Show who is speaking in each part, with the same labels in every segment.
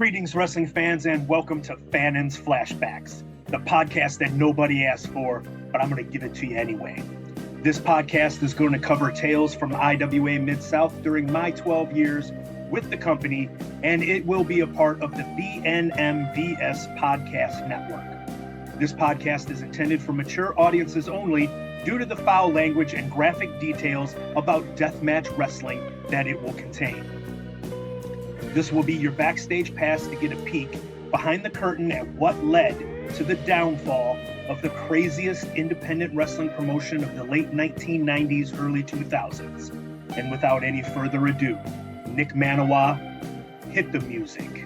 Speaker 1: Greetings, wrestling fans, and welcome to Fannin's Flashbacks, the podcast that nobody asked for, but I'm going to give it to you anyway. This podcast is going to cover tales from IWA Mid-South during my 12 years with the company, and it will be a part of the VNMVS Podcast Network. This podcast is intended for mature audiences only due to the foul language and graphic details about deathmatch wrestling that it will contain. This will be your backstage pass to get a peek behind the curtain at what led to the downfall of the craziest independent wrestling promotion of the late 1990s, early 2000s. And without any further ado, Nick Manawa, hit the music.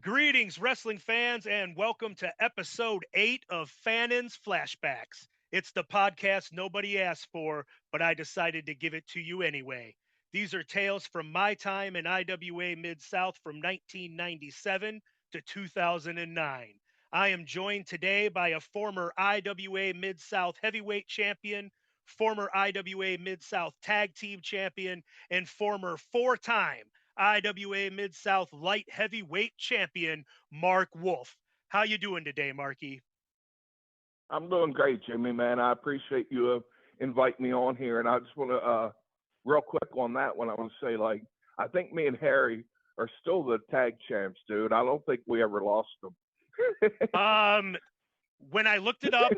Speaker 1: Greetings, wrestling fans, and welcome to episode 8 of Fannin's Flashbacks. It's the podcast nobody asked for, but I decided to give it to you anyway. These are tales from my time in IWA Mid-South from 1997 to 2009. I am joined today by a former IWA Mid-South Heavyweight Champion, former IWA Mid-South Tag Team Champion, and former 4-time IWA Mid-South Light Heavyweight Champion, Mark Wolf. How you doing today, Marky?
Speaker 2: I'm doing great, Jimmy, man. I appreciate you inviting me on here. And I just want to, real quick on that one, I want to say, like, I think me and Harry are still the tag champs, dude. I don't think we ever lost them.
Speaker 1: When I looked it up,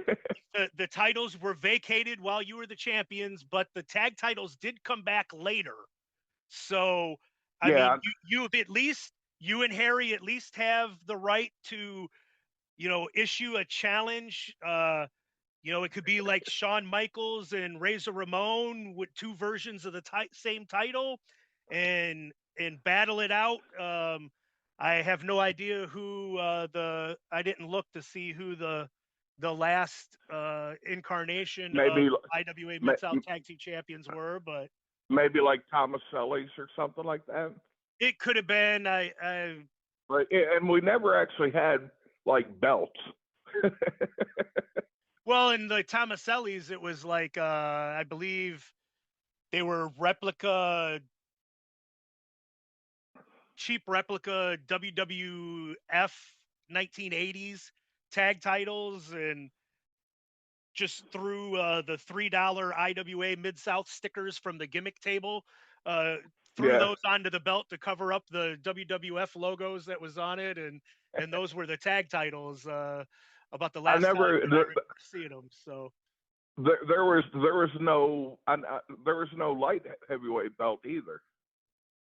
Speaker 1: the titles were vacated while you were the champions, but the tag titles did come back later. So, I mean, you and Harry at least have the right to, issue a challenge. It could be like Shawn Michaels and Razor Ramon with two versions of the same title and battle it out. I have no idea who I didn't look to see who the last incarnation of IWA Mid-South Tag Team Champions were, but
Speaker 2: maybe like Thomas Ellis or something like that.
Speaker 1: It could have been.
Speaker 2: Right, and we never actually had like belts.
Speaker 1: Well, in the Tomasellis, it was like I believe they were cheap replica WWF 1980s tag titles, and just threw the $3 IWA Mid-South stickers from the gimmick table, threw those onto the belt to cover up the WWF logos that was on it, and those were the tag titles. About the last time I remember seeing them. So
Speaker 2: there was no light heavyweight belt either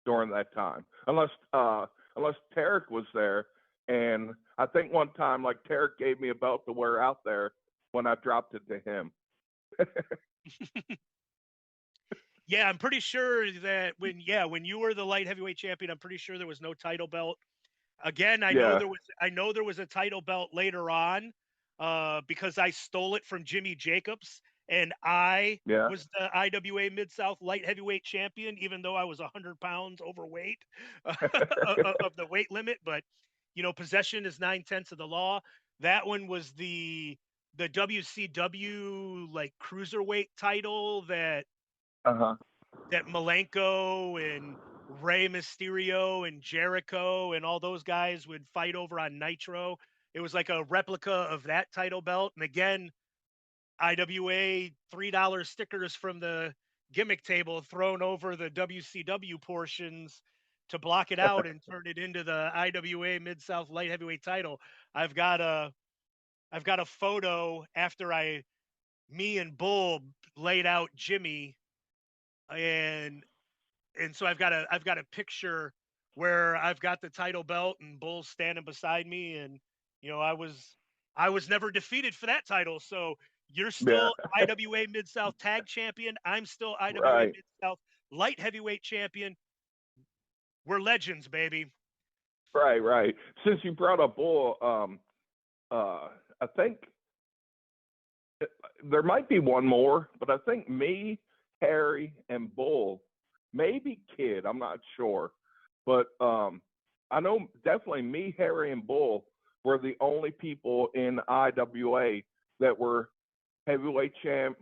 Speaker 2: during that time, unless Tarek was there. And I think one time, like, Tarek gave me a belt to wear out there when I dropped it to him.
Speaker 1: Yeah, I'm pretty sure that when you were the light heavyweight champion, I'm pretty sure there was no title belt. Again, I know there was a title belt later on, because I stole it from Jimmy Jacobs, and I was the IWA Mid-South Light Heavyweight Champion, even though I was 100 pounds overweight of the weight limit. But possession is 9/10 of the law. That one was the WCW like cruiserweight title that Malenko and Rey Mysterio and Jericho and all those guys would fight over on Nitro. It was like a replica of that title belt. And again, IWA $3 stickers from the gimmick table thrown over the WCW portions to block it out and turn it into the IWA Mid-South Light Heavyweight title. I've got a photo after me and Bull laid out Jimmy, and so I've got a picture where I've got the title belt and Bull's standing beside me, and I was never defeated for that title. So you're still IWA Mid-South Tag Champion. I'm still IWA Mid-South Light Heavyweight Champion. We're legends, baby.
Speaker 2: Right. Since you brought up Bull, I think there might be one more, but I think me, Harry, and Bull, maybe Kid, I'm not sure, but I know definitely me, Harry, and Bull were the only people in IWA that were heavyweight champ,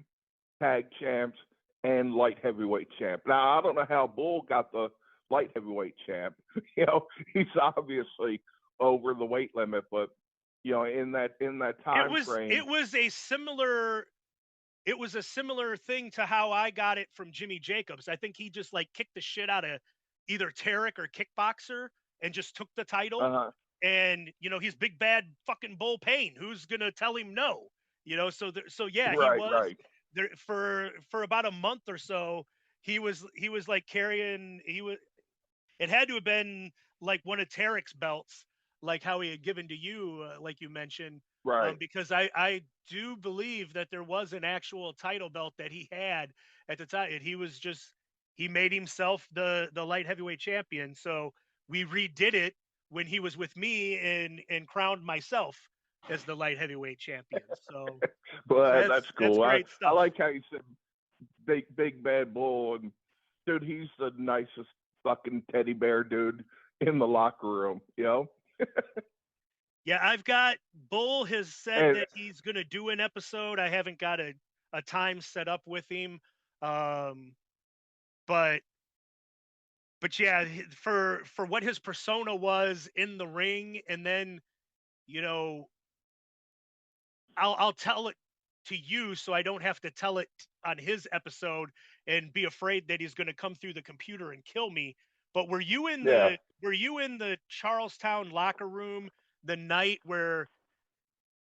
Speaker 2: tag champs, and light heavyweight champ. Now, I don't know how Bull got the light heavyweight champ. You know, he's obviously over the weight limit, but you know, in that time frame,
Speaker 1: it was a similar thing to how I got it from Jimmy Jacobs. I think he just like kicked the shit out of either Tarek or Kickboxer and just took the title. And you know, he's big bad fucking Bull Payne. Who's gonna tell him no? You know, so yeah, he was there for about a month or so. He was like carrying. It had to have been like one of Tarek's belts, like how he had given to you, like you mentioned.
Speaker 2: right?
Speaker 1: Because I do believe that there was an actual title belt that he had at the time. And he made himself the light heavyweight champion. So we redid it when he was with me and crowned myself as the light heavyweight champion. So,
Speaker 2: but that's cool.
Speaker 1: That's great stuff.
Speaker 2: I like how you said big bad Bull, and dude, he's the nicest fucking teddy bear dude in the locker room, you know?
Speaker 1: Yeah, I've got Bull has said that he's going to do an episode. I haven't got a time set up with him. But yeah, for what his persona was in the ring, and then, you know, I'll tell it to you so I don't have to tell it on his episode and be afraid that he's going to come through the computer and kill me. But were you in the Charlestown locker room the night where,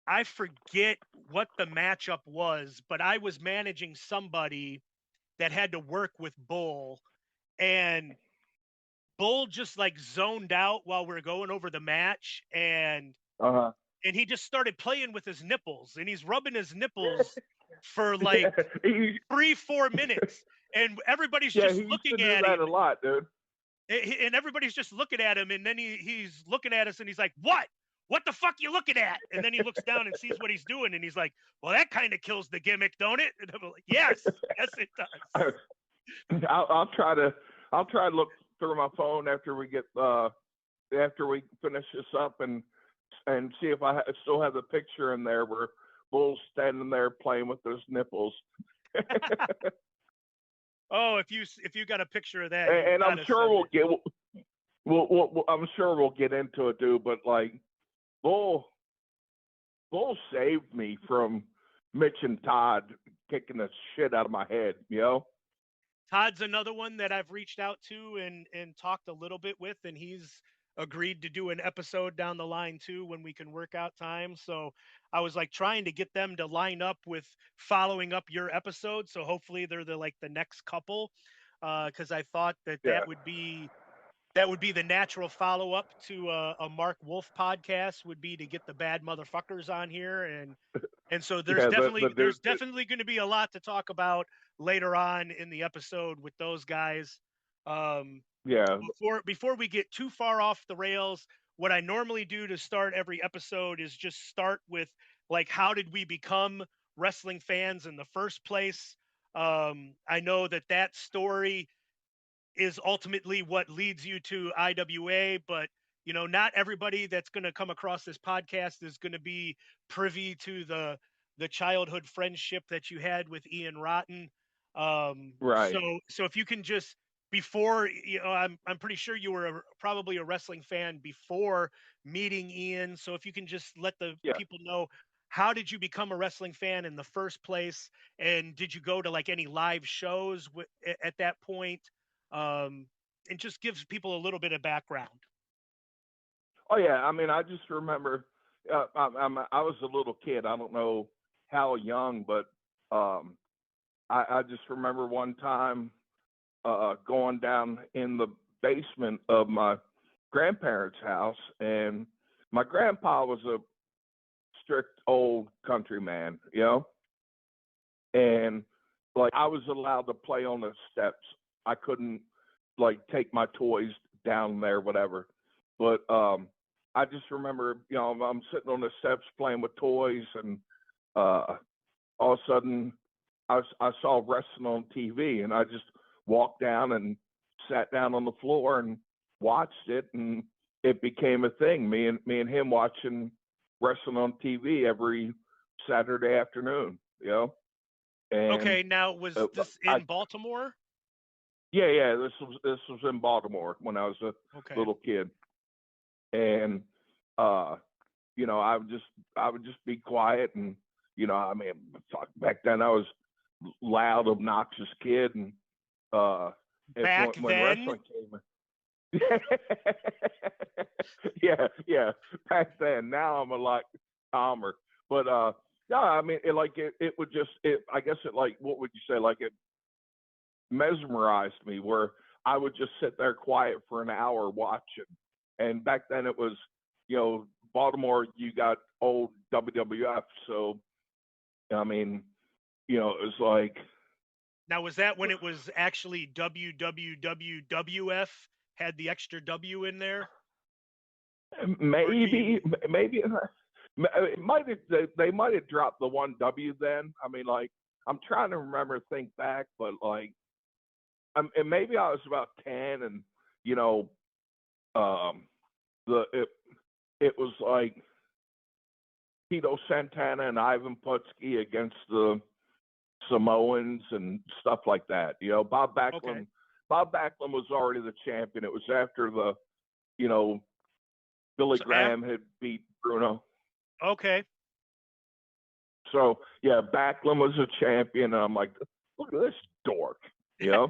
Speaker 1: I forget what the matchup was, but I was managing somebody that had to work with Bull, and Bull just like zoned out while we are going over the match, and he just started playing with his nipples, and he's rubbing his nipples for like 3-4 minutes, and everybody's just looking at him.
Speaker 2: A lot, dude.
Speaker 1: And everybody's just looking at him, and then he's looking at us, and he's like, What the fuck you looking at? And then he looks down and sees what he's doing, and he's like, well, that kind of kills the gimmick, don't it? And I'm like, yes, it does.
Speaker 2: I'll try to look through my phone after we finish this up and see if I still have the picture in there where Bull's standing there playing with those nipples.
Speaker 1: Oh, if you got a picture of that,
Speaker 2: and I'm sure I'm sure we'll get into it, dude. But like, Bull saved me from Mitch and Todd kicking the shit out of my head, you know?
Speaker 1: Todd's another one that I've reached out to and talked a little bit with, and he's agreed to do an episode down the line too when we can work out time. So I was like trying to get them to line up with following up your episode. So hopefully they're the next couple, because I thought that would be the natural follow-up to a Mark Wolf podcast, would be to get the bad motherfuckers on here. And so there's definitely going to be a lot to talk about later on in the episode with those guys. Before we get too far off the rails, what I normally do to start every episode is just start with, like, how did we become wrestling fans in the first place? I know that story is ultimately what leads you to IWA, but you know, not everybody that's going to come across this podcast is going to be privy to the childhood friendship that you had with Ian Rotten.
Speaker 2: Right.
Speaker 1: So if you can just, before, you know, I'm pretty sure you were probably a wrestling fan before meeting Ian. So if you can just let the people know, how did you become a wrestling fan in the first place? And did you go to like any live shows at that point? And just gives people a little bit of background.
Speaker 2: Oh yeah, I mean, I just remember I was a little kid. I don't know how young, but I just remember one time going down in the basement of my grandparents' house, and my grandpa was a strict old country man, you know, and like I was allowed to play on the steps. I couldn't like take my toys down there, whatever. But I just remember, you know, I'm sitting on the steps playing with toys, and all of a sudden I saw wrestling on TV, and I just walked down and sat down on the floor and watched it, and it became a thing. Me and him watching wrestling on TV every Saturday afternoon, you know. And
Speaker 1: Okay, now was this in Baltimore?
Speaker 2: yeah, this was in Baltimore when I was a
Speaker 1: Okay.
Speaker 2: little kid, and you know, I would just be quiet, and you know, I mean, back then I was loud, obnoxious kid, and
Speaker 1: Back
Speaker 2: when
Speaker 1: then?
Speaker 2: wrestling came, yeah, back then. Now I'm a lot calmer, but no, I mean, it would just, I guess it, like, what would you say, like, it mesmerized me, where I would just sit there quiet for an hour watching. And back then it was, you know, Baltimore, you got old WWF, so I mean, you know, it was like,
Speaker 1: Now, was that when it was actually WWWWF had the extra W in there?
Speaker 2: maybe it might have, they might have dropped the one W then. I mean, like, I'm trying to think back, but like, and maybe I was about 10, and you know, it was like Tito Santana and Ivan Putski against the Samoans and stuff like that. You know, Bob Backlund was already the champion. It was after the, you know, Billy Graham had beat Bruno.
Speaker 1: Okay.
Speaker 2: So yeah, Backlund was a champion. And I'm like, look at this dork, you know.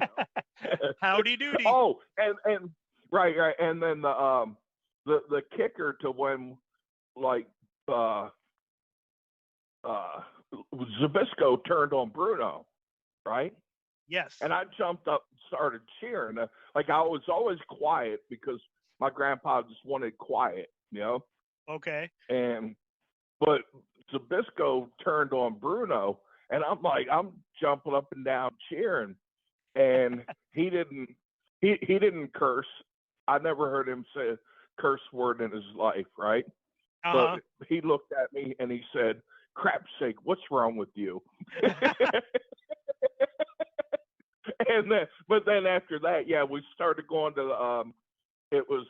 Speaker 1: Howdy doody.
Speaker 2: Oh, and right, and then the kicker to when, like, Zbyszko turned on Bruno, right?
Speaker 1: Yes.
Speaker 2: And I jumped up and started cheering. Like, I was always quiet because my grandpa just wanted quiet, you know.
Speaker 1: Okay.
Speaker 2: But Zbyszko turned on Bruno, and I'm jumping up and down cheering, and he didn't curse. I never heard him say a curse word in his life, right?
Speaker 1: Uh-huh.
Speaker 2: But he looked at me and he said, "Crap's sake, what's wrong with you?" But then after that, yeah, we started going to it was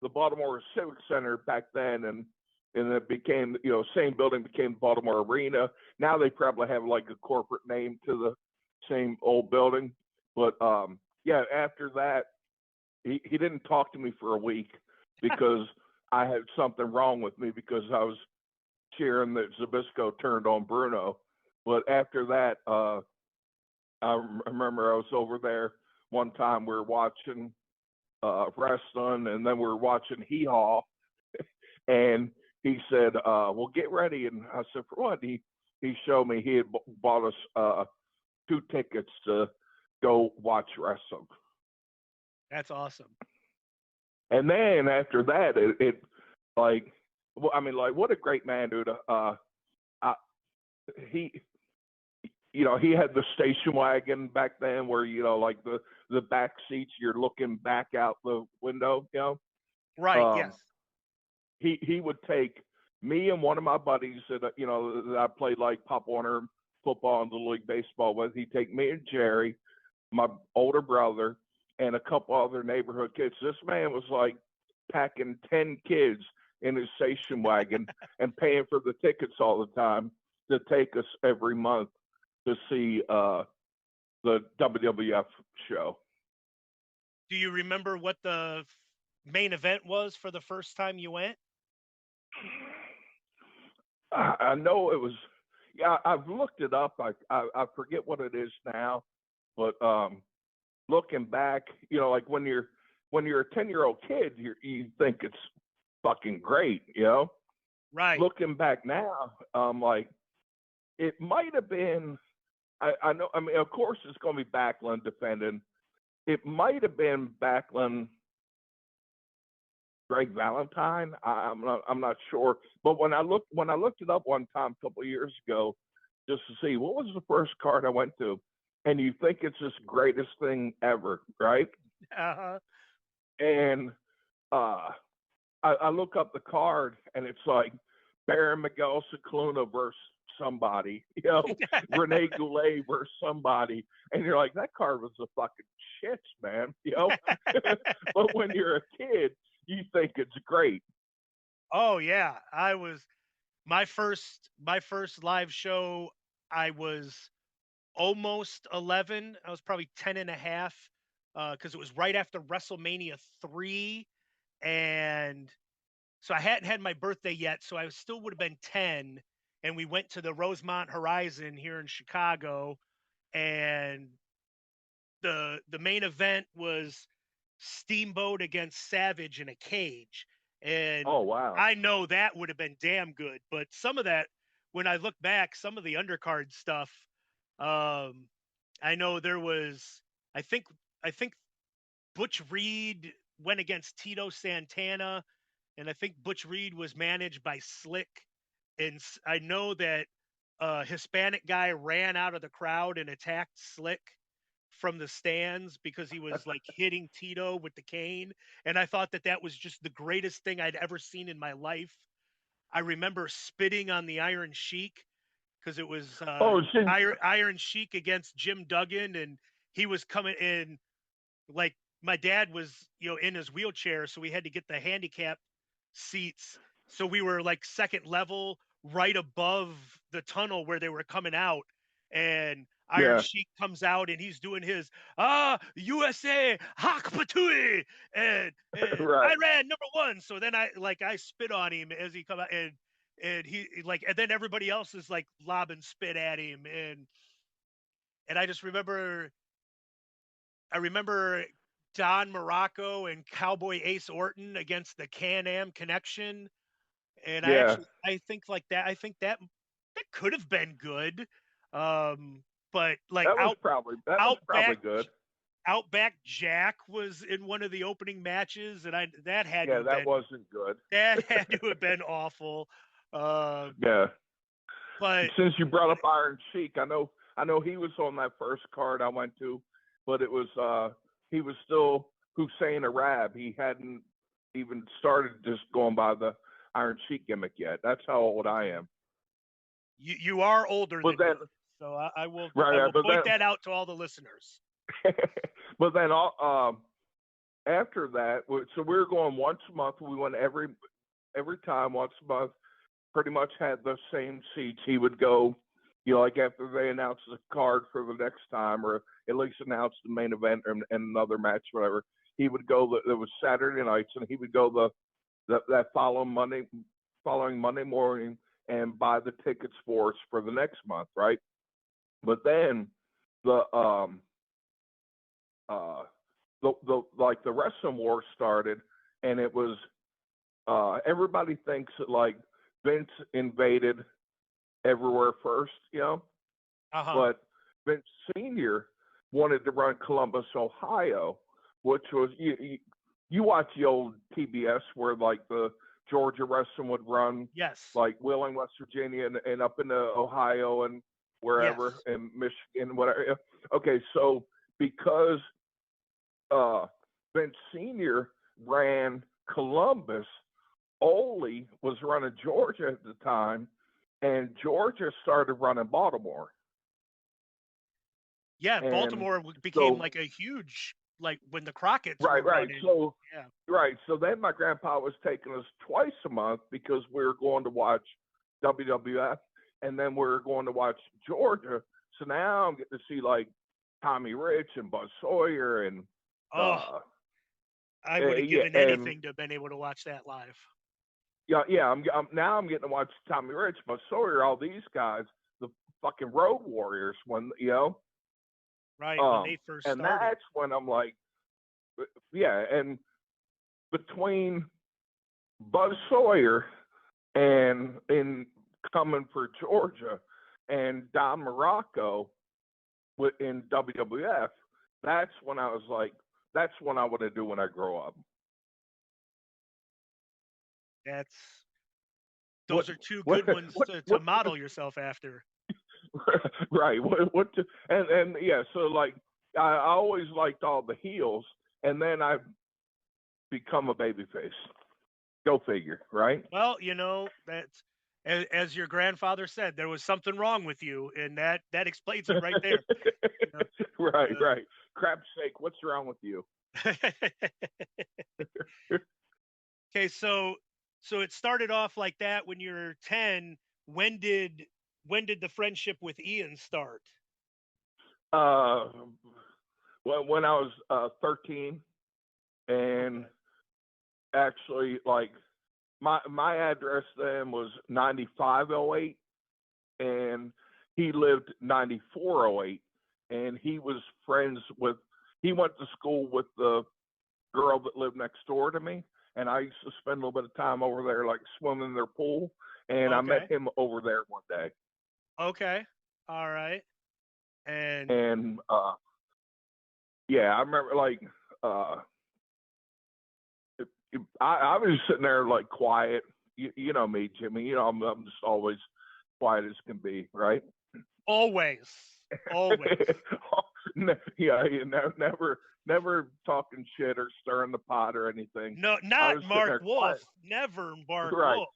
Speaker 2: the Baltimore Civic Center back then, and it became, you know, same building became Baltimore Arena. Now they probably have like a corporate name to the same old building, but yeah, after that, he didn't talk to me for a week because I had something wrong with me because I was cheering that Zbyszko turned on Bruno. But after that, I remember I was over there one time. We were watching wrestling, and then we were watching Hee Haw, and he said, "Well, get ready." And I said, "For what?" He showed me he had bought us 2 tickets to go watch wrestling.
Speaker 1: That's awesome.
Speaker 2: And then after that, it like, well, I mean, like, what a great man, dude. He, you know, he had the station wagon back then where, you know, like the back seats, you're looking back out the window, you know.
Speaker 1: Right, yes.
Speaker 2: He would take me and one of my buddies that, you know, that I played like Pop Warner football and Little League baseball with. He'd take me and Jerry, my older brother, and a couple other neighborhood kids. This man was like packing 10 kids in his station wagon and paying for the tickets all the time to take us every month to see the WWF show.
Speaker 1: Do you remember what the main event was for the first time you went?
Speaker 2: I know it was. Yeah, I've looked it up. I forget what it is now, but looking back, you know, like when you're a 10-year-old kid, you think it's fucking great, you know.
Speaker 1: Right.
Speaker 2: Looking back now, like, it might have been. I know. I mean, of course, it's going to be Backlund defending. It might have been Backlund, Greg Valentine. I'm not sure. But when I looked it up one time a couple of years ago, just to see what was the first card I went to, and you think it's this greatest thing ever, right?
Speaker 1: Uh-huh.
Speaker 2: And I look up the card, and it's like Baron Miguel Cicluna versus somebody, you know, Rene Goulet versus somebody, and you're like, that card was a fucking shit, man, you know. But when you're a kid, you think it's great.
Speaker 1: Oh yeah, I was my first live show. I was almost 11. I was probably 10 and a half because it was right after WrestleMania 3. And so I hadn't had my birthday yet. So I still would have been 10. And we went to the Rosemont Horizon here in Chicago. And the main event was Steamboat against Savage in a cage. And
Speaker 2: Oh wow.
Speaker 1: I know that would have been damn good. But some of that, when I look back, some of the undercard stuff, um, I know there was, I think, I think Butch Reed went against Tito Santana, and I think Butch Reed was managed by Slick. And I know that a Hispanic guy ran out of the crowd and attacked Slick from the stands because he was like hitting Tito with the cane. And I thought that that was just the greatest thing I'd ever seen in my life. I remember spitting on the Iron Sheik because it was
Speaker 2: Oh shit.
Speaker 1: Iron Sheik against Jim Duggan, and he was coming in like my dad was, in his wheelchair, so we had to get the handicap seats. So we were like second level, right above the tunnel where they were coming out, and Iron
Speaker 2: Yeah.
Speaker 1: Sheik comes out and he's doing his USA Hak Patui and
Speaker 2: Right.
Speaker 1: Iran #1. So then I spit on him as he come out, and he like, and then everybody else is like lobbing spit at him, and I remember Don Morocco and Cowboy Ace Orton against the Can-Am Connection, and
Speaker 2: Yeah.
Speaker 1: I think like that. I think that could have been good, but like
Speaker 2: That was probably good.
Speaker 1: Outback Jack was in one of the opening matches, and that had to
Speaker 2: Yeah,
Speaker 1: have
Speaker 2: that
Speaker 1: been
Speaker 2: wasn't good.
Speaker 1: awful. Um,
Speaker 2: Yeah.
Speaker 1: but
Speaker 2: Since you brought up Iron Sheik, I know he was on that first card I went to, but it was he was still Hussein Arab. He hadn't even started just going by the Iron Sheik gimmick yet. That's how old I am.
Speaker 1: you are older
Speaker 2: But
Speaker 1: than me,
Speaker 2: then
Speaker 1: so I will
Speaker 2: right, but
Speaker 1: point that out to all the listeners.
Speaker 2: but then after that, so we were going once a month. We went every time once a month. Pretty much had the same seats. He would go, like after they announced the card for the next time, or at least announced the main event and another match, whatever. He would go. It was Saturday nights, and he would go that following Monday morning and buy the tickets for us for the next month, right? But then the like the wrestling war started, and it was everybody thinks that like Vince invaded everywhere first, but Vince Senior wanted to run Columbus, Ohio, which was you watch the old TBS where like the Georgia wrestling would run,
Speaker 1: Yes.
Speaker 2: like Wheeling, West Virginia, and up into Ohio and wherever,
Speaker 1: Yes.
Speaker 2: and Michigan, whatever. Okay, so because Vince Senior ran Columbus, Ole was running Georgia at the time, and Georgia started running Baltimore.
Speaker 1: Yeah,
Speaker 2: And
Speaker 1: Baltimore became like a huge, like when the Crockett's were running.
Speaker 2: So
Speaker 1: yeah.
Speaker 2: Right. So then my grandpa was taking us twice a month because we were going to watch WWF, and then we were going to watch Georgia. So now I'm getting to see like Tommy Rich and Buzz Sawyer and
Speaker 1: I would have given anything to have been able to watch that live.
Speaker 2: Yeah. I'm getting to watch Tommy Rich, Buzz Sawyer, all these guys, the fucking Road Warriors, when
Speaker 1: right when they first
Speaker 2: and
Speaker 1: started.
Speaker 2: that's when I'm like, yeah, and between Buzz Sawyer and in coming for Georgia and Don Morocco in WWF, that's when I was like, that's what I want to do when I grow up.
Speaker 1: Those are two good ones to model yourself after.
Speaker 2: Right. And yeah, so like I always liked all the heels, and then I become a babyface. Go figure, right?
Speaker 1: Well, that's as your grandfather said, there was something wrong with you, and that explains it right there.
Speaker 2: Right. Crap's sake, what's wrong with you?
Speaker 1: Okay, so it started off like that when you're 10. When did the friendship with Ian start?
Speaker 2: Uh, when I was 13, and
Speaker 1: Okay.
Speaker 2: actually, like my address then was 9508, and he lived 9408, and he was friends with. He went to school with the girl that lived next door to me, and I used to spend a little bit of time over there, like swimming in their pool. And I
Speaker 1: Okay.
Speaker 2: met him over there one day,
Speaker 1: Okay. All right. And
Speaker 2: and yeah, I remember like uh, I was sitting there like quiet. You know me, Jimmy. You know I'm just always quiet as can be, right?
Speaker 1: always, always.
Speaker 2: Yeah, you know, never talking shit or stirring the pot or anything.
Speaker 1: No,
Speaker 2: I
Speaker 1: not
Speaker 2: was sitting
Speaker 1: Mark
Speaker 2: there quiet,
Speaker 1: Wolf. Never Mark
Speaker 2: right?
Speaker 1: Wolf.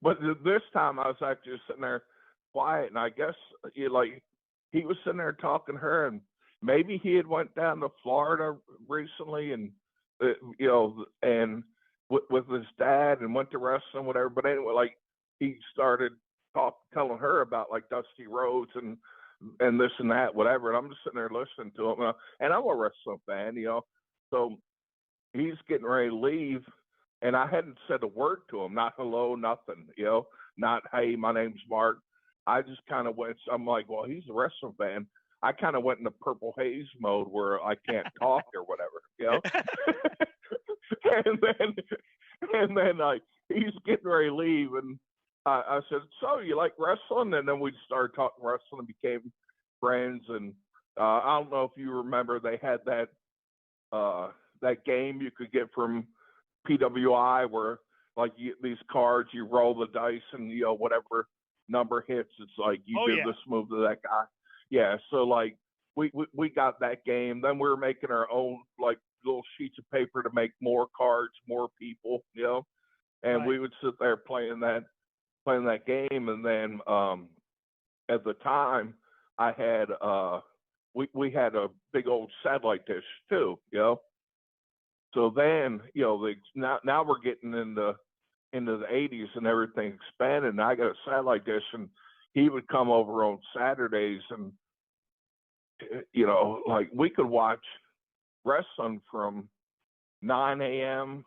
Speaker 2: But this time I was actually just sitting there quiet, and I guess like he was sitting there talking to her, and maybe he had went down to Florida recently, and and with his dad, and went to wrestling, whatever. But anyway, like he started telling her about like Dusty Rhodes and this and that, whatever. And I'm just sitting there listening to him, and I'm a wrestling fan, so he's getting ready to leave, and I hadn't said a word to him, not hello, nothing, not hey, my name's Mark. I just kind of went. I'm like, well, he's a wrestling fan. I kind of went into purple haze mode where I can't talk or whatever. and then like he's getting ready to leave, and I said, so you like wrestling? And then we started talking wrestling and became friends. And I don't know if you remember, they had that game you could get from PWI where like these cards, you roll the dice, and whatever number hits, it's like you
Speaker 1: Oh
Speaker 2: do
Speaker 1: yeah.
Speaker 2: this move to that guy. Yeah, so like we got that game. Then we were making our own like little sheets of paper to make more cards, more people, and we
Speaker 1: Right.
Speaker 2: would sit there playing that game. And then at the time I had we had a big old satellite dish too, so then now we're getting into the 80s and everything expanded, and I got a satellite dish, and he would come over on Saturdays, and like we could watch wrestling from 9 a.m.,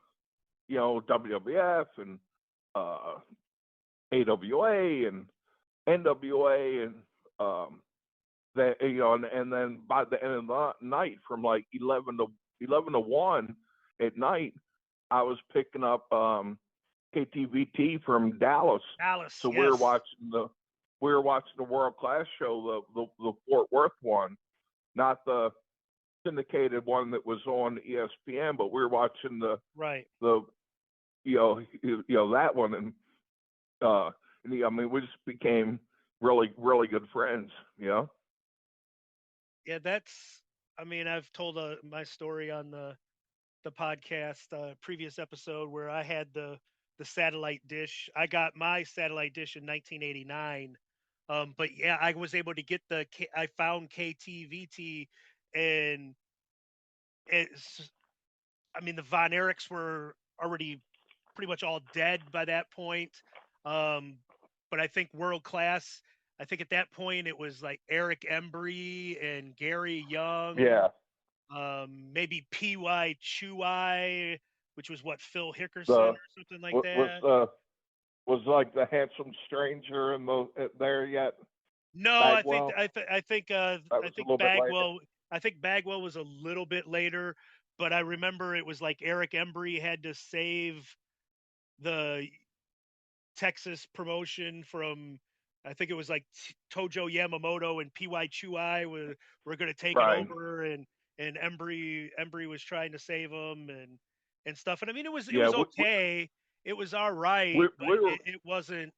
Speaker 2: WWF and AWA and NWA, and that and then by the end of the night, from like 11 to 1 at night, I was picking up KTVT from Dallas.
Speaker 1: Dallas.
Speaker 2: So we were
Speaker 1: Yes.
Speaker 2: watching the World Class show, the Fort Worth one, not the syndicated one that was on ESPN, but we were watching
Speaker 1: Right.
Speaker 2: the that one. And I mean, we just became really, really good friends.
Speaker 1: Yeah. That's. I mean, I've told my story on the podcast previous episode where I had the satellite dish. I got my satellite dish in 1989. But yeah, I was able to get I found KTVT, and it's. I mean, the Von Erichs were already pretty much all dead by that point. Um, but I think World Class. I think at that point it was like Eric Embry and Gary Young,
Speaker 2: Yeah.
Speaker 1: maybe P.Y. Chuai, which was what, Phil Hickerson
Speaker 2: The
Speaker 1: or something like that.
Speaker 2: was like the handsome stranger in there yet?
Speaker 1: No,
Speaker 2: Bagwell. That
Speaker 1: I
Speaker 2: was a
Speaker 1: think
Speaker 2: little bit later.
Speaker 1: Bagwell was a little bit later, but I remember it was like Eric Embry had to save the Texas promotion from. I think it was like Tojo Yamamoto and P.Y. Chuai were going to take it
Speaker 2: Right.
Speaker 1: over, and Embry was trying to save him and stuff. And I mean, it
Speaker 2: Yeah.
Speaker 1: was okay. It was all right, but
Speaker 2: We were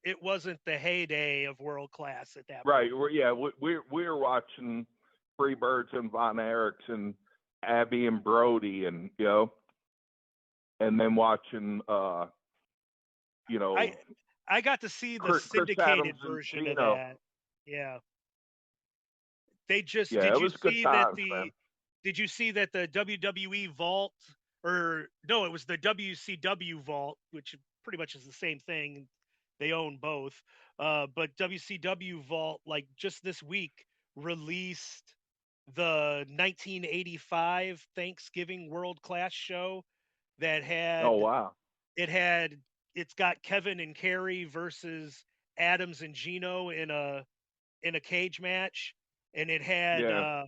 Speaker 1: it wasn't the heyday of World Class at that
Speaker 2: right.
Speaker 1: point.
Speaker 2: We were watching Freebirds and Von Erichs and Abby and Brody, and and then watching
Speaker 1: I I got to see the
Speaker 2: Chris Adams
Speaker 1: syndicated
Speaker 2: and
Speaker 1: version of
Speaker 2: Chino.
Speaker 1: that. Yeah. They just
Speaker 2: Yeah, it was good times, man.
Speaker 1: did you see that the WWE Vault, or no, it was the WCW Vault, which pretty much is the same thing. They own both. But WCW Vault, like just this week, released the 1985 Thanksgiving World Class show that
Speaker 2: Oh
Speaker 1: had
Speaker 2: wow.
Speaker 1: it had it's got Kevin and Kerry versus Adams and Gino in a cage match, and
Speaker 2: Yeah.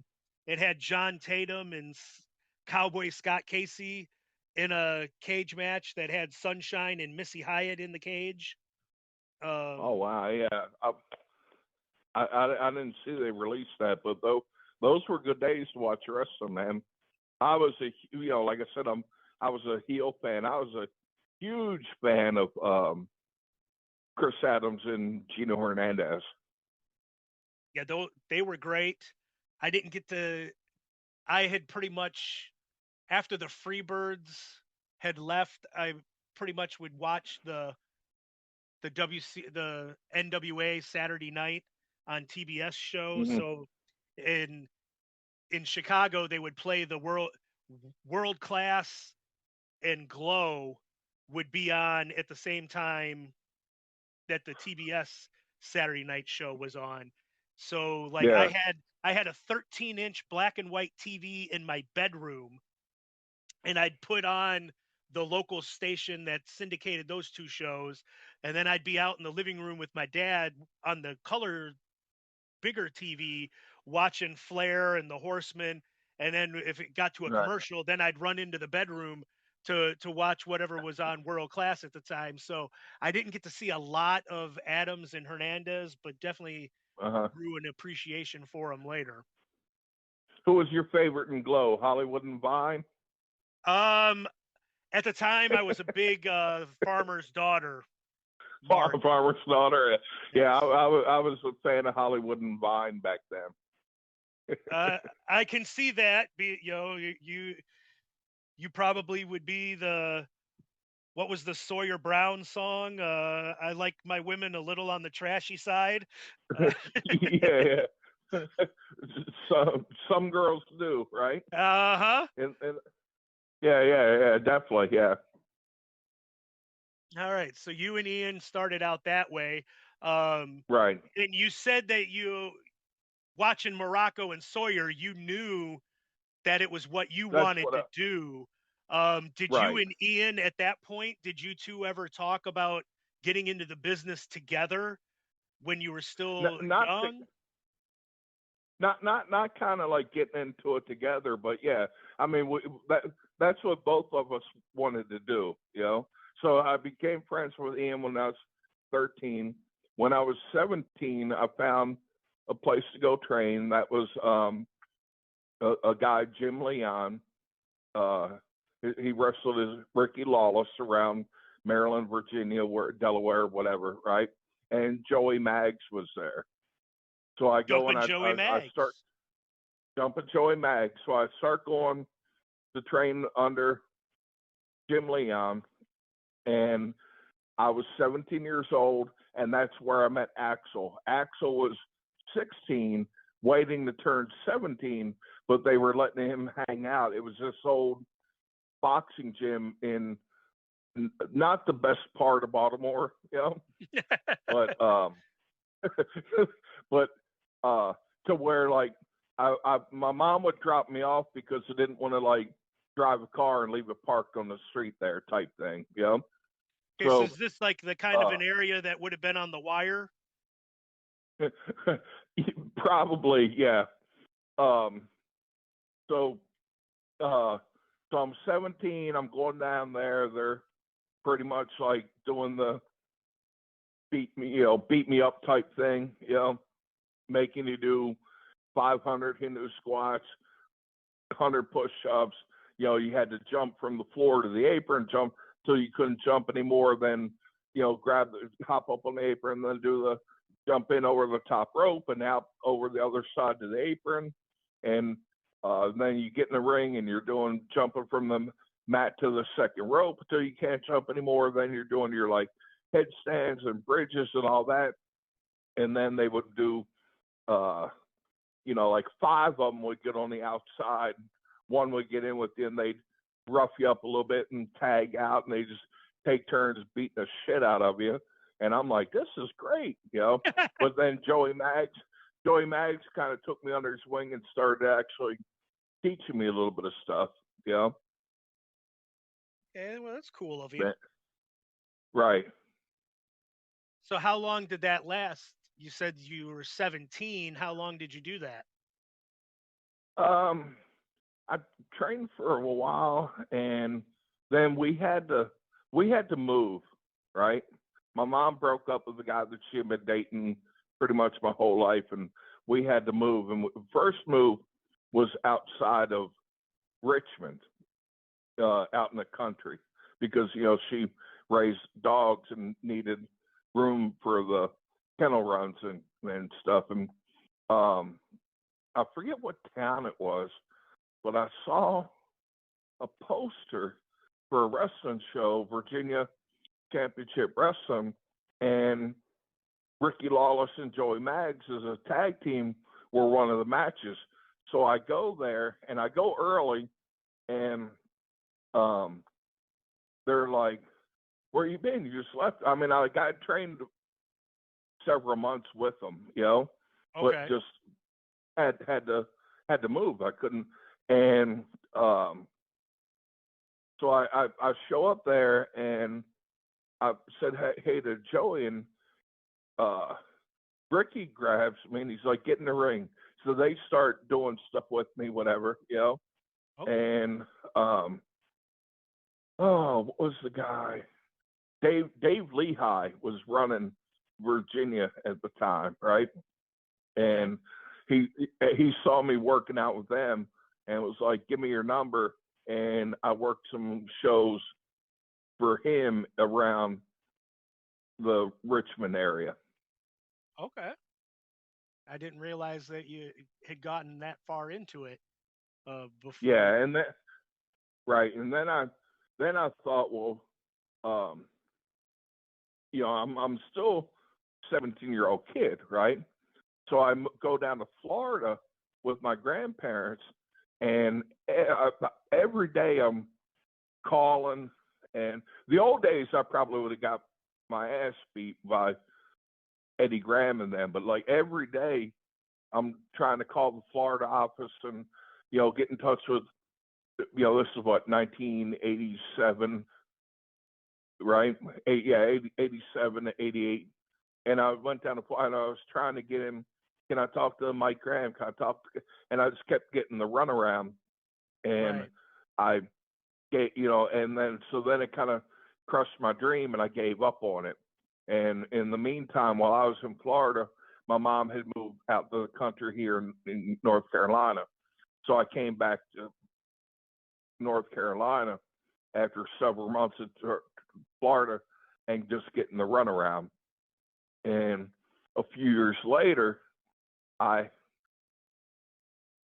Speaker 1: it had John Tatum and Cowboy Scott Casey in a cage match that had Sunshine and Missy Hyatt in the cage.
Speaker 2: Oh wow. Yeah. I didn't see they released that, but those were good days to watch wrestling, man. I was like I said, I was a heel fan. I was a huge fan of Chris Adams and Gino Hernandez.
Speaker 1: Yeah, they were great. I didn't get to. I had pretty much after the Freebirds had left. I pretty much would watch the NWA Saturday night on TBS show.
Speaker 2: Mm-hmm.
Speaker 1: So in Chicago they would play the World Class and Glow would be on at the same time that the TBS Saturday night show was on. So like
Speaker 2: Yeah.
Speaker 1: I had a 13-inch black and white TV in my bedroom, and I'd put on the local station that syndicated those two shows, and then I'd be out in the living room with my dad on the color bigger TV watching Flair and the Horsemen, and then if it got to a
Speaker 2: Right.
Speaker 1: commercial, then I'd run into the bedroom to watch whatever was on World Class at the time. So I didn't get to see a lot of Adams and Hernandez, but definitely
Speaker 2: Uh-huh.
Speaker 1: grew an appreciation for them later.
Speaker 2: Who was your favorite in Glow? Hollywood and Vine?
Speaker 1: Um, at the time, I was a big farmer's daughter. Mark.
Speaker 2: Farmer's Daughter. Yeah,
Speaker 1: Yes.
Speaker 2: I was a fan of Hollywood and Vine back then.
Speaker 1: I can see that. You probably would be what was the Sawyer Brown song? I like my women a little on the trashy side.
Speaker 2: Yeah, yeah. Some girls do, right?
Speaker 1: Uh-huh.
Speaker 2: And yeah, definitely, yeah.
Speaker 1: All right. So you and Ian started out that way.
Speaker 2: Right.
Speaker 1: And you said that you watching Morocco and Sawyer, you knew that it was what you
Speaker 2: That's
Speaker 1: wanted
Speaker 2: what.
Speaker 1: to do. Did you
Speaker 2: Right.
Speaker 1: and Ian at that point, did you two ever talk about getting into the business together when you were
Speaker 2: Not
Speaker 1: still
Speaker 2: not to,
Speaker 1: young?
Speaker 2: not kind of like getting into it together, but yeah. I mean, that's what both of us wanted to do, you know. So I became friends with Ian when I was 13. When I was 17, I found a place to go train. That was a guy, Jim Leon. Uh, he wrestled as Ricky Lawless around Maryland, Virginia, Delaware, whatever, right? And Joey Maggs was there. So I go and
Speaker 1: Jumping Joey
Speaker 2: I start
Speaker 1: Maggs.
Speaker 2: jumping Joey Maggs. So I start going to train under Jim Leon, and I was 17 years old, and that's where I met Axel. Axel was 16, waiting to turn 17, but they were letting him hang out. It was this old boxing gym in not the best part of Baltimore, you know, but but to where like my mom would drop me off because I didn't want to like drive a car and leave it parked on the street there type thing, you know.
Speaker 1: Okay, so
Speaker 2: So
Speaker 1: is this like the kind of an area that would have been on the wire?
Speaker 2: probably, yeah. Um, so so I'm 17. I'm going down there. They're pretty much like doing the beat me up type thing, you know, making you do 500 Hindu squats, 100 push-ups. You know, you had to jump from the floor to the apron, jump till you couldn't jump anymore. Then, you know, hop up on the apron, then do the jump in over the top rope and out over the other side to the apron. And then you get in the ring and you're doing jumping from the mat to the second rope until you can't jump anymore. Then you're doing your like headstands and bridges and all that. And then they would do, you know, like 5 of them would get on the outside. One would get in with you and they'd rough you up a little bit and tag out, and they just take turns beating the shit out of you. And I'm like, this is great, you know. But then Joey Maggs Joey Maggs kind of took me under his wing and started actually teaching me a little bit of stuff, you know?
Speaker 1: Yeah, well, that's cool of you.
Speaker 2: Right.
Speaker 1: So how long did that last? You said you were 17. How long did you do that?
Speaker 2: I trained for a while, and then we had to move, right? My mom broke up with the guy that she had been dating pretty much my whole life, and we had to move. And the first move was outside of Richmond, out in the country, because she raised dogs and needed room for the kennel runs and stuff. And I forget what town it was, but I saw a poster for a wrestling show, Virginia Championship Wrestling, and Ricky Lawless and Joey Maggs as a tag team were one of the matches. So I go there, and I go early, and they're like, "Where you been? You just left?" I mean, I got trained several months with them,
Speaker 1: Okay.
Speaker 2: but just had to move. I couldn't, and so I show up there, and I said hey to Joey, and Ricky grabs me, and he's like, "Get in the ring." So they start doing stuff with me, whatever,
Speaker 1: Okay.
Speaker 2: and what was the guy? Dave Lehigh was running Virginia at the time, right? And he saw me working out with them and was like, "Give me your number." And I worked some shows for him around the Richmond area.
Speaker 1: Okay. I didn't realize that you had gotten that far into it before.
Speaker 2: Yeah, and then right, and then I thought, well, I'm still 17-year-old kid, right? So I go down to Florida with my grandparents, and every day I'm calling. And the old days, I probably would have got my ass beat by Eddie Graham and them, but like every day, I'm trying to call the Florida office and get in touch with. This is what, 1987, right? 87 to 88. And I went down to Florida, and I was trying to get him. Can I talk to Mike Graham? Can I talk to? And I just kept getting the runaround, and I get, and then it kind of crushed my dream, and I gave up on it. And in the meantime, while I was in Florida, my mom had moved out to the country here in North Carolina. So I came back to North Carolina after several months in Florida and just getting the runaround. And a few years later, I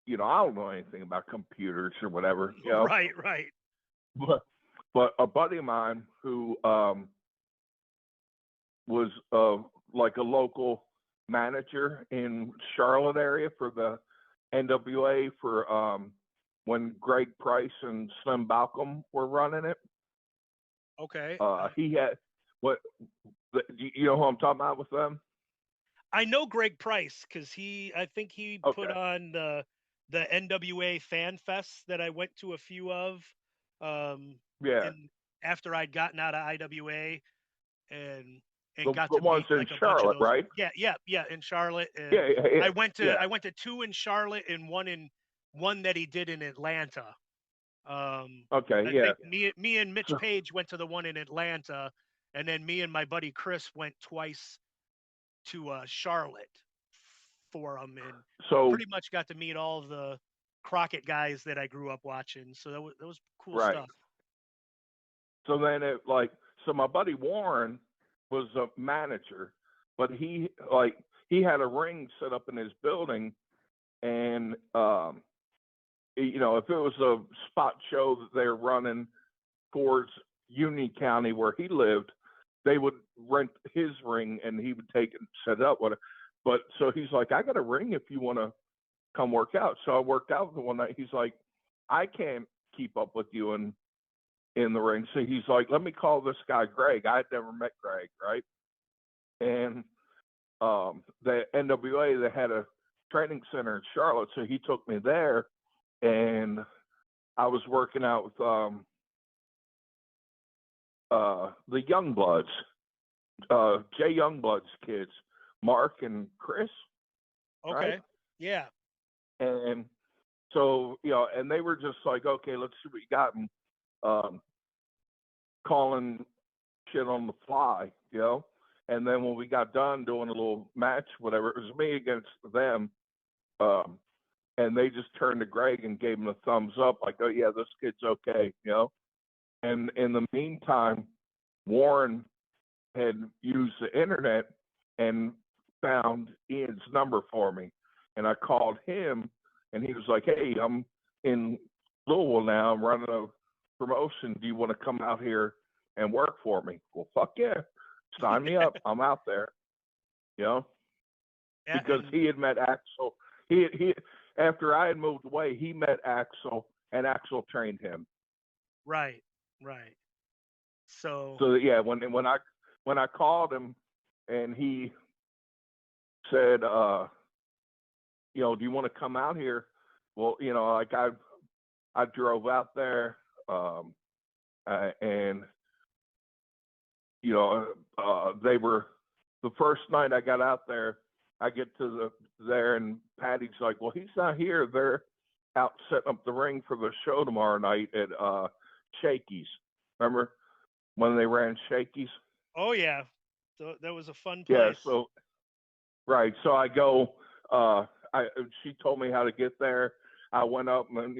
Speaker 2: don't know anything about computers or whatever,
Speaker 1: Right.
Speaker 2: But a buddy of mine who was like a local manager in Charlotte area for the NWA for when Greg Price and Slim Balcom were running it.
Speaker 1: Okay.
Speaker 2: He had you know who I'm talking about with them?
Speaker 1: I know Greg Price because I think he put on the NWA Fan Fest that I went to a few of. And after I'd gotten out of IWA and got to
Speaker 2: ones
Speaker 1: meet
Speaker 2: in
Speaker 1: like a
Speaker 2: Charlotte,
Speaker 1: bunch of those.
Speaker 2: right?
Speaker 1: Yeah, in Charlotte. And
Speaker 2: Yeah.
Speaker 1: I went to two in Charlotte and one that he did in Atlanta. I think me and Mitch Page went to the one in Atlanta, and then me and my buddy Chris went twice to Charlotte for them, and
Speaker 2: so
Speaker 1: pretty much got to meet all of the Crockett guys that I grew up watching. So that was cool stuff.
Speaker 2: So then so my buddy Warren was a manager, but he had a ring set up in his building, and if it was a spot show that they're running towards Union County where he lived, they would rent his ring and he would take it and set it up. But so he's like, "I got a ring if you want to come work out." So I worked out the one night. He's like, "I can't keep up with you in the ring." So he's like, "Let me call this guy Greg." I had never met Greg, right? And the NWA, they had a training center in Charlotte, so he took me there, and I was working out with the Youngbloods, Jay Youngblood's kids, Mark and Chris.
Speaker 1: Okay.
Speaker 2: Right?
Speaker 1: Yeah.
Speaker 2: And so, and they were just like, okay, let's see what you got, and calling shit on the fly, And then when we got done doing a little match, whatever, it was me against them. And they just turned to Greg and gave him a thumbs up, like, oh, yeah, this kid's okay, And in the meantime, Warren had used the internet and found Ian's number for me. And I called him, and he was like, hey, I'm in Louisville now. I'm running a promotion. Do you want to come out here and work for me? Well, fuck yeah. Sign me up. I'm out there. Yeah, because he had met Axel. He after I had moved away, he met Axel, and Axel trained him.
Speaker 1: Right. So
Speaker 2: yeah, when I called him, and he said, do you want to come out here? Well, like I drove out there, and they were, the first night I got out there, I get to there, and Patty's like, well, he's not here. They're out setting up the ring for the show tomorrow night at Shakey's. Remember when they ran Shakey's?
Speaker 1: Oh yeah, so that was a fun place.
Speaker 2: Yeah. So right. So I go. She told me how to get there. I went up and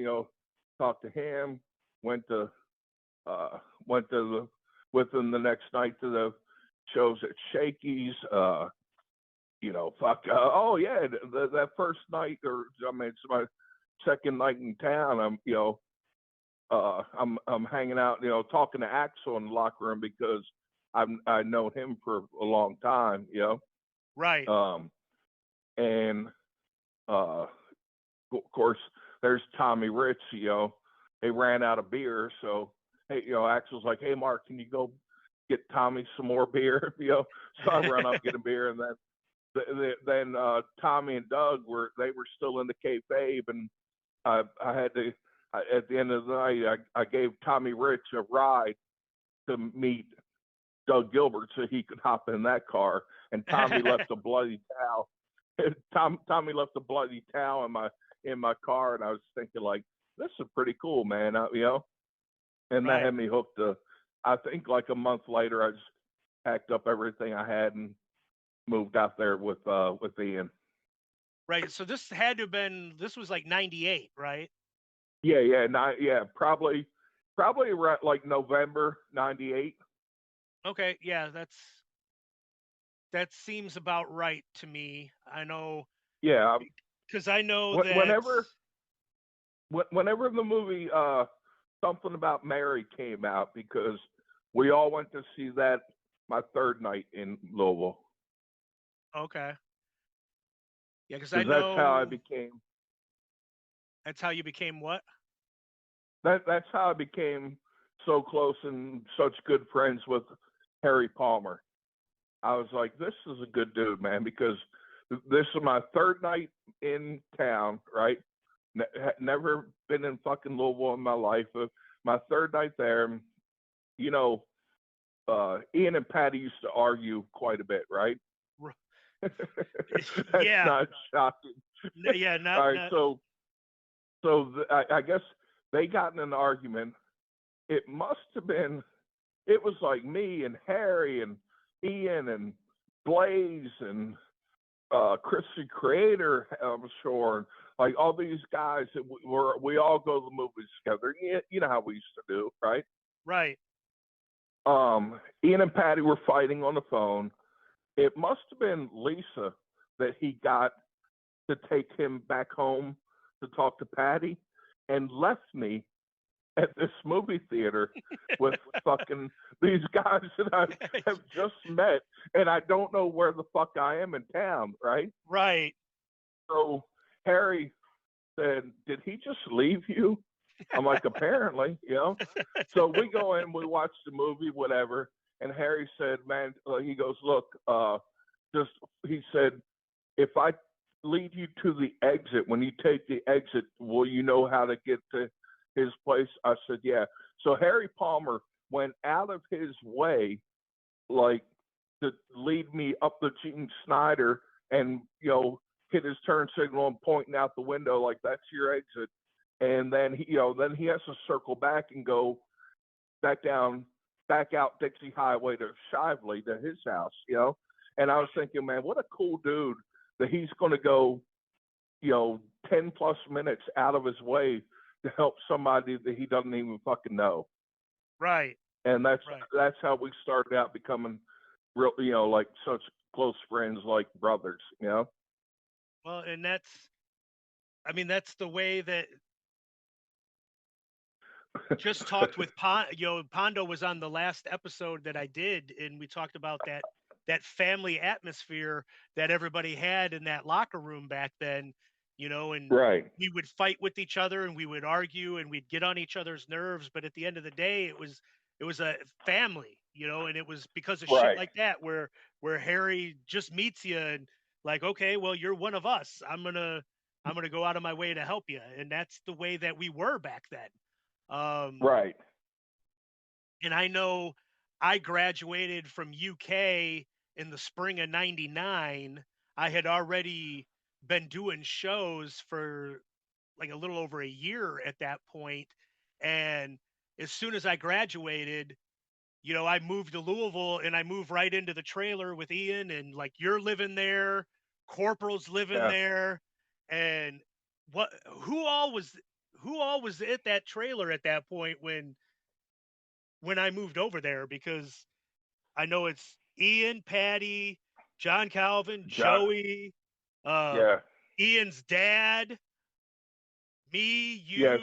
Speaker 2: talked to him. Went with him the next night to the shows at Shakey's. Oh yeah, that first night, it's my second night in town. I'm hanging out, talking to Axel in the locker room because I know him for a long time,
Speaker 1: Right.
Speaker 2: And of course, there's Tommy Rich. They ran out of beer, so hey, Axel's like, hey Mark, can you go get Tommy some more beer? So I run up, get a beer, and then Tommy and Doug were still in the kayfabe, and I had to, at the end of the night, I gave Tommy Rich a ride to meet Doug Gilbert so he could hop in that car, and Tommy left a bloody towel. Tommy left a bloody towel in my car, and I was thinking, like, this is pretty cool, man, and that had me hooked. I think like a month later, I just packed up everything I had and moved out there with Ian.
Speaker 1: Right. So this had to have been, this was like 98, right?
Speaker 2: Yeah. Probably around like November 98.
Speaker 1: Okay. Yeah. That seems about right to me. I know.
Speaker 2: Yeah.
Speaker 1: Because I know that
Speaker 2: whenever the movie Something About Mary came out, because we all went to see that my third night in Louisville.
Speaker 1: Okay. Yeah, because I know
Speaker 2: that's how I became.
Speaker 1: That's how you became what?
Speaker 2: That's how I became so close and such good friends with Harry Palmer. I was like, this is a good dude, man, because this is my third night in town, right? Never been in fucking Louisville in my life. My third night there, Ian and Patty used to argue quite a bit, right? That's not shocking.
Speaker 1: Yeah, not.
Speaker 2: All right, so I guess they got in an argument. It must have been. It was like me and Harry and Ian and Blaze and Christy Creator, I'm sure, like all these guys that we all go to the movies together. You know how we used to do, right?
Speaker 1: Right.
Speaker 2: Ian and Patty were fighting on the phone. It must have been Lisa that he got to take him back home to talk to Patty, and left me at this movie theater with fucking these guys that I have just met, and I don't know where the fuck I am in town, right?
Speaker 1: Right.
Speaker 2: So Harry said, did he just leave you? I'm like, apparently, So we go in, we watch the movie, whatever, and Harry said, man, he goes, look, he said, if I lead you to the exit, when you take the exit, will you know how to get to his place? I said, yeah. So Harry Palmer went out of his way, like, to lead me up the Gene Snyder and, hit his turn signal and pointing out the window like, that's your exit. And then he has to circle back and go back out Dixie Highway to Shively, to his house, And I was thinking, man, what a cool dude that he's going to go, 10 plus minutes out of his way to help somebody that he doesn't even fucking know.
Speaker 1: Right.
Speaker 2: And that's how we started out becoming real, like such close friends, like brothers,
Speaker 1: Well, and that's the way that just talked with Pondo was on the last episode that I did, and we talked about that family atmosphere that everybody had in that locker room back then, and we would fight with each other and we would argue and we'd get on each other's nerves, but at the end of the day, it was a family, and it was because of shit like that where Harry just meets you and like, okay, well, you're one of us. I'm gonna go out of my way to help you, and that's the way that we were back then. And I know I graduated from UK in the spring of '99. I had already been doing shows for like a little over a year at that point. And as soon as I graduated, I moved to Louisville and I moved right into the trailer with Ian, and like, you're living there, Corporal's living there. And who all was at that trailer at that point when I moved over there? Because I know it's Ian, Patty, John Calvin, Joey, Ian's dad, me, you,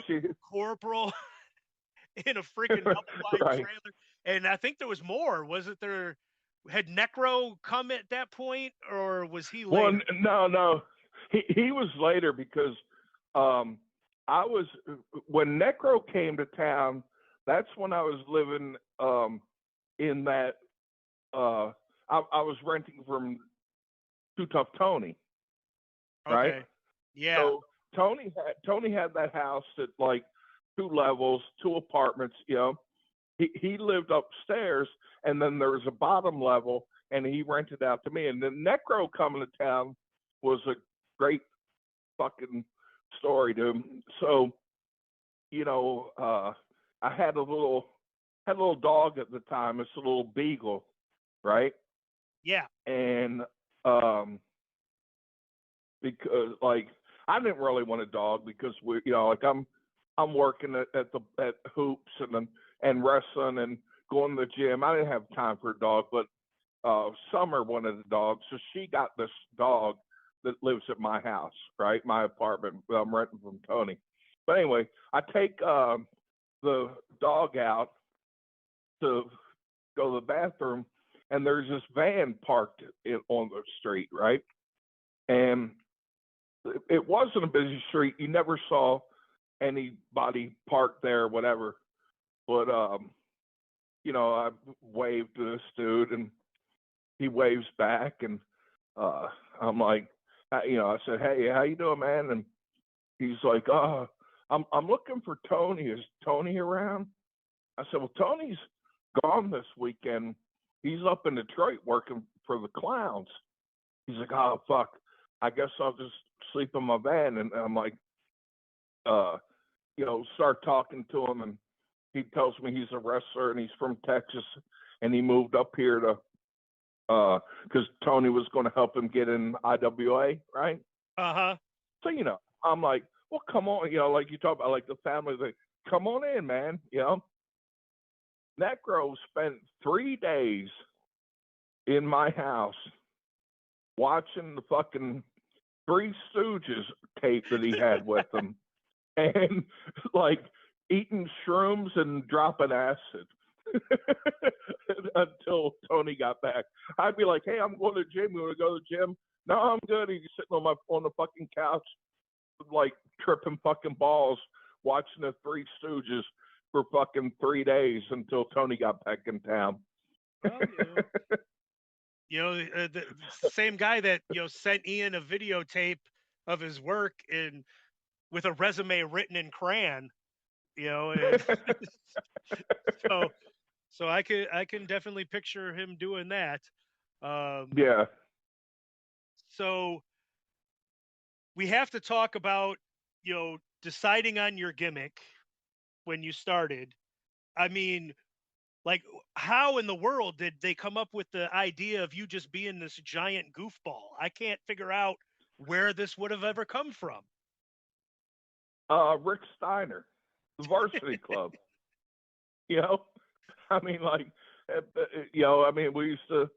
Speaker 1: Corporal, in a freaking double-wide trailer. And I think there was more. Wasn't there? Had Necro come at that point, or was he later?
Speaker 2: Well, no. He was later because I was, when Necro came to town, that's when I was living in that, I was renting from Too Tough Tony, right?
Speaker 1: Okay. Yeah.
Speaker 2: So Tony had that house at like 2 levels, 2 apartments, He lived upstairs, and then there was a bottom level, and he rented out to me. And then Necro coming to town was a great fucking story to him. So, I had a little dog at the time. It's a little beagle, right?
Speaker 1: Yeah.
Speaker 2: And because like I didn't really want a dog because we, like I'm working at hoops and wrestling and going to the gym. I didn't have time for a dog, but Summer wanted a dog, so she got this dog that lives at my house, right? My apartment. I'm renting from Tony. But anyway, I take the dog out to go to the bathroom, and there's this van parked on the street, right? And it wasn't a busy street. You never saw anybody parked there, whatever. But I waved to this dude, and he waves back, and I'm like, I said, "Hey, how you doing, man?" And he's like, I'm looking for Tony. Is Tony around?" I said, "Well, Tony's gone this weekend. He's up in Detroit working for the Clowns." He's like, "Oh, fuck. I guess I'll just sleep in my van." And I'm like, start talking to him, and he tells me he's a wrestler and he's from Texas, and he moved up here to because Tony was going to help him get in IWA, right? So I'm like, well, come on, like you talk about, like the family, like, come on in, man. Necro spent 3 days in my house watching the fucking Three Stooges tape that he had with him, and like eating shrooms and dropping acid until Tony got back. I'd be like, "Hey, I'm going to the gym. You want to go to the gym?" "No, I'm good." He's sitting on the fucking couch, like tripping fucking balls, watching the Three Stooges for fucking 3 days until Tony got back in town.
Speaker 1: Well, You know, the same guy that, you know, sent Ian a videotape of his work in with a resume written in crayon, you know, and so I can definitely picture him doing that. Um,
Speaker 2: Yeah.
Speaker 1: so we have to talk about, you know, deciding on your gimmick when you started. I mean, like, how in the world did they come up with the idea of you just being this giant goofball? I can't figure out where this would have ever come from.
Speaker 2: Rick Steiner, the Varsity Club. You know, I mean, like, you know, I mean, we used to.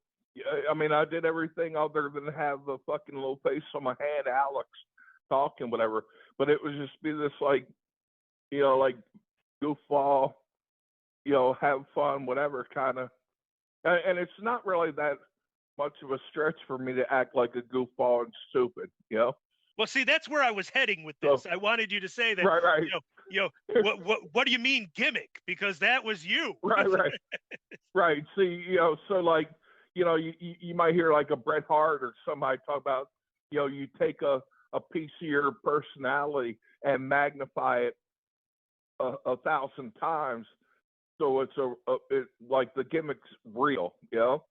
Speaker 2: I mean, I did everything other than have the fucking little face on my hand, Alex, talking, whatever. But it would just be this, like, you know, like goofball, you know, have fun, whatever kind of. And it's not really that much of a stretch for me to act like a goofball and stupid, you know.
Speaker 1: Well, see, that's where I was heading with
Speaker 2: So
Speaker 1: this. I wanted you to say that,
Speaker 2: right, right,
Speaker 1: what do you mean gimmick? Because that was you.
Speaker 2: right, right, right. See, you know, so like, you know, you might hear like a Bret Hart or somebody talk about, you know, you take a piece of your personality and magnify it 1,000 times, so it's like the gimmick's real, you know.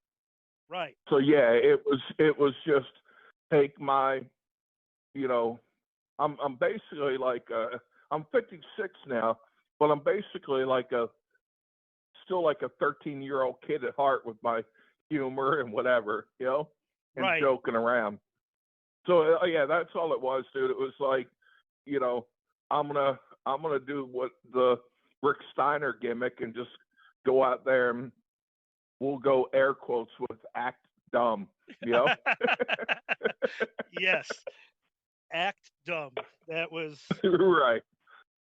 Speaker 1: Right.
Speaker 2: So yeah, it was just take my, you know, I'm basically like I'm 56 now, but I'm basically like still like a 13-year-old kid at heart with my humor and whatever, you know, and
Speaker 1: Right.
Speaker 2: joking around. So yeah, that's all it was, dude. It was like, you know, I'm gonna do what the Rick Steiner gimmick and just go out there and we'll go air quotes with act dumb, you know.
Speaker 1: Yes. Act dumb. That was
Speaker 2: Right.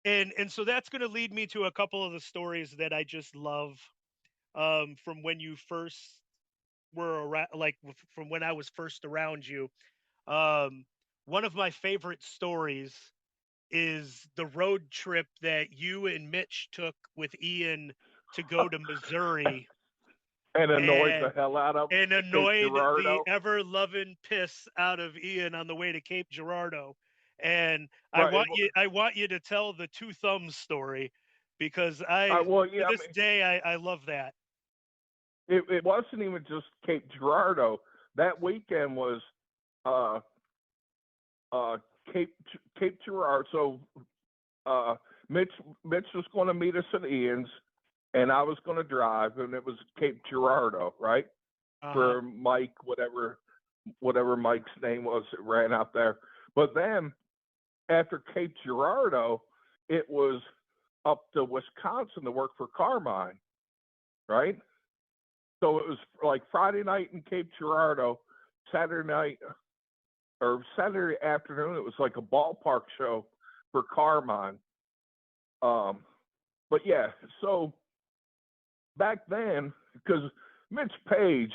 Speaker 1: and so that's going to lead me to a couple of the stories that I just love from when you first were around, like from when I was first around you. Um, one of my favorite stories is the road trip that you and Mitch took with Ian to go to Missouri
Speaker 2: And annoyed the
Speaker 1: and
Speaker 2: hell out of Cape
Speaker 1: annoyed the
Speaker 2: Girardeau.
Speaker 1: ever loving piss out of Ian on the way to Cape Girardeau. And
Speaker 2: Right.
Speaker 1: I want you to tell the two thumbs story because
Speaker 2: Well,
Speaker 1: to
Speaker 2: yeah, I
Speaker 1: this
Speaker 2: mean,
Speaker 1: day I love that.
Speaker 2: it wasn't even just Cape Girardeau. That weekend was uh, uh, Cape Cape Girardeau. So Mitch was going to meet us at Ian's, and I was going to drive, and it was Cape Girardeau, right?
Speaker 1: Uh-huh.
Speaker 2: For Mike, whatever Mike's name was that ran out there. But then after Cape Girardeau, it was up to Wisconsin to work for Carmine, right? So it was like Friday night in Cape Girardeau, Saturday night or Saturday afternoon. It was like a ballpark show for Carmine. But yeah, so back then, because Mitch Page,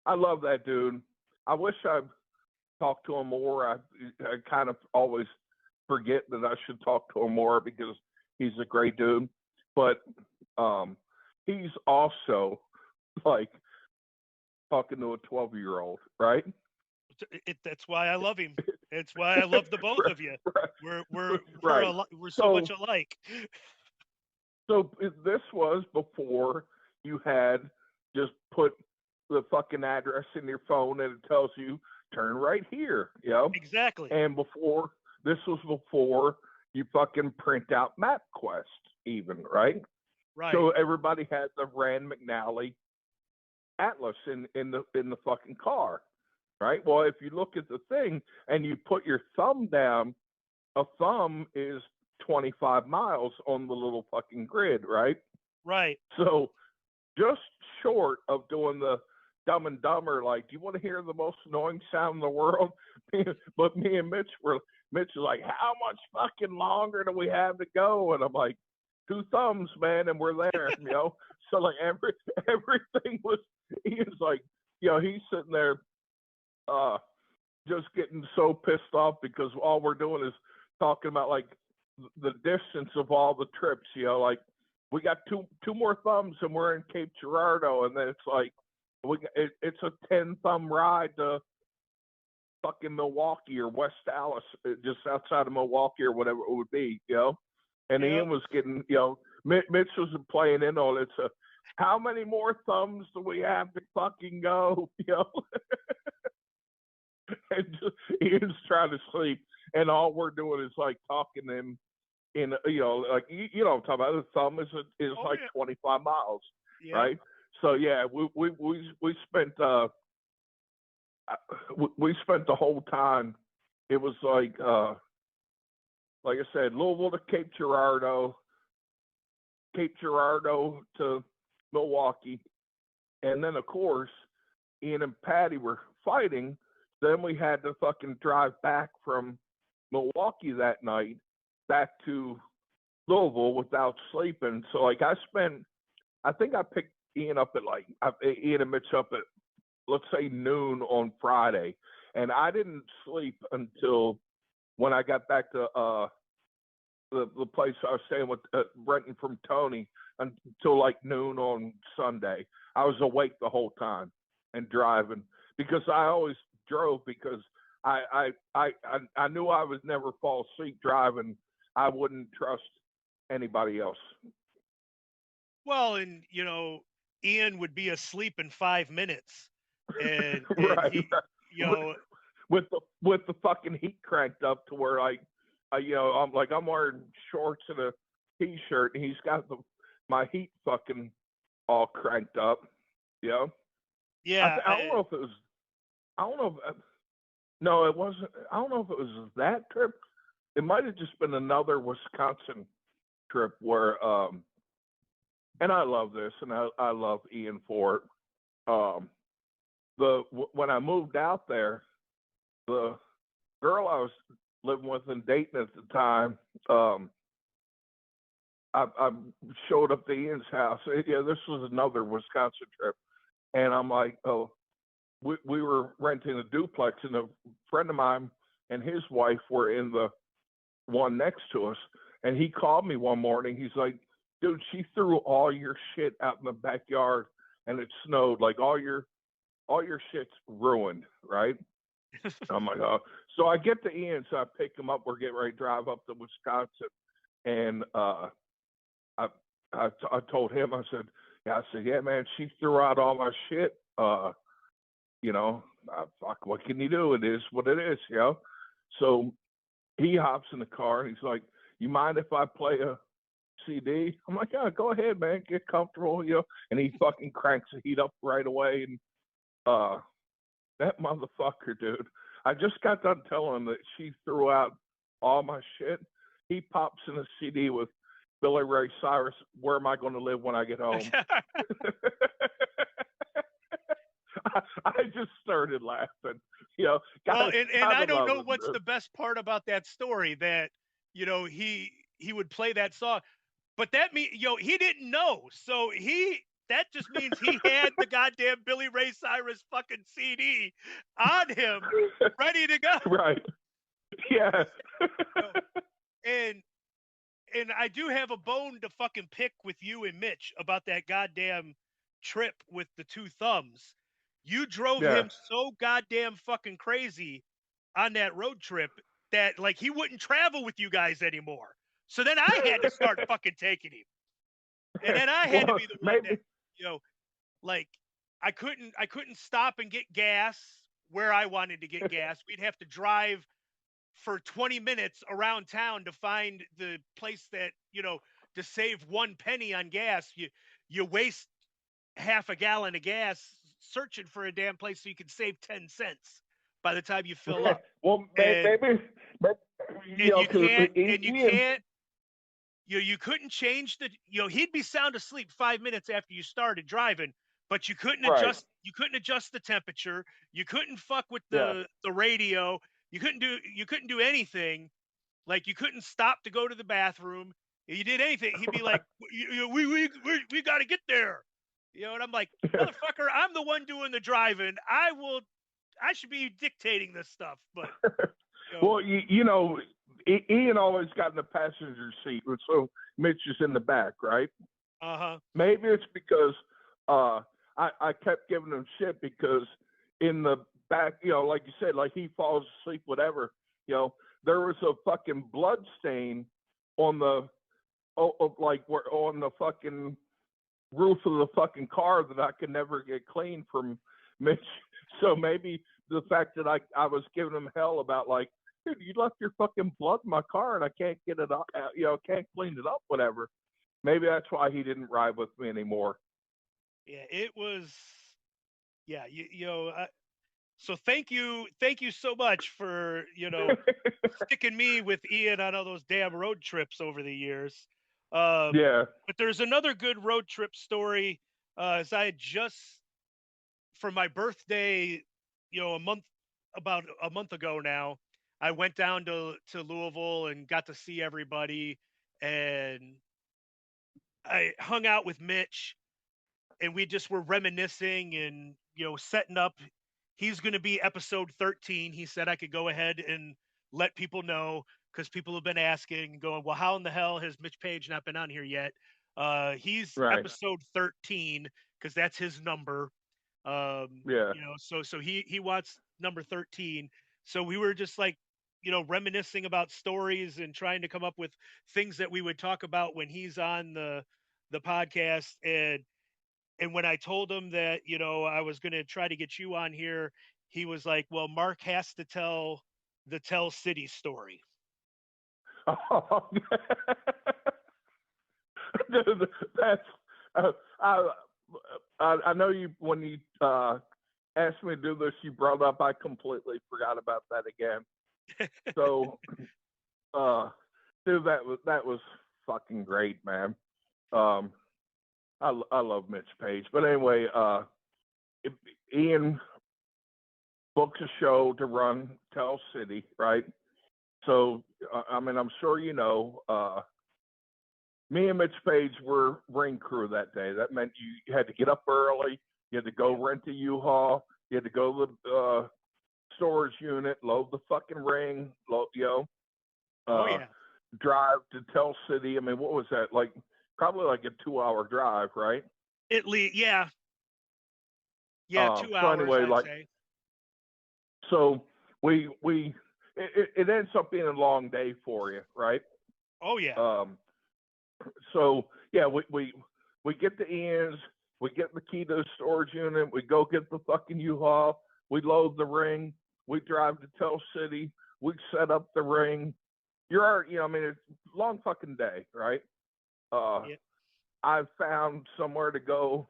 Speaker 2: I love that dude. I wish I talked to him more. I kind of always forget that I should talk to him more because he's a great dude. But he's also like talking to a 12-year-old, right?
Speaker 1: That's why I love him. It's why I love the both of you.
Speaker 2: right, right.
Speaker 1: We're so much alike.
Speaker 2: So this was before you had just put the fucking address in your phone and it tells you turn right here, you know?
Speaker 1: Exactly.
Speaker 2: And this was before you fucking print out MapQuest even, right?
Speaker 1: Right.
Speaker 2: So everybody had the Rand McNally Atlas in the fucking car, right? Well, if you look at the thing and you put your thumb down, a thumb is 25 miles on the little fucking grid, right?
Speaker 1: Right.
Speaker 2: So just short of doing the Dumb and Dumber, like, do you want to hear the most annoying sound in the world? But me and Mitch was like, how much fucking longer do we have to go? And I'm like, 2 thumbs, man, and we're there, you know? So like everything was, he was like, you know, he's sitting there just getting so pissed off because all we're doing is talking about like the distance of all the trips, you know, like we got two more thumbs and we're in Cape Girardeau, and then it's like, it's a 10-thumb ride to fucking Milwaukee or West Dallas, just outside of Milwaukee or whatever it would be, And Ian was getting, Mitch was playing in on it. So how many more thumbs do we have to fucking go, And Ian's trying to sleep, and all we're doing is like talking in like I'm talking about. The thumb is like 25 miles, right? So yeah, we spent we spent the whole time. It was like I said, Louisville to Cape Girardeau to Milwaukee, and then of course Ian and Patty were fighting. Then we had to fucking drive back from Milwaukee that night back to Louisville without sleeping. So like I think I picked Ian up at Ian and Mitch up at, let's say, noon on Friday, and I didn't sleep until when I got back to the place I was staying with, renting from Tony, until like noon on Sunday. I was awake the whole time and driving, because I always drove, because I knew I would never fall asleep driving. I wouldn't trust anybody else.
Speaker 1: Well, and Ian would be asleep in 5 minutes, and
Speaker 2: right,
Speaker 1: he,
Speaker 2: right. With the fucking heat cranked up to where I'm wearing shorts and a t-shirt, and he's got my heat fucking all cranked up. Yeah. I don't know if it was. I don't know. No, it wasn't. I don't know if it was that trip. It might have just been another Wisconsin trip where, and I love this, and I love Ian for it. When I moved out there, the girl I was living with and dating at the time, I showed up to Ian's house. Yeah, this was another Wisconsin trip, and I'm like, oh. We were renting a duplex, and a friend of mine and his wife were in the one next to us. And he called me one morning. He's like, dude, she threw all your shit out in the backyard, and it snowed. Like all your shit's ruined, right? I'm like, oh. So I get to Ian, so I pick him up. We're getting ready to drive up to Wisconsin, and I told him, I said, yeah, man, she threw out all my shit. Fuck, what can you do? It is what it is, So he hops in the car, and he's like, you mind if I play a CD? I'm like, yeah, go ahead, man, get comfortable, And he fucking cranks the heat up right away, and that motherfucker, dude. I just got done telling him that she threw out all my shit. He pops in a CD with Billy Ray Cyrus, Where Am I Going to Live When I Get Home? I just started laughing, Well,
Speaker 1: and I don't know what's the best part about that story, that he would play that song, but that means he didn't know, so that just means he had the goddamn Billy Ray Cyrus fucking CD on him, ready to go.
Speaker 2: Right. Yeah.
Speaker 1: And I do have a bone to fucking pick with you and Mitch about that goddamn trip with the two thumbs. You drove him so goddamn fucking crazy on that road trip that like he wouldn't travel with you guys anymore. So then I had to start fucking taking him. And then I had to be the one that, like I couldn't stop and get gas where I wanted to get gas. We'd have to drive for 20 minutes around town to find the place that, to save 1 penny on gas. You waste half a gallon of gas searching for a damn place so you can save 10 cents by the time you fill up.
Speaker 2: Well, maybe
Speaker 1: you couldn't change he'd be sound asleep 5 minutes after you started driving, but you couldn't adjust the temperature. You couldn't fuck with the radio. You couldn't do anything. Like you couldn't stop to go to the bathroom. If you did anything, he'd be like, we got to get there. And I'm like, motherfucker, I'm the one doing the driving. I should be dictating this stuff. But
Speaker 2: well, Ian always got in the passenger seat, so Mitch is in the back, right?
Speaker 1: Uh-huh.
Speaker 2: Maybe it's because I kept giving him shit because in the back, like you said, like he falls asleep, whatever, there was a fucking blood stain on the on the fucking roof of the fucking car that I could never get clean from Mitch. So maybe the fact that I was giving him hell about like, dude, you left your fucking blood in my car and I can't get it up, can't clean it up, whatever. Maybe that's why he didn't ride with me anymore.
Speaker 1: Yeah, it was. Yeah, so thank you so much for sticking me with Ian on all those damn road trips over the years.
Speaker 2: Yeah.
Speaker 1: But there's another good road trip story. As I had just for my birthday, about a month ago now, I went down to Louisville and got to see everybody, and I hung out with Mitch, and we just were reminiscing and setting up. He's going to be episode 13. He said I could go ahead and let people know because people have been asking and going, well, how in the hell has Mitch Page not been on here yet? He's
Speaker 2: Right.
Speaker 1: episode 13 because that's his number.
Speaker 2: Yeah.
Speaker 1: So he wants number 13. So we were just like, reminiscing about stories and trying to come up with things that we would talk about when he's on the podcast. And when I told him that, I was going to try to get you on here, he was like, well, Mark has to tell the Tell City story.
Speaker 2: Oh, that's I know you when you asked me to do this, you brought up. I completely forgot about that again. So, dude, that was fucking great, man. I love Mitch Page, but anyway, Ian booked a show to run Tell City, right? So, I mean, I'm sure me and Mitch Page were ring crew that day. That meant you had to get up early. You had to go rent a U-Haul. You had to go to the storage unit, load the fucking ring, drive to Tell City. I mean, what was that? Like, probably like a 2-hour drive, right?
Speaker 1: Yeah, 2 hours, so anyway, I'd say.
Speaker 2: So it ends up being a long day for you, right?
Speaker 1: Oh yeah.
Speaker 2: So yeah, we get the Ian's, we get the key to the storage unit, we go get the fucking U-Haul, we load the ring, we drive to Tell City, we set up the ring. You're already, I mean, it's a long fucking day, right?
Speaker 1: Yep.
Speaker 2: I've found somewhere to go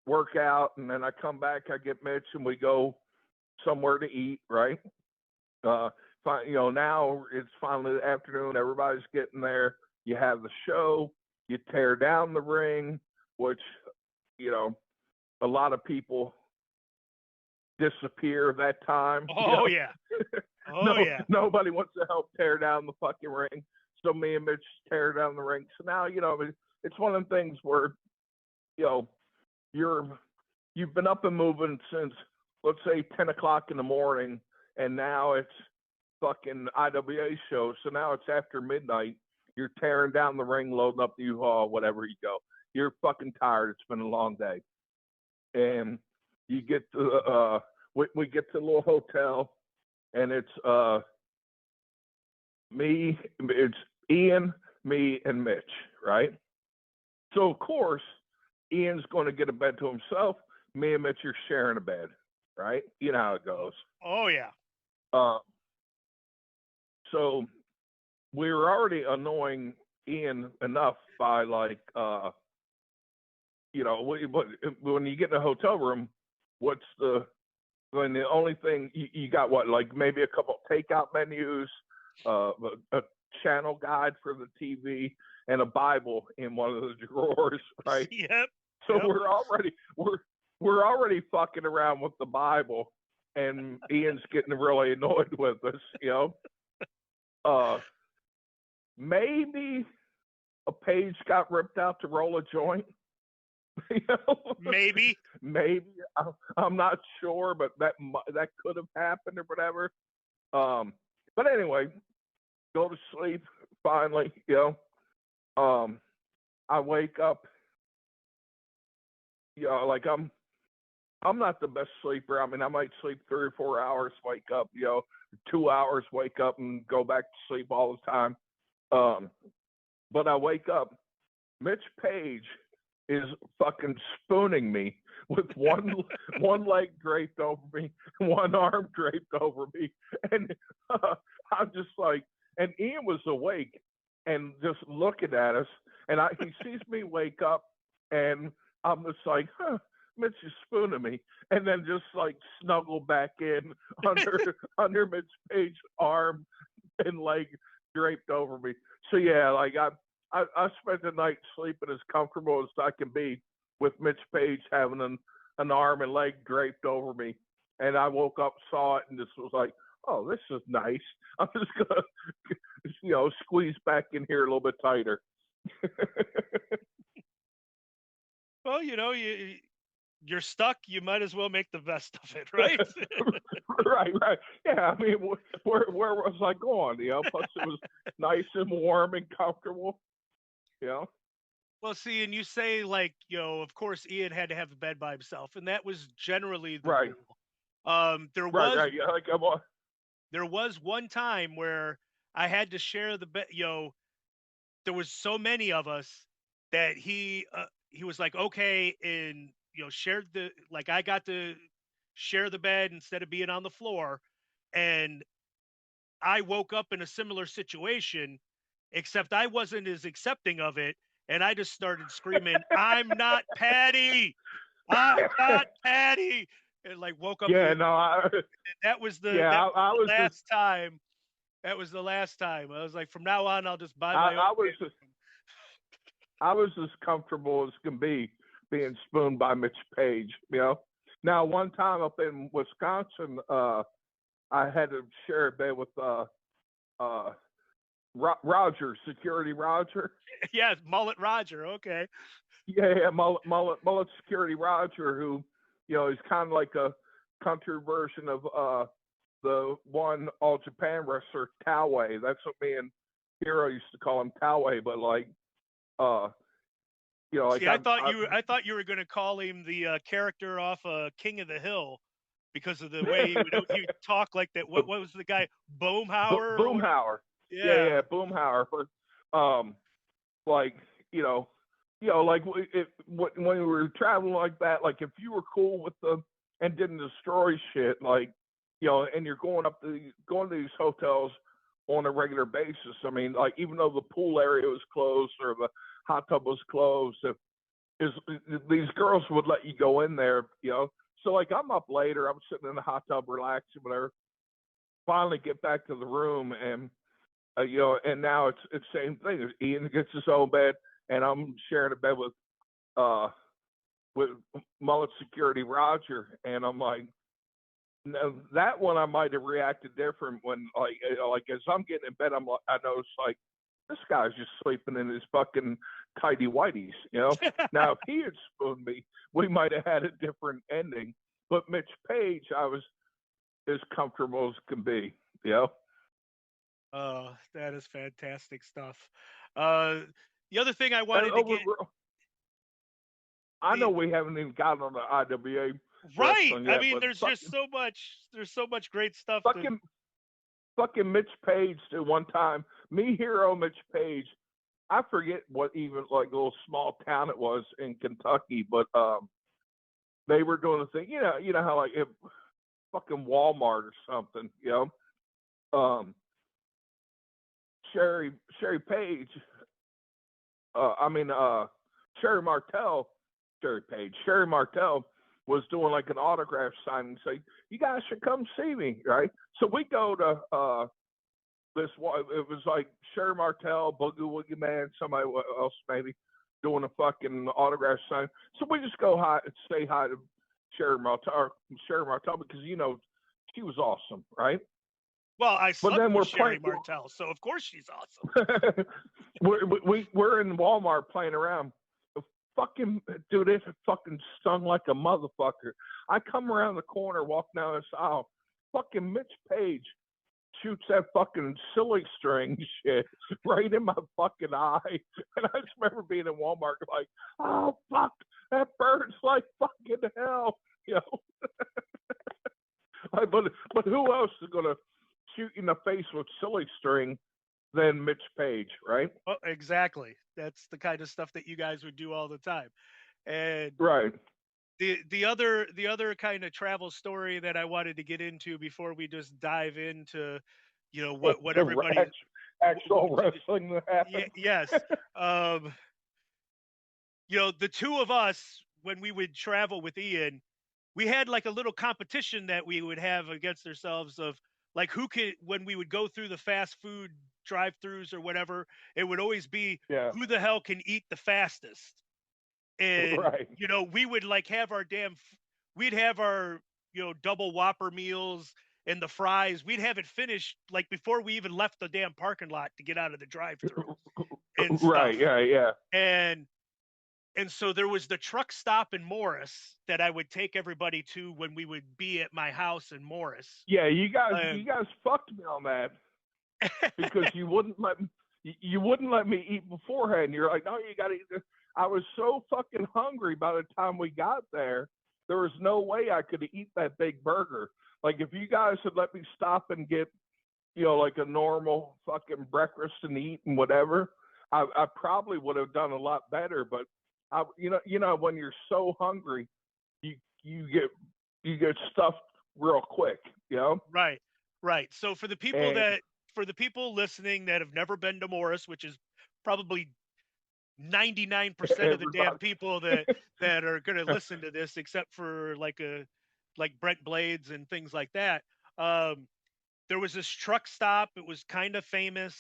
Speaker 2: work out, and then I come back, I get Mitch, and we go somewhere to eat, right? Now it's finally the afternoon, everybody's getting there. You have the show, you tear down the ring, which, a lot of people disappear that time.
Speaker 1: Oh yeah. Yeah.
Speaker 2: Nobody wants to help tear down the fucking ring. So me and Mitch tear down the ring. So now, it's one of the things where, you've been up and moving since, let's say, 10 o'clock in the morning, and now it's fucking IWA show. So now it's after midnight. You're tearing down the ring, loading up the U-Haul, whatever you go. You're fucking tired. It's been a long day. And you get to, we get to the little hotel, and it's Ian, me, and Mitch, right? So, of course, Ian's going to get a bed to himself. Me and Mitch are sharing a bed, right? You know how it goes.
Speaker 1: Oh, yeah.
Speaker 2: So we were already annoying Ian enough by when you get in a hotel room, the only thing you got, like maybe a couple of takeout menus, a channel guide for the TV, and a Bible in one of the drawers, right?
Speaker 1: Yep.
Speaker 2: So we're already fucking around with the Bible, and Ian's getting really annoyed with us, Maybe a page got ripped out to roll a joint.
Speaker 1: Maybe
Speaker 2: I'm not sure, but that could have happened or whatever. But anyway, go to sleep finally. I wake up like I'm not the best sleeper. I mean, I might sleep 3 or 4 hours, wake up, 2 hours, wake up and go back to sleep all the time. But I wake up, Mitch Page is fucking spooning me with one leg draped over me, one arm draped over me, and I'm just like, and Ian was awake and just looking at us, and he sees me wake up, and I'm just like, Mitch is spooning me, and then just like snuggle back in under Mitch Page's arm and leg draped over me. So yeah, like I spent the night sleeping as comfortable as I can be with Mitch Page having an arm and leg draped over me, and I woke up, saw it, and just was like, oh, this is nice. I'm just gonna squeeze back in here a little bit tighter.
Speaker 1: Well, you're stuck, you might as well make the best of it, right?
Speaker 2: Right. Yeah, I mean, where was I going? Plus it was nice and warm and comfortable.
Speaker 1: Well, see, and you say like, of course Ian had to have a bed by himself, and that was generally the
Speaker 2: right.
Speaker 1: rule.
Speaker 2: Right. Yeah, like
Speaker 1: there was one time where I had to share the bed. There was so many of us that he was like, okay, and shared I got to share the bed instead of being on the floor, and I woke up in a similar situation, except I wasn't as accepting of it, and I just started screaming, "I'm not Patty! I'm not Patty!" And like woke up.
Speaker 2: Yeah,
Speaker 1: that was the last time. That was the last time. I was like, from now on, I'll just buy my own.
Speaker 2: I was as comfortable as can be being spooned by Mitch Page. Now one time up in Wisconsin, I had to share a bed with Roger, Security Roger.
Speaker 1: Yeah, Mullet Roger. Okay.
Speaker 2: Yeah, Mullet Security Roger, who he's kind of like a country version of the one All Japan wrestler Toway. That's what me and Hero used to call him, Toway. But like, like
Speaker 1: see, I thought you were going to call him the character off King of the Hill, because of the way he would talk like that. What was the guy? Boomhauer?
Speaker 2: Boomhauer. Yeah, Boomhauer. But like like when we were traveling like that, like if you were cool with them and didn't destroy shit, like and you're going to these hotels on a regular basis. I mean, like even though the pool area was closed or the hot tub was closed, these girls would let you go in there, So like I'm up later, I'm sitting in the hot tub relaxing, whatever. Finally get back to the room, and and now it's same thing. Ian gets his own bed, and I'm sharing a bed with Mullet Security Roger, and I'm like, no, that one I might have reacted different when like as I'm getting in bed, I notice like this guy's just sleeping in his fucking tighty whities, Now if he had spooned me, we might have had a different ending. But Mitch Page, I was as comfortable as can be,
Speaker 1: Oh, that is fantastic stuff. The other thing I wanted to get.
Speaker 2: I know we haven't even gotten on the IWA.
Speaker 1: Right.
Speaker 2: Yet,
Speaker 1: I mean, there's so much great stuff.
Speaker 2: Fucking Mitch Page did one time. Me, Hero, Mitch Page. I forget what even like little small town it was in Kentucky, but they were doing a thing. You know how like fucking Walmart or something. Sherry Page. Sherry Martel was doing like an autograph signing, say, you guys should come see me, right? So we go to this one. It was like Sherry Martel, Boogie Woogie Man, somebody else maybe doing a fucking autograph sign. So we just go say hi to Sherry Martel because she was awesome, right?
Speaker 1: Well, I slept with Sherry Martel, so of course she's awesome.
Speaker 2: we're in Walmart playing around. Fucking dude, it fucking stung like a motherfucker. I come around the corner, walk down this aisle. Fucking Mitch Page shoots that fucking silly string shit right in my fucking eye. And I just remember being in Walmart like, oh fuck, that burns like fucking hell, you know. But who else is gonna shoot you in the face with silly string than Mitch Page, right?
Speaker 1: Oh, exactly. That's the kind of stuff that you guys would do all the time. And
Speaker 2: Right.
Speaker 1: the other kind of travel story that I wanted to get into before we just dive into, you know, what everybody
Speaker 2: actual wrestling that happened.
Speaker 1: yes. Um, you know, the two of us, when we would travel with Ian, we had like a little competition that we would have against ourselves of like who could, when we would go through the fast food drive-throughs or whatever, it would always be
Speaker 2: Yeah.
Speaker 1: who the hell can eat the fastest. And
Speaker 2: Right.
Speaker 1: you know, we would like have our we'd have our, you know, double Whopper meals and the fries. We'd have it finished like before we even left the damn parking lot to get out of the drive-through and stuff.
Speaker 2: Right. Yeah. Yeah.
Speaker 1: And so there was the truck stop in Morris that I would take everybody to when we would be at my house in Morris.
Speaker 2: Yeah. You guys fucked me on that because you wouldn't let me eat beforehand. You're like, no, you got to eat this. I was so fucking hungry by the time we got there. There was no way I could eat that big burger. Like if you guys had let me stop and get, you know, like a normal fucking breakfast and eat and whatever, I probably would have done a lot better. But you know, when you're so hungry, you get stuffed real quick, you know?
Speaker 1: Right. Right. So for the people listening that have never been to Morris, which is probably 99% of the damn people that are going to listen to this, except for like Brent Blades and things like that. There was this truck stop. It was kind of famous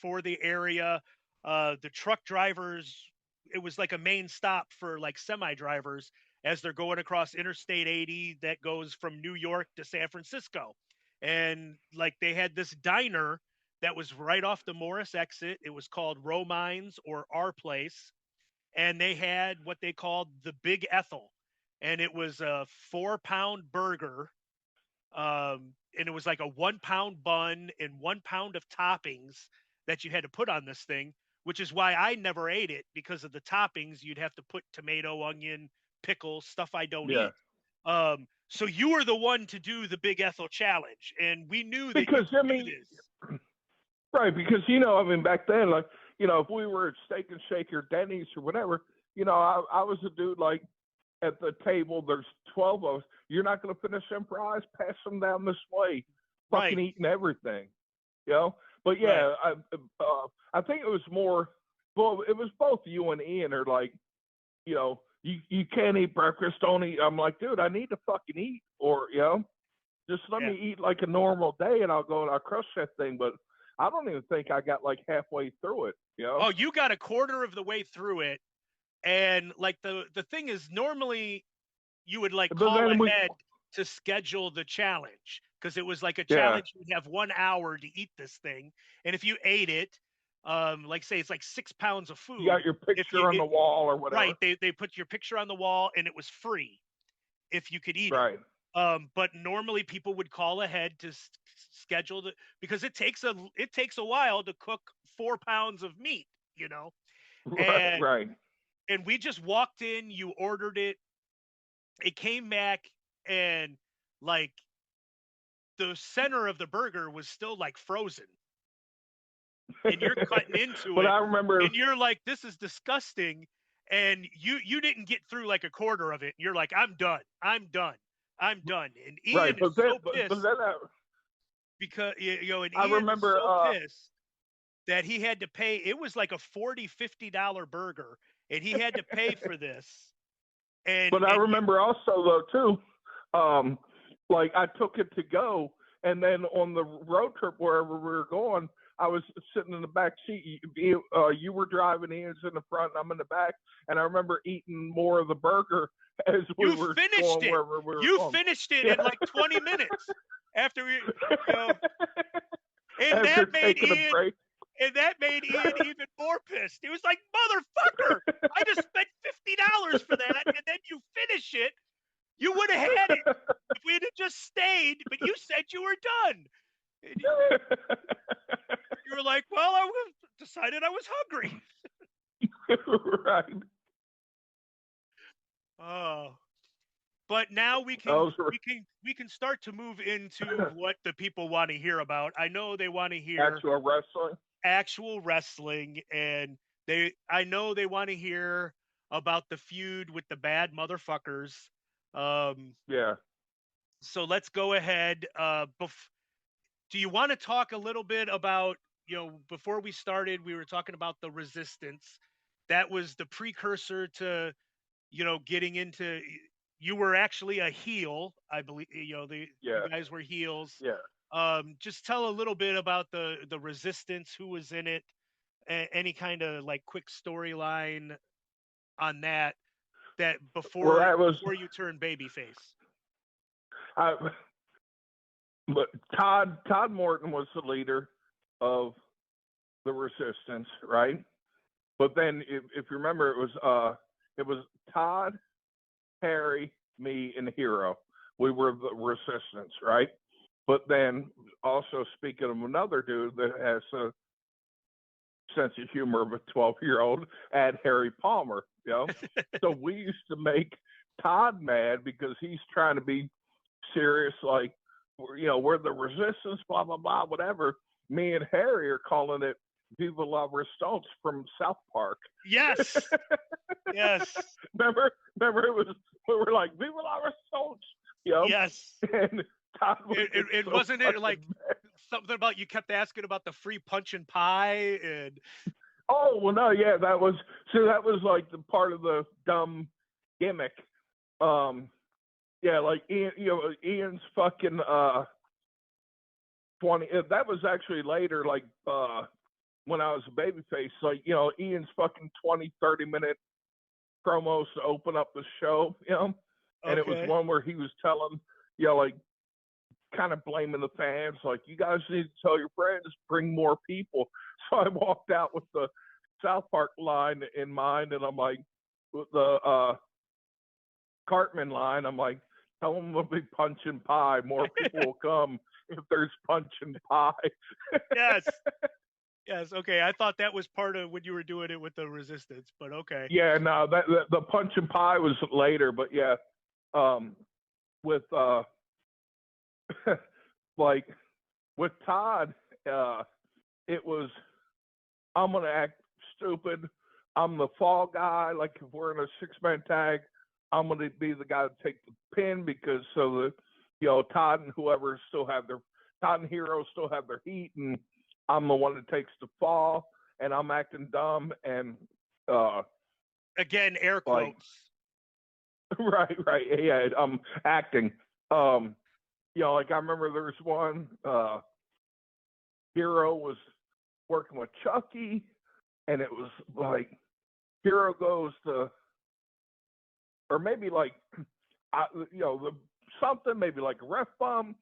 Speaker 1: for the area. The truck drivers, it was like a main stop for like semi drivers as they're going across Interstate 80 that goes from New York to San Francisco. And like they had this diner that was right off the Morris exit. It was called Romines or Our Place. And they had what they called the Big Ethel. And it was a 4-pound burger. And it was like a 1-pound bun and 1 pound of toppings that you had to put on this thing, which is why I never ate it because of the toppings. You'd have to put tomato, onion, pickle, stuff I don't eat. So you were the one to do the Big Ethel challenge, and we knew that
Speaker 2: because
Speaker 1: you could do this.
Speaker 2: Right, because you know, I mean, back then, like, you know, if we were at Steak and Shake or Denny's or whatever, you know, I was a dude like at the table. There's 12 of us. You're not going to finish them fries. Pass them down this way. Fucking eating everything, you know. But yeah, I think it was more. Well, it was both you and Ian are like, you know, you can't eat breakfast. Don't eat. I'm like, dude, I need to fucking eat, or you know, just let me eat like a normal day, and I'll go and I'll crush that thing. But I don't even think I got like halfway through it, you know?
Speaker 1: Oh, you got a quarter of the way through it. And like the thing is, normally you would like call ahead to schedule the challenge because it was like a challenge. You'd have 1 hour to eat this thing. And if you ate it, like say it's like 6 pounds of food.
Speaker 2: You got your picture on the wall or whatever.
Speaker 1: Right. They put your picture on the wall and it was free if you could eat it. But normally people would call ahead to schedule because it takes a while to cook 4 pounds of meat, you know? And we just walked in, you ordered it. It came back and like the center of the burger was still like frozen. And you're cutting into it.
Speaker 2: I remember,
Speaker 1: and you're like, this is disgusting. And you didn't get through like a quarter of it. You're like, I'm done. And Ian is so pissed because you know, and Ian is so pissed that he had to pay. It was like a $40-$50 burger, and he had to pay for this.
Speaker 2: But I remember also though too, like I took it to go, and then on the road trip wherever we were going, I was sitting in the back seat. You were driving, Ian's in the front, and I'm in the back. And I remember eating more of the burger as we were going wherever we were going.
Speaker 1: Finished it in like 20 minutes after we, you know, and that made Ian even more pissed. He was like, motherfucker, I just spent $50 for that, and then you finish it. You would have had it if we had just stayed, but you said you were done. You were like, well, I decided I was hungry.
Speaker 2: Right.
Speaker 1: Oh, but now we can
Speaker 2: Those were
Speaker 1: start to move into what the people want to hear about. I know they want to hear
Speaker 2: actual wrestling.
Speaker 1: actual wrestling, and I know they want to hear about the feud with the bad motherfuckers.
Speaker 2: Yeah.
Speaker 1: So let's go ahead. Do you want to talk a little bit about, before we started, we were talking about the Resistance. That was the precursor to, getting into, you were actually a heel, I believe, you
Speaker 2: Yeah.
Speaker 1: guys were heels.
Speaker 2: Yeah.
Speaker 1: Just tell a little bit about the Resistance, who was in it, any kind of like quick storyline on that
Speaker 2: Well,
Speaker 1: before
Speaker 2: that was
Speaker 1: you turn babyface.
Speaker 2: but Todd Morton was the leader of the Resistance, right? But then, if you remember, it was Todd, Harry, me, and Hero. We were the Resistance, right? But then, also speaking of another dude that has a sense of humor of a 12-year-old, add Harry Palmer, So we used to make Todd mad because he's trying to be serious, like, we're the Resistance, blah, blah, blah, whatever. Me and Harry are calling it Viva la Resistance from South Park.
Speaker 1: Yes. Yes.
Speaker 2: Remember it was, we were like, Viva la Resistance,
Speaker 1: Yes.
Speaker 2: And Todd
Speaker 1: it wasn't it like mad. Something about, you kept asking about the free punch and pie and.
Speaker 2: Oh, well, no, yeah, that was like the part of the dumb gimmick. Yeah, like Ian's fucking 20. That was actually later, like when I was a babyface. Like, Ian's fucking 20, 30-minute promos to open up the show. And it was one where he was telling, like, kind of blaming the fans, like, you guys need to tell your friends, bring more people. So I walked out with the South Park line in mind, and I'm like, with the Cartman line, I'm like, tell them we'll be punch and pie. More people will come if there's punch and pie.
Speaker 1: Yes. Yes. Okay. I thought that was part of when you were doing it with the Resistance, but okay.
Speaker 2: Yeah. No, that the punch and pie was later, but yeah, with like with Todd, it was, I'm gonna act stupid. I'm the fall guy. Like, if we're in a 6-man tag, I'm going to be the guy to take the pin, because so that, Todd and whoever Todd and Hero still have their heat, and I'm the one that takes the fall, and I'm acting dumb, and
Speaker 1: again, air quotes.
Speaker 2: Like, right, yeah, I'm acting. Like, I remember there was one, Hero was working with Chucky, and it was like, Hero goes to, or maybe like, something, maybe like a ref bump,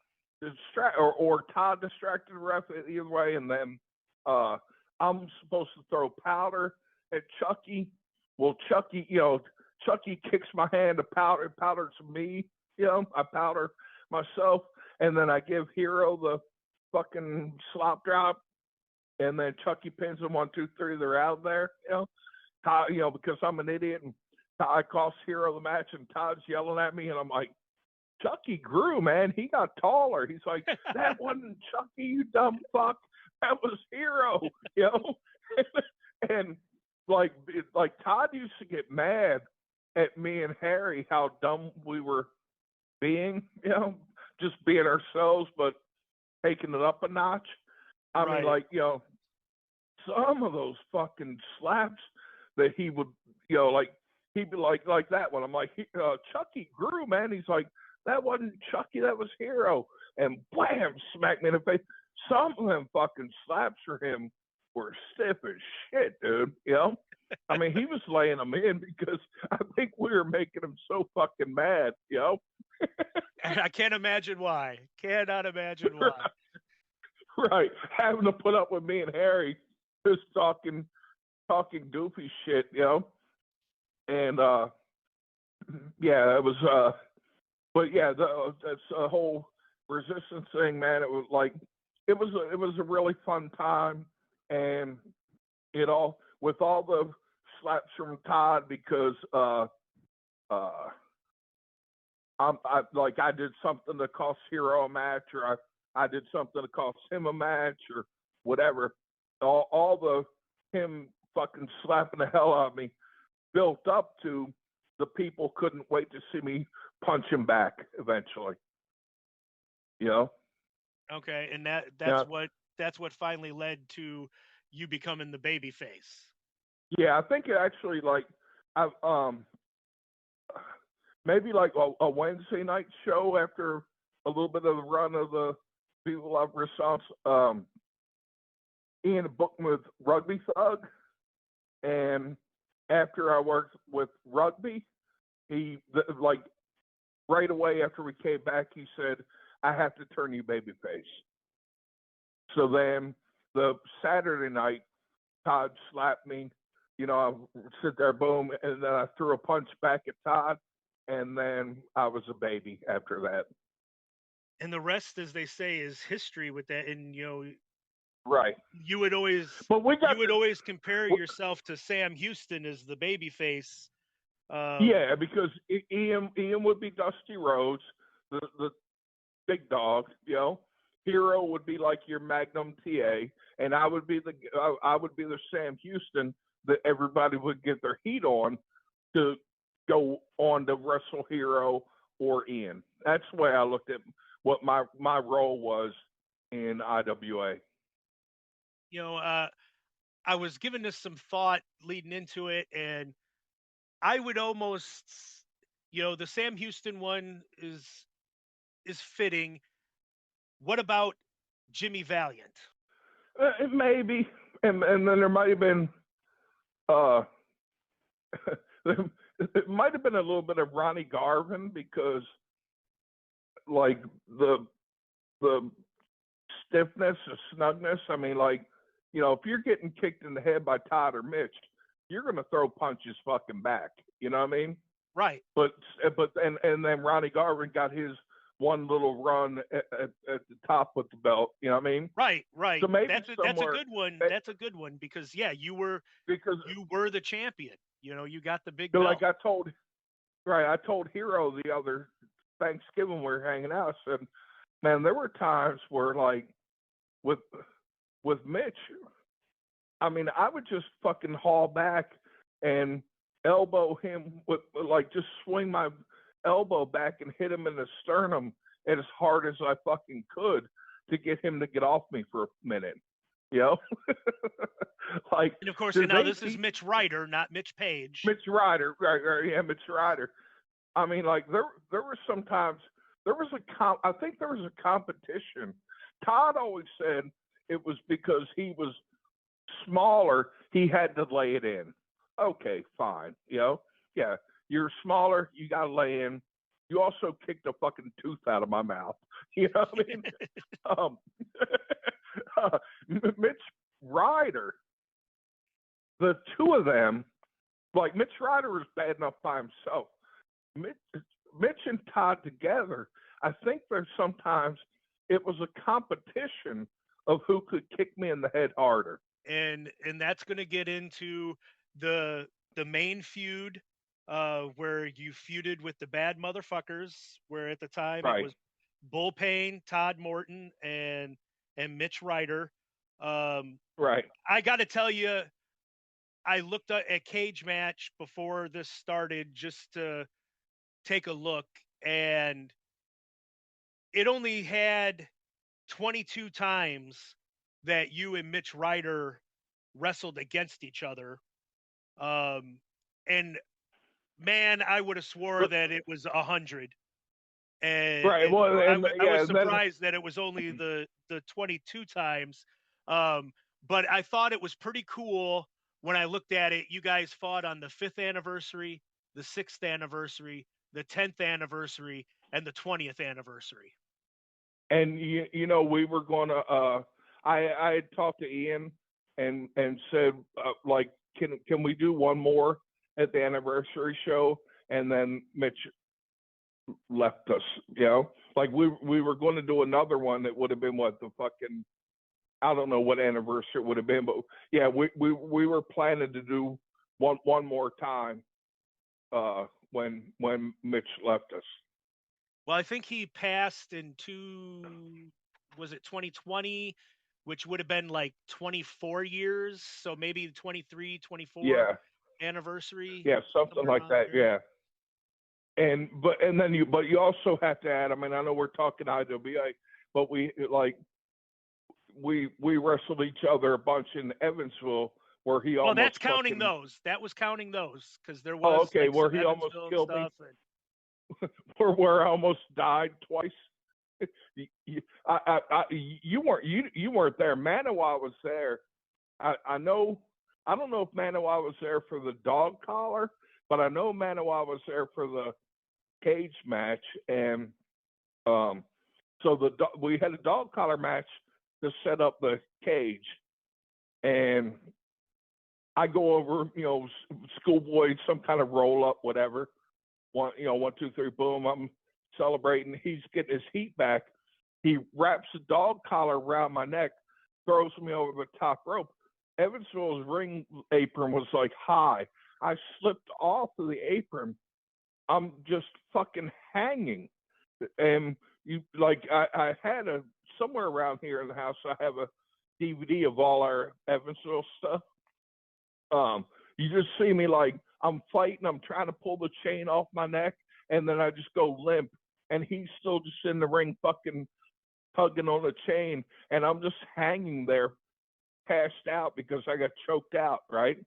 Speaker 2: or Todd distracted the ref either way, and then I'm supposed to throw powder at Chucky. Well, Chucky kicks my hand to powder. Powder's me, I powder myself, and then I give Hero the fucking slop drop, and then Chucky pins him 1, 2, 3. They're out there, Todd, because I'm an idiot, and I cost Hero the match, and Todd's yelling at me, and I'm like, Chucky grew, man. He got taller. He's like, that wasn't Chucky, you dumb fuck. That was Hero, and like Todd used to get mad at me and Harry how dumb we were being, just being ourselves, but taking it up a notch. I mean, like, some of those fucking slaps that he would, like, he'd be like that one. I'm like, Chucky grew, man. He's like, that wasn't Chucky, that was Hero. And blam, smack me in the face. Some of them fucking slaps for him were stiff as shit, dude. I mean, he was laying them in because I think we were making him so fucking mad,
Speaker 1: I can't imagine why. Cannot imagine why.
Speaker 2: Right. Having to put up with me and Harry just talking goofy shit, And yeah, it was but yeah, that's a whole Resistance thing, man. It was like, it was a really fun time, and with all the slaps from Todd, because I did something to cost Hero a match, or I did something to cost him a match, or whatever. All the him fucking slapping the hell out of me built up to the people couldn't wait to see me punch him back eventually. You know?
Speaker 1: Okay, and that's what finally led to you becoming the baby face.
Speaker 2: Yeah, I think it actually maybe like a Wednesday night show after a little bit of the run of the Viva La Renaissance. Ian booked me with Rugby Thug, and after I worked with Rugby, he right away after we came back, he said, "I have to turn you babyface." So then the Saturday night, Todd slapped me. You know, I sit there, boom, and then I threw a punch back at Todd, and then I was a baby after that.
Speaker 1: And the rest, as they say, is history with that. And
Speaker 2: right,
Speaker 1: you would always, always compare yourself to Sam Houston as the baby face.
Speaker 2: Yeah, because Ian would be Dusty Rhodes, the big dog, you know. Hero would be like your Magnum TA, and I would be the Sam Houston that everybody would get their heat on to go on to wrestle Hero or Ian. That's the way I looked at what my role was in IWA.
Speaker 1: I was giving this some thought leading into it, and I would almost, the Sam Houston one is fitting. What about Jimmy Valiant?
Speaker 2: Maybe, and then there might have been, it might have been a little bit of Ronnie Garvin, because like the stiffness, the snugness. I mean, if you're getting kicked in the head by Todd or Mitch, you're gonna throw punches fucking back. You know what I mean?
Speaker 1: Right.
Speaker 2: But then Ronnie Garvin got his one little run at the top with the belt. You know what I mean?
Speaker 1: Right.
Speaker 2: So maybe
Speaker 1: that's a good one. That's a good one, because you were the champion. You got the big belt.
Speaker 2: Like I told Hero the other Thanksgiving we were hanging out. I said, man, there were times where like with Mitch, I mean, I would just fucking haul back and elbow him with just swing my elbow back and hit him in the sternum as hard as I fucking could to get him to get off me for a minute. You know?
Speaker 1: And of course, this is Mitch Ryder, not Mitch Page.
Speaker 2: Mitch Ryder, right, yeah, Mitch Ryder. I mean, there were sometimes I think there was a competition. Todd always said it was because he was smaller, he had to lay it in. Okay, fine. Yeah, you're smaller, you got to lay in. You also kicked a fucking tooth out of my mouth. You know what I mean? Mitch Ryder, the two of them, like Mitch Ryder was bad enough by himself. Mitch and Todd together, I think there's sometimes it was a competition of who could kick me in the head harder.
Speaker 1: And that's going to get into the main feud, where you feuded with the Bad Motherfuckers, where at the time it was Bull Payne, Todd Morton, and Mitch Ryder.
Speaker 2: Right.
Speaker 1: I got to tell you, I looked at Cage Match before this started just to take a look, and it only had 22 times that you and Mitch Ryder wrestled against each other. And man, I would have swore that it was 100. And,
Speaker 2: right. Well,
Speaker 1: I was surprised that it was only the 22 times. But I thought it was pretty cool when I looked at it. You guys fought on the 5th anniversary, the 6th anniversary, the 10th anniversary, and the 20th anniversary.
Speaker 2: And we were going to. I had talked to Ian and said can we do one more at the anniversary show? And then Mitch left us. We were going to do another one that would have been I don't know what anniversary it would have been, but yeah, we were planning to do one more time when Mitch left us.
Speaker 1: Well, I think he passed in 2020, which would have been like 24 years. So maybe 23, 24
Speaker 2: Yeah,
Speaker 1: anniversary.
Speaker 2: yeah, something like that.
Speaker 1: There.
Speaker 2: Yeah. And you also have to add. I mean, I know we're talking IWA, but we wrestled each other a bunch in Evansville where he almost.
Speaker 1: Well, that's counting those. That was counting those because there was.
Speaker 2: Oh, okay,
Speaker 1: like,
Speaker 2: where he almost killed me. Where I almost died twice. You weren't there. Manawa was there. I know. I don't know if Manawa was there for the dog collar, but I know Manawa was there for the cage match, and so we had a dog collar match to set up the cage, and I go over, schoolboy, some kind of roll up, whatever. 1, 2, 3, boom. I'm celebrating. He's getting his heat back. He wraps the dog collar around my neck, throws me over the top rope. Evansville's ring apron was like high. I slipped off of the apron. I'm just fucking hanging. And I had somewhere around here in the house, I have a DVD of all our Evansville stuff. You just see me like I'm fighting, I'm trying to pull the chain off my neck, and then I just go limp, and he's still just in the ring fucking tugging on the chain, and I'm just hanging there, passed out because I got choked out, right?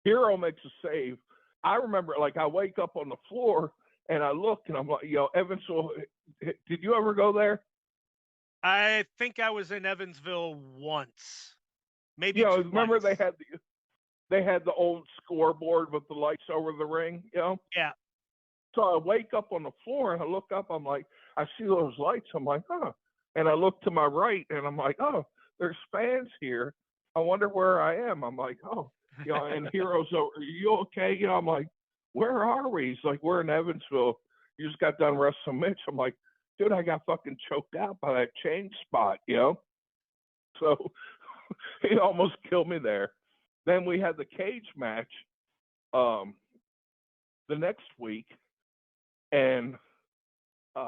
Speaker 2: Hero makes a save. I remember, I wake up on the floor, and I look, and I'm like, Evansville, did you ever go there?
Speaker 1: I think I was in Evansville once. Maybe
Speaker 2: remember
Speaker 1: once.
Speaker 2: they had the old scoreboard with the lights over the ring,
Speaker 1: Yeah.
Speaker 2: So I wake up on the floor and I look up. I'm like, I see those lights. I'm like, huh. And I look to my right and I'm like, oh, there's fans here. I wonder where I am. I'm like, oh, and Hero's over. Are you okay? I'm like, where are we? He's like, we're in Evansville. You just got done wrestling Mitch. I'm like, dude, I got fucking choked out by that chain spot, So he almost killed me there. Then we had the cage match the next week. And you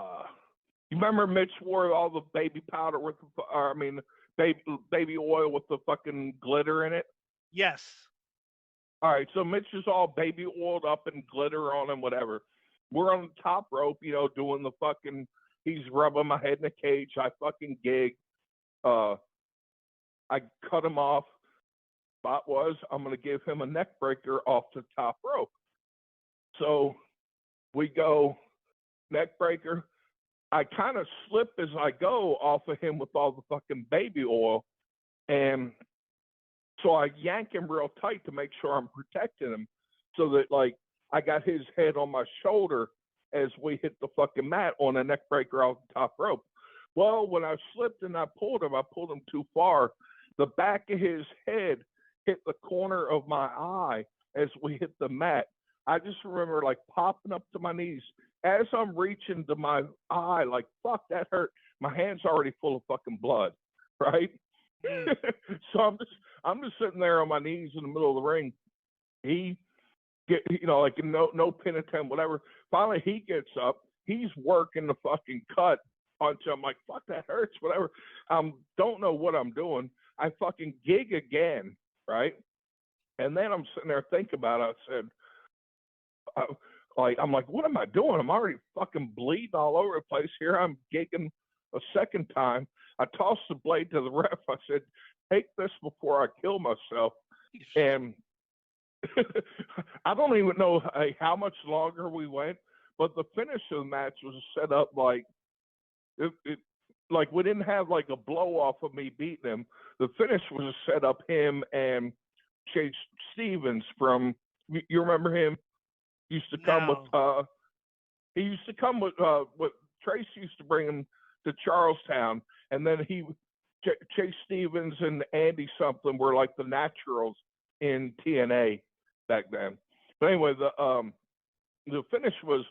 Speaker 2: remember Mitch wore all the baby powder with baby oil with the fucking glitter in it?
Speaker 1: Yes.
Speaker 2: All right, so Mitch is all baby oiled up and glitter on him, whatever. We're on the top rope, doing the fucking, he's rubbing my head in the cage. I fucking gig. I cut him off. Spot was, I'm going to give him a neck breaker off the top rope. So we go neck breaker. I kind of slip as I go off of him with all the fucking baby oil. And so I yank him real tight to make sure I'm protecting him so that I got his head on my shoulder as we hit the fucking mat on a neck breaker off the top rope. Well, when I slipped and I pulled him too far. The back of his head hit the corner of my eye as we hit the mat. I just remember popping up to my knees as I'm reaching to my eye, fuck, that hurt. My hand's already full of fucking blood, right? So I'm just sitting there on my knees in the middle of the ring. He get no pin attempt, whatever. Finally he gets up. He's working the fucking cut onto. I'm like, fuck, that hurts, whatever. Don't know what I'm doing. I fucking gig again, right? And then I'm sitting there thinking about it. I said, I'm like, what am I doing? I'm already fucking bleeding all over the place here. I'm gigging a second time. I tossed the blade to the ref. I said, take this before I kill myself. And I don't even know how much longer we went, but the finish of the match was set up we didn't have a blow off of me beating him. The finish was set up him and Chase Stevens from, you remember him? Used to come he used to come with Trace used to bring him to Charlestown, and then Chase Stevens and Andy something were the naturals in TNA back then. But anyway, the finish was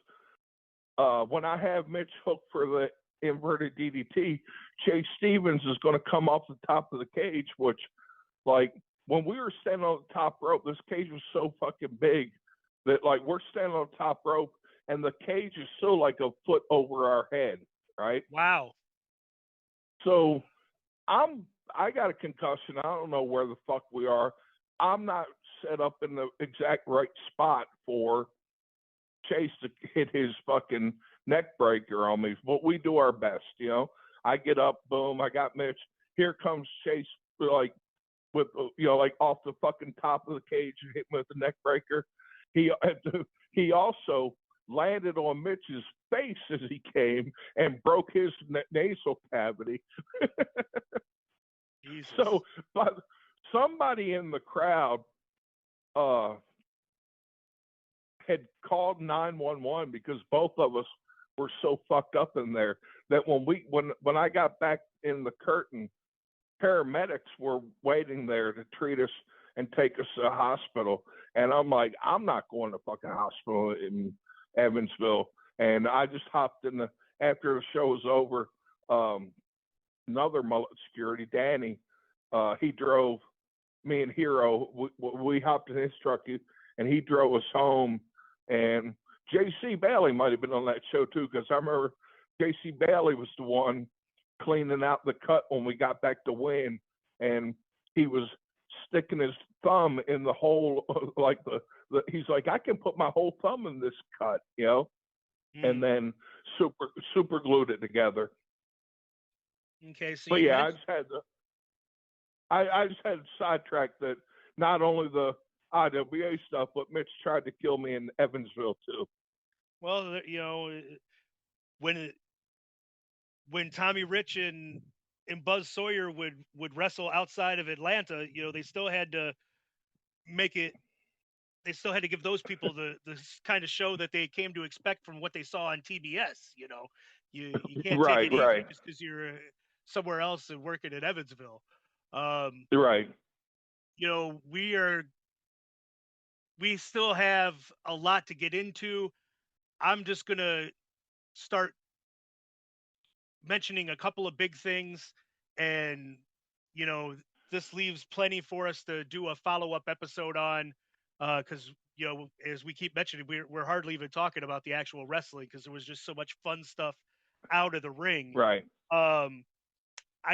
Speaker 2: when I have Mitch hooked for the inverted DDT, Chase Stevens is going to come off the top of the cage, which when we were standing on the top rope, this cage was so fucking big that like we're standing on top rope and the cage is still like a foot over our head, right?
Speaker 1: Wow.
Speaker 2: So I got a concussion. I don't know where the fuck we are. I'm not set up in the exact right spot for Chase to hit his fucking neck breaker on me, but we do our best, you know. I get up, boom, I got Mitch. Here comes Chase, like with like off the fucking top of the cage and hit me with the neck breaker. He also landed on Mitch's face as he came and broke his nasal cavity.
Speaker 1: Jesus.
Speaker 2: So, but somebody in the crowd had called 911 because both of us were so fucked up in there that when I got back in the curtain, paramedics were waiting there to treat us and take us to the hospital. And I'm like, I'm not going to fucking hospital in Evansville. And I just hopped in after the show was over, another mullet security, Danny, he drove me and Hero. We hopped in his truck and he drove us home. And J.C. Bailey might have been on that show too, because I remember J.C. Bailey was the one cleaning out the cut when we got back to win, and he was sticking his thumb in the hole, like he's like, I can put my whole thumb in this cut, you know, and then super glued it together.
Speaker 1: Okay, so
Speaker 2: but yeah, I just had sidetracked that not only the IWA stuff, but Mitch tried to kill me in Evansville too.
Speaker 1: Well, you know, when Tommy Rich and Buzz Sawyer would wrestle outside of Atlanta, you know, they still had to make it. They still had to give those people the kind of show that they came to expect from what they saw on TBS. You know, you can't take it easy just because you're somewhere else and working at Evansville.
Speaker 2: Right.
Speaker 1: You know, we still have a lot to get into. I'm just gonna start mentioning a couple of big things, and you know, this leaves plenty for us to do a follow-up episode on, because you know, as we keep mentioning, we're hardly even talking about the actual wrestling because there was just so much fun stuff out of the ring.
Speaker 2: Right.
Speaker 1: I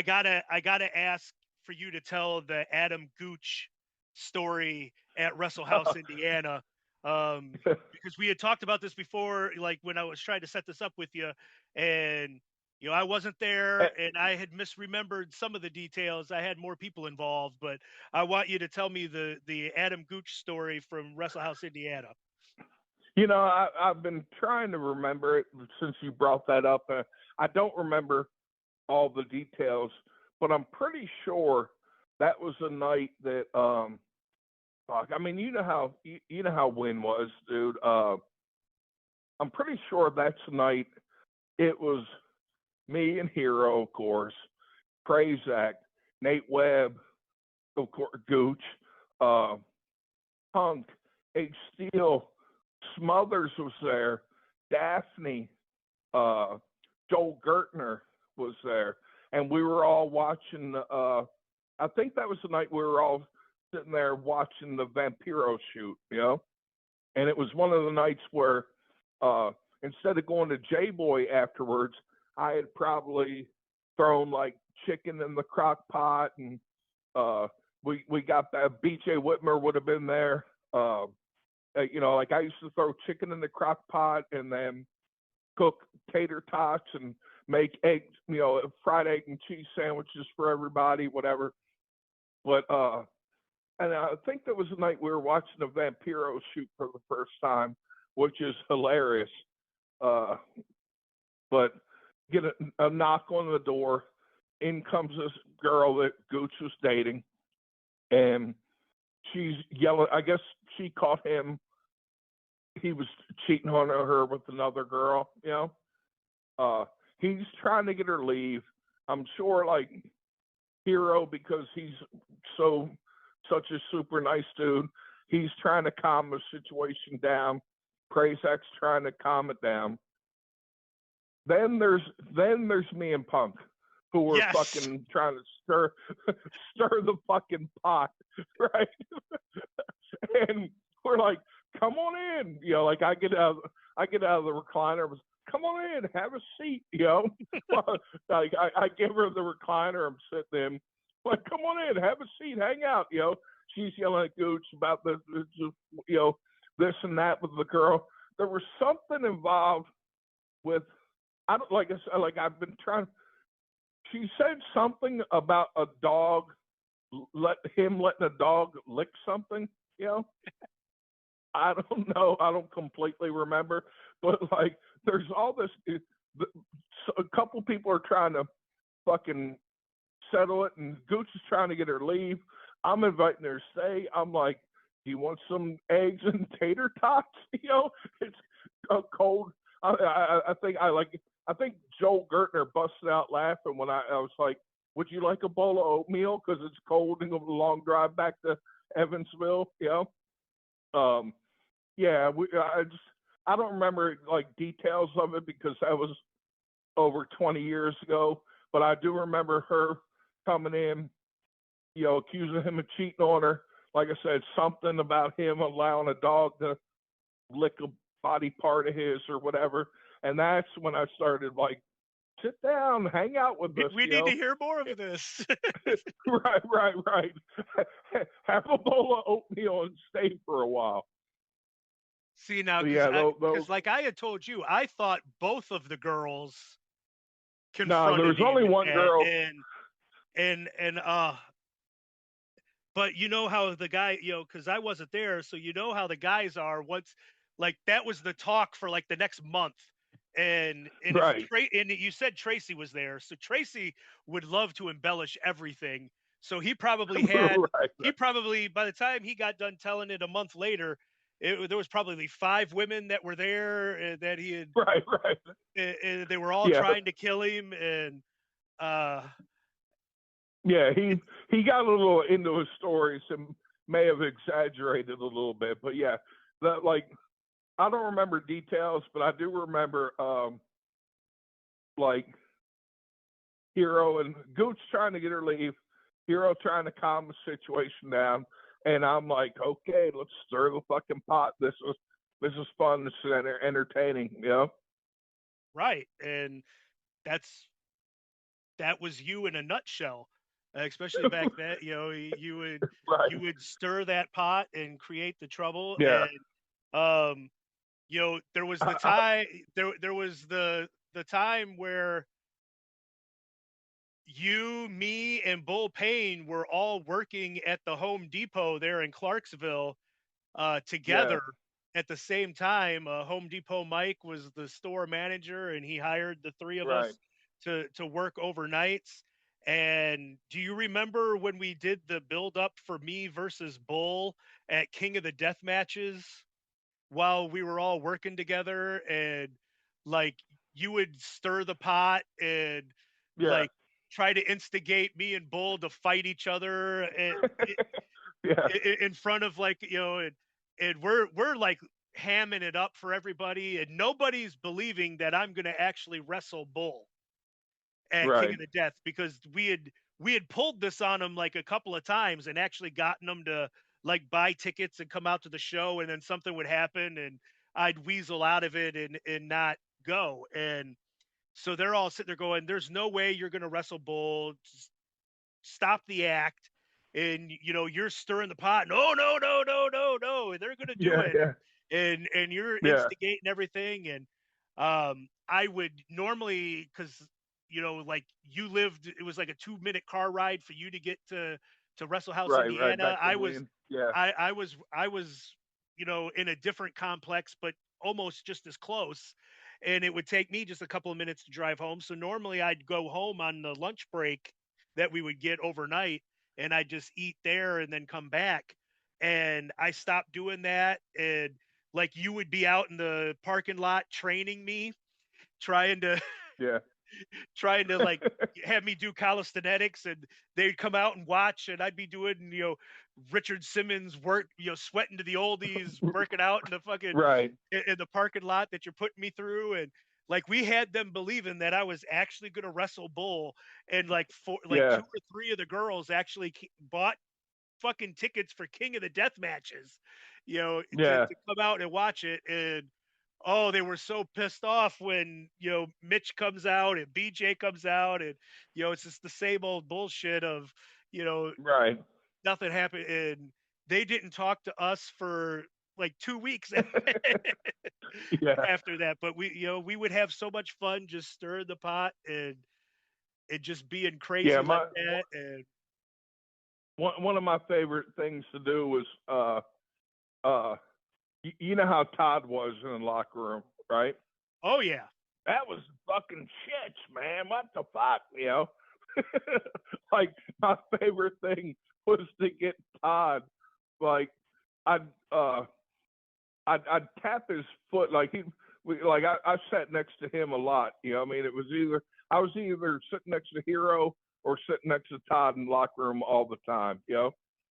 Speaker 1: gotta ask for you to tell the Adam Gooch story at WrestleHouse, Indiana. Because we had talked about this before, like when I was trying to set this up with you, and you know, I wasn't there and I had misremembered some of the details. I had more people involved, but I want you to tell me the Adam Gooch story from WrestleHouse, Indiana.
Speaker 2: You know, I've been trying to remember it since you brought that up. I don't remember all the details, but I'm pretty sure that was the night that I mean, you know how Win was, dude. I'm pretty sure that's the night it was me and Hero, of course, Prazak, Nate Webb, of course, Gooch, Punk, H. Steele, Smothers was there, Daphne, Joel Gertner was there, and we were all watching. I think that was the night we were all sitting there watching the Vampiro shoot, you know? And it was one of the nights where instead of going to J-Boy afterwards, I had probably thrown like chicken in the crock pot, and we got that. BJ Whitmer would have been there. You know, like I used to throw chicken in the crock pot and then cook tater tots and make egg, you know, fried egg and cheese sandwiches for everybody, whatever. But and I think that was the night we were watching the Vampiro shoot for the first time, which is hilarious. But get a knock on the door. In comes this girl that Gooch was dating, and she's yelling. I guess she caught him. He was cheating on her with another girl, you know. He's trying to get her leave. I'm sure, like, Hero, because he's such a super nice dude, he's trying to calm the situation down. Prazak's trying to calm it down. Then there's me and Punk, who were fucking trying to stir the fucking pot, right? And we're like, come on in, like I get out of the recliner, come on in, have a seat, like I give her the recliner, I'm sitting in, like, come on in, have a seat, hang out, She's yelling at Gooch about this, this and that with the girl. There was something involved with, I don't, like I said, like I've been trying. She said something about a dog, letting a dog lick something, I don't know. I don't completely remember, but like, there's all this. A couple people are trying to fucking settle it, and Gooch is trying to get her leave. I'm inviting her to stay. I'm like, do you want some eggs and tater tots? It's a cold. I think Joel Gertner busted out laughing when I was like, would you like a bowl of oatmeal because it's cold and a long drive back to Evansville? Yeah, I don't remember like details of it because that was over 20 years ago, but I do remember her coming in, accusing him of cheating on her. Like I said, something about him allowing a dog to lick a body part of his or whatever. And that's when I started like, sit down, hang out with us.
Speaker 1: We need to hear more of this.
Speaker 2: Right. Have a bowl of oatmeal and stay for a while.
Speaker 1: See, now, because like I had told you, I thought both of the girls confronted
Speaker 2: there was only one girl.
Speaker 1: But you know how the guy, because I wasn't there, so you know how the guys are. Once, like, that was the talk for like the next month, and
Speaker 2: right.
Speaker 1: And you said Tracy was there, so Tracy would love to embellish everything. So he probably had, he probably, by the time he got done telling it a month later, there was probably 5 women that were there that he had.
Speaker 2: Right.
Speaker 1: And they were all trying to kill him, and
Speaker 2: yeah, he got a little into his stories and may have exaggerated a little bit, but yeah, that, like, I don't remember details, but I do remember like Hero and Gooch trying to get her leave, Hero trying to calm the situation down, and I'm like, okay, let's stir the fucking pot. This is fun. This is entertaining,
Speaker 1: Right, and that was you in a nutshell. Especially back then, you would stir that pot and create the trouble.
Speaker 2: Yeah.
Speaker 1: And there was the time there was the time where you, me, and Bull Payne were all working at the Home Depot there in Clarksville together at the same time. Home Depot Mike was the store manager, and he hired the 3 of us to work overnights. And do you remember when we did the build up for me versus Bull at King of the Death matches while we were all working together, and like you would stir the pot and like try to instigate me and Bull to fight each other in front of, like, and we're like hamming it up for everybody, and nobody's believing that I'm going to actually wrestle Bull at King of the Death, because we had pulled this on him like a couple of times and actually gotten them to like buy tickets and come out to the show, and then something would happen and I'd weasel out of it and not go. And so they're all sitting there going, there's no way you're going to wrestle Bull. Just stop the act. And you're stirring the pot. No. They're going to do it.
Speaker 2: Yeah.
Speaker 1: And you're instigating everything. And I would normally, because like you lived, it was like a 2-minute car ride for you to get to WrestleHouse, Indiana. I was in a different complex, but almost just as close. And it would take me just a couple of minutes to drive home. So normally I'd go home on the lunch break that we would get overnight, and I'd just eat there and then come back. And I stopped doing that. And like you would be out in the parking lot training me, trying to like have me do calisthenics, and they'd come out and watch, and I'd be doing, Richard Simmons work, sweating to the oldies, working out in the fucking in the parking lot that you're putting me through. And like we had them believing that I was actually going to wrestle Bull, and like 2 or 3 of the girls actually bought fucking tickets for King of the Death matches,
Speaker 2: Yeah.
Speaker 1: to come out and watch it. And oh, they were so pissed off when, Mitch comes out and BJ comes out, and, it's just the same old bullshit of,
Speaker 2: Right.
Speaker 1: nothing happened. And they didn't talk to us for like 2 weeks
Speaker 2: Yeah.
Speaker 1: after that. But we would have so much fun just stirring the pot and just being
Speaker 2: Yeah.
Speaker 1: crazy like that. And
Speaker 2: One of my favorite things to do was you know how Todd was in the locker room, right?
Speaker 1: oh yeah.
Speaker 2: That was fucking shit, man. What the fuck, Like my favorite thing was to get Todd, like I'd tap his foot, like I sat next to him a lot, I mean, it was I was either sitting next to Hero or sitting next to Todd in the locker room all the time,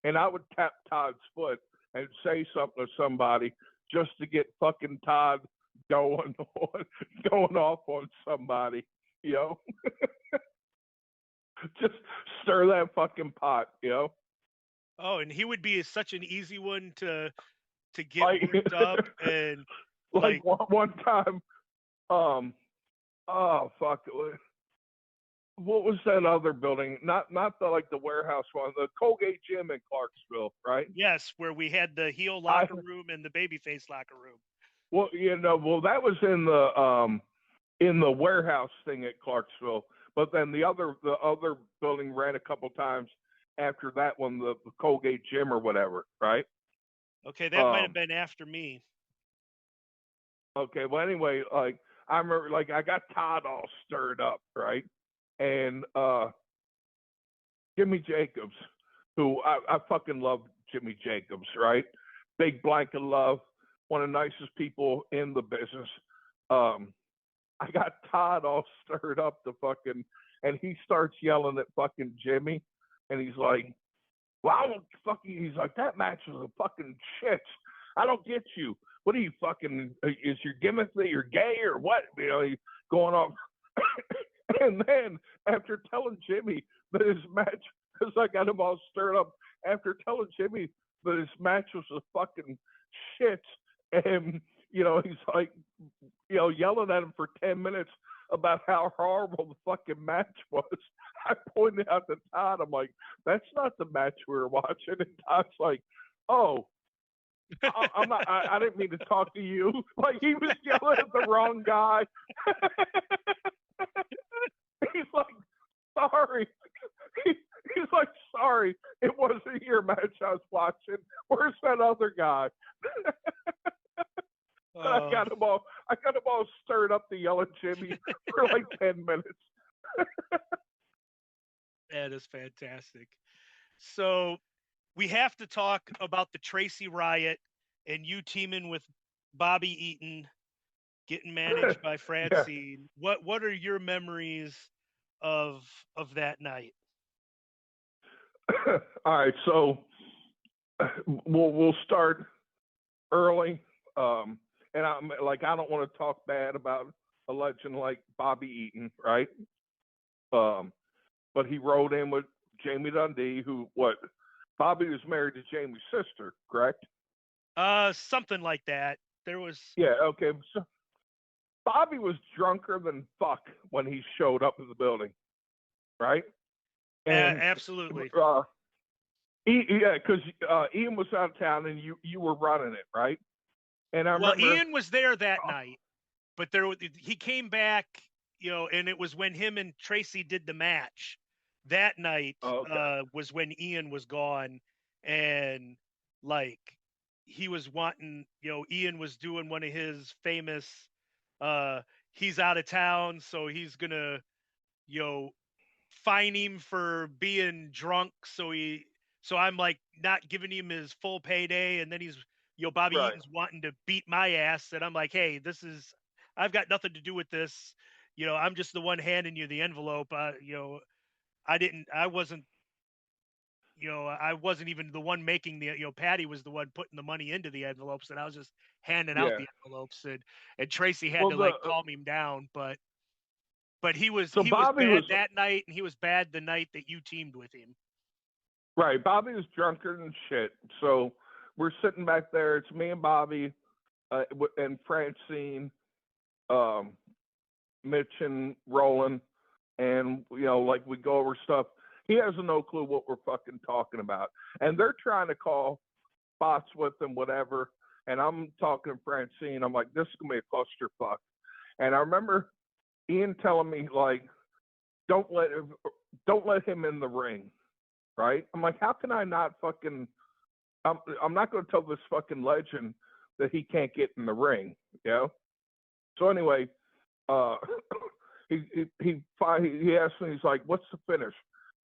Speaker 2: and I would tap Todd's foot and say something to somebody just to get fucking Todd going off on somebody, just stir that fucking pot,
Speaker 1: Oh, and he would be such an easy one to get
Speaker 2: like,
Speaker 1: worked up. And
Speaker 2: like one time, oh fuck, what was that other building? Not the the warehouse one, the Colgate Gym in Clarksville, right?
Speaker 1: yes, where we had the heel locker room and the babyface locker room.
Speaker 2: Well, that was in the warehouse thing at Clarksville, but then the other building ran a couple times after that one, the Colgate Gym or whatever, right?
Speaker 1: Okay, that might have been after me.
Speaker 2: Okay, well anyway, like I remember, like I got Todd all stirred up, right? And Jimmy Jacobs, who I fucking love Jimmy Jacobs, right? Big blank of love, one of the nicest people in the business. I got Todd all stirred up and he starts yelling at fucking Jimmy, and he's like, "Wow, he's like, that match was a fucking shit. I don't get you. What are you fucking? Is your gimmick that you're gay or what? He's going off." And then after telling Jimmy that his match, because I got him all stirred up, after telling Jimmy that his match was a fucking shit, and he's like, yelling at him for 10 minutes about how horrible the fucking match was. I pointed out to Todd, I'm like, that's not the match we were watching. And Todd's like, oh, I'm not, I didn't mean to talk to you. Like, he was yelling at the wrong guy. He's like, sorry. He's like, sorry, it wasn't your match I was watching. Where's that other guy? I got him all stirred up to yell at Jimmy for like 10 minutes.
Speaker 1: That is fantastic. So we have to talk about the Tracy Riot and you teaming with Bobby Eaton, getting managed by Francine. Yeah. What are your memories of that night?
Speaker 2: All right, so we'll start early. And I'm like, I don't want to talk bad about a legend like Bobby Eaton, right? But he rode in with Jamie Dundee, Bobby was married to Jamie's sister, correct?
Speaker 1: Something like that. There was.
Speaker 2: Yeah, okay. So Bobby was drunker than fuck when he showed up in the building, right? And
Speaker 1: absolutely.
Speaker 2: Because Ian was out of town and you were running it, right? And I remember
Speaker 1: Ian was there that night, but he came back, and it was when him and Tracy did the match. That night was when Ian was gone, and like he was wanting, Ian was doing one of his famous, he's out of town, so he's gonna, fine him for being drunk. So I'm like not giving him his full payday, and then he's. Bobby Eaton's wanting to beat my ass, and I'm like, hey, I've got nothing to do with this. I'm just the one handing you the envelope. I wasn't even the one making the, Patty was the one putting the money into the envelopes, and I was just handing out the envelopes, and Tracy had to calm him down, but he was bad that night, and he was bad the night that you teamed with him.
Speaker 2: Right. Bobby was drunker than shit. So we're sitting back there. It's me and Bobby and Francine, Mitch and Roland. And, like we go over stuff. He has no clue what we're fucking talking about. And they're trying to call spots with him, whatever. And I'm talking to Francine. I'm like, this is going to be a clusterfuck. And I remember Ian telling me, like, don't let him in the ring. Right? I'm like, how can I not fucking? I'm not going to tell this fucking legend that he can't get in the ring. So anyway, he asked me, he's like, what's the finish?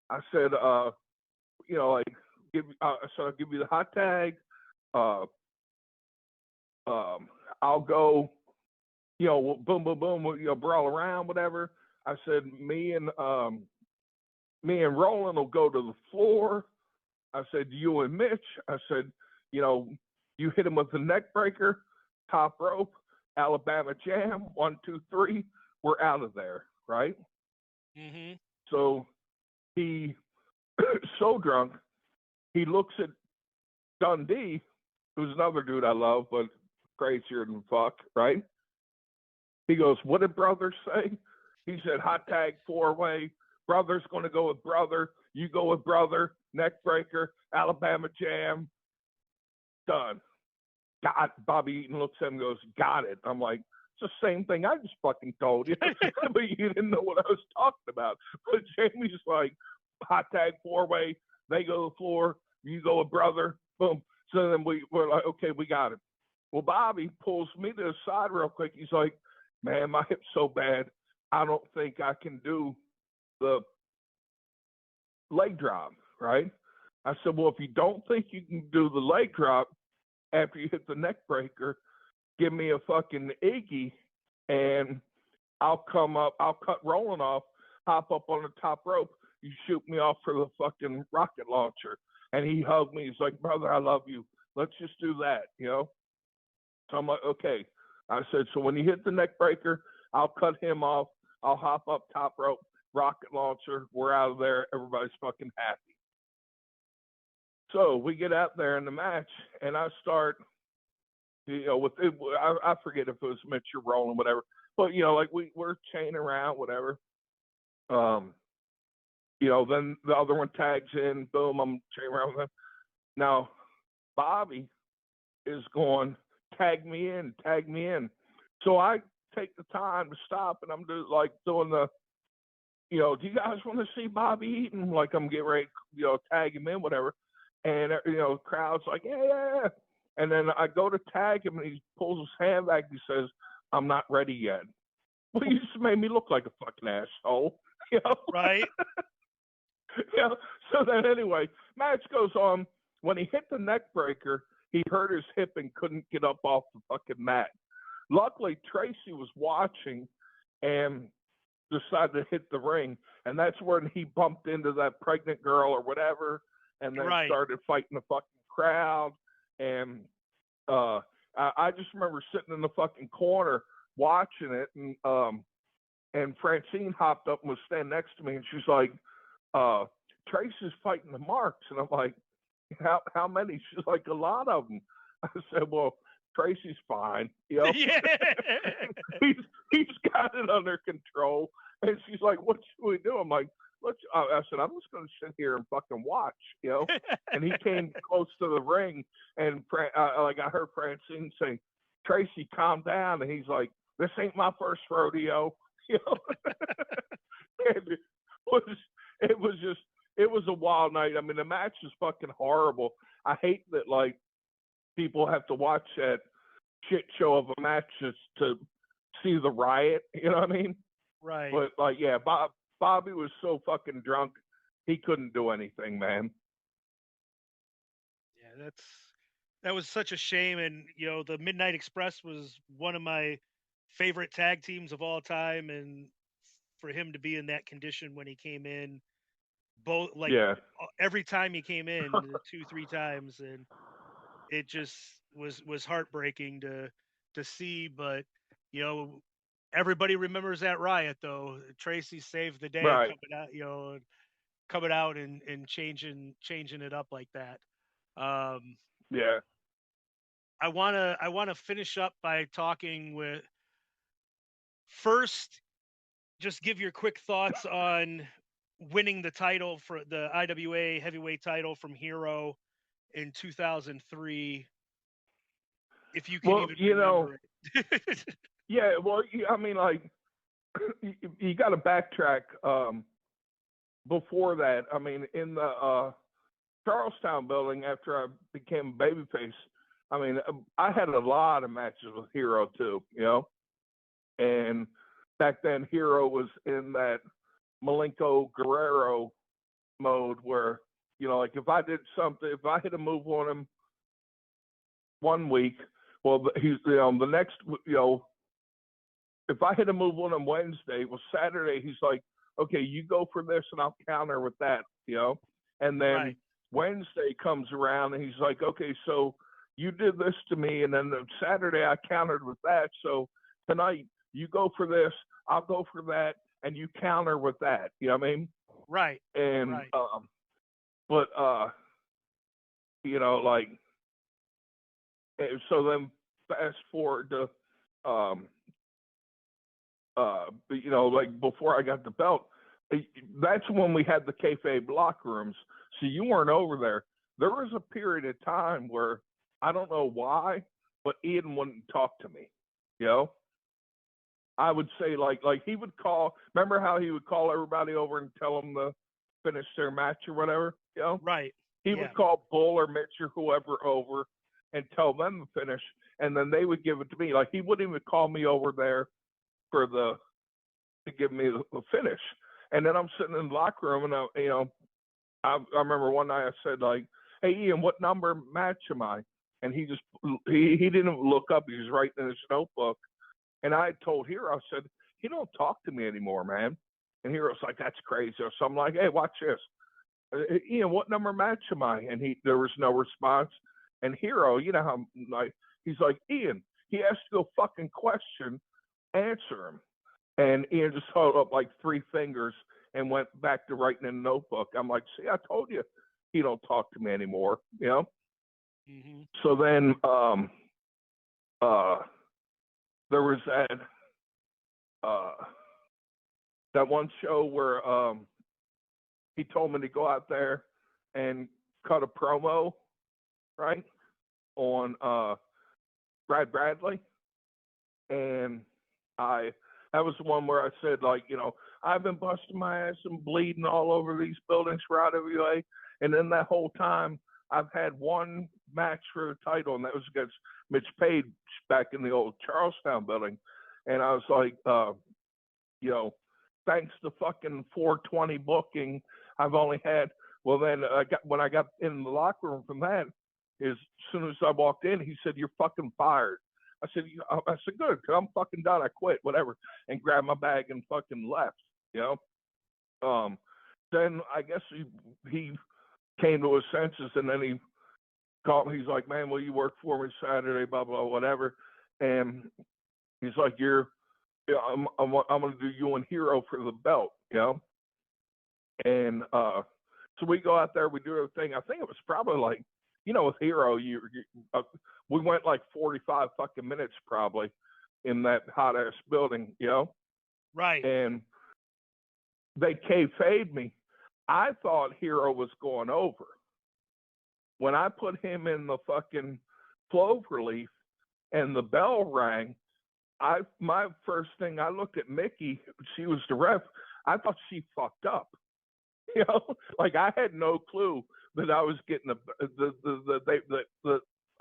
Speaker 2: I said, like, I'll give you the hot tag. I'll go, boom, boom, boom, brawl around, whatever. I said, me and Roland will go to the floor. I said, you and Mitch. I said, you hit him with the neck breaker, top rope, Alabama jam, 1, 2, 3. We're out of there, right?
Speaker 1: Mm-hmm.
Speaker 2: So he, so drunk, he looks at Dundee, who's another dude I love, but crazier than fuck, right? He goes, what did brother say? He said, hot tag 4-way. Brother's going to go with brother. You go with brother. Neck breaker. Alabama jam. Done. Got Bobby Eaton looks at him and goes, got it. I'm like, it's the same thing I just fucking told you. But you didn't know what I was talking about. But Jamie's like, hot tag 4-way. They go to the floor. You go with brother. Boom. So then we're like, okay, we got it. Well, Bobby pulls me to the side real quick. He's like, man, my hip's so bad. I don't think I can do the leg drop, right? I said, well, if you don't think you can do the leg drop after you hit the neck breaker, give me a fucking Iggy and I'll come up, I'll cut Roland off, hop up on the top rope, you shoot me off for the fucking rocket launcher. And he hugged me. He's like, brother, I love you. Let's just do that, So I'm like, okay. I said, so when you hit the neck breaker, I'll cut him off. I'll hop up top rope, rocket launcher. We're out of there. Everybody's fucking happy. So we get out there in the match, and I start, with it, I forget if it was Mitch or Roland, whatever. But like we're chaining around, whatever. Then the other one tags in. Boom, I'm chaining around with him. Now, Bobby is going, tag me in. So I take the time to stop, and I'm doing the, do you guys want to see Bobby Eaton? Like I'm getting ready, tag him in, whatever. And crowd's like, yeah. And then I go to tag him, and he pulls his hand back. He says, "I'm not ready yet." Well, you just made me look like a fucking asshole,
Speaker 1: Right.
Speaker 2: So then anyway, match goes on. When he hit the neck breaker, he hurt his hip and couldn't get up off the fucking mat. Luckily, Tracy was watching and decided to hit the ring. And that's when he bumped into that pregnant girl or whatever, and then started fighting the fucking crowd. And I just remember sitting in the fucking corner watching it, and Francine hopped up and was standing next to me, and she's like, Tracy's fighting the Marks. And I'm like, how many? She's like, a lot of them. I said, well, Tracy's fine,
Speaker 1: Yeah.
Speaker 2: he's got it under control. And she's like, what should we do? I'm like, I said, I'm just going to sit here and fucking watch, And he came close to the ring, and I heard Francine say, Tracy, calm down. And he's like, this ain't my first rodeo, And it was a wild night. I mean, the match is fucking horrible. I hate that, like, people have to watch that shit show of a match just to see the riot. You know what I mean?
Speaker 1: Right.
Speaker 2: But like, yeah, Bobby was so fucking drunk, he couldn't do anything, man.
Speaker 1: Yeah, that was such a shame. And the Midnight Express was one of my favorite tag teams of all time, and for him to be in that condition when he came in, every time he came in, 2-3 times, and it just was heartbreaking to see. But everybody remembers that riot, though. Tracy saved the day,
Speaker 2: Right.
Speaker 1: coming out, coming out and changing it up like that. Um,
Speaker 2: Yeah.
Speaker 1: I wanna finish up by talking with first. Just give your quick thoughts on winning the title for the IWA heavyweight title from Hero in 2003, if you can
Speaker 2: Well,
Speaker 1: even remember it.
Speaker 2: yeah. Well, I mean, like, you got to backtrack. Before that, I mean, in the Charlestown building, after I became babyface, I mean, I had a lot of matches with Hero too, and back then Hero was in that Malenko Guerrero mode where, like if I did something, if I hit a move on him one week, well, he's, the next, if I hit a move on him Wednesday, well, Saturday, he's like, okay, you go for this and I'll counter with that, and then
Speaker 1: Right.
Speaker 2: Wednesday comes around and he's like, okay, so you did this to me, and then Saturday I countered with that, so tonight you go for this, I'll go for that, and you counter with that. You know what I mean?
Speaker 1: Right.
Speaker 2: And
Speaker 1: Right.
Speaker 2: but like, so then fast forward to like before I got the belt, that's when we had the kayfabe locker rooms. So you weren't over there. There was a period of time where I don't know why, but Ian wouldn't talk to me. I would say like he would call. Remember how he would call everybody over and tell them to finish their match or whatever?
Speaker 1: Right.
Speaker 2: He would call Bull or Mitch or whoever over and tell them to finish, and then they would give it to me. Like he wouldn't even call me over there to give me the finish. And then I'm sitting in the locker room, and I remember one night I said like, "Hey Ian, what number match am I?" And he just he didn't look up. He was writing in his notebook. And I told Hero, I said, he don't talk to me anymore, man. And Hero's like, that's crazy. So I'm like, hey, watch this. Ian, what number match am I? And there was no response. And Hero, how he's like, Ian, he asked you a fucking question, answer him. And Ian just held up like 3 fingers and went back to writing in a notebook. I'm like, see, I told you he don't talk to me anymore,
Speaker 1: Mm-hmm.
Speaker 2: So then there was that one show where he told me to go out there and cut a promo, right, on Brad Bradley, and that was the one where I said, like, I've been busting my ass and bleeding all over these buildings for IWA, and then that whole time I've had one match for the title, and that was against Mitch Page back in the old Charlestown building. And I was like, thanks to fucking 420 booking, I've only had, well, then when I got in the locker room from that, as soon as I walked in, he said, you're fucking fired. I said, good, I'm fucking done. I quit, whatever, and grabbed my bag and fucking left, Then I guess he came to his senses, and then he called me. He's like, man, will you work for me Saturday, blah, blah, whatever. And he's like, I'm going to do you and Hero for the belt, And so we go out there, we do everything. I think it was probably like, with Hero, we went like 45 fucking minutes probably in that hot ass building,
Speaker 1: Right.
Speaker 2: And they kayfabed me. I thought Hero was going over. When I put him in the fucking cloverleaf and the bell rang, my first thing, I looked at Mickey. She was the ref. I thought she fucked up. Like I had no clue that I was getting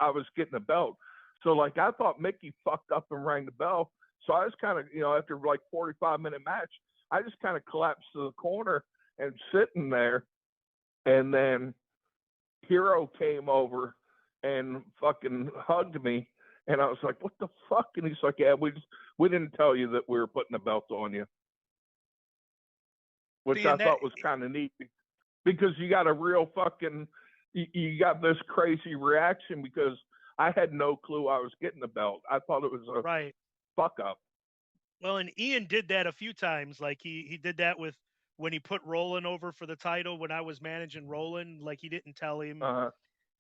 Speaker 2: I was getting a belt. So like I thought Mickey fucked up and rang the bell. So I was kind of, after like 45-minute match, I just kind of collapsed to the corner and sitting there, and then Hero came over and fucking hugged me, and I was like, what the fuck? And he's like, yeah, we didn't tell you that we were putting a belt on you, which I thought was kind of neat, because you got a real fucking, you got this crazy reaction because I had no clue I was getting the belt. I thought it was a
Speaker 1: right.
Speaker 2: fuck up.
Speaker 1: Well, and Ian did that a few times. Like he did that with when he put Roland over for the title when I was managing Roland, like he didn't tell him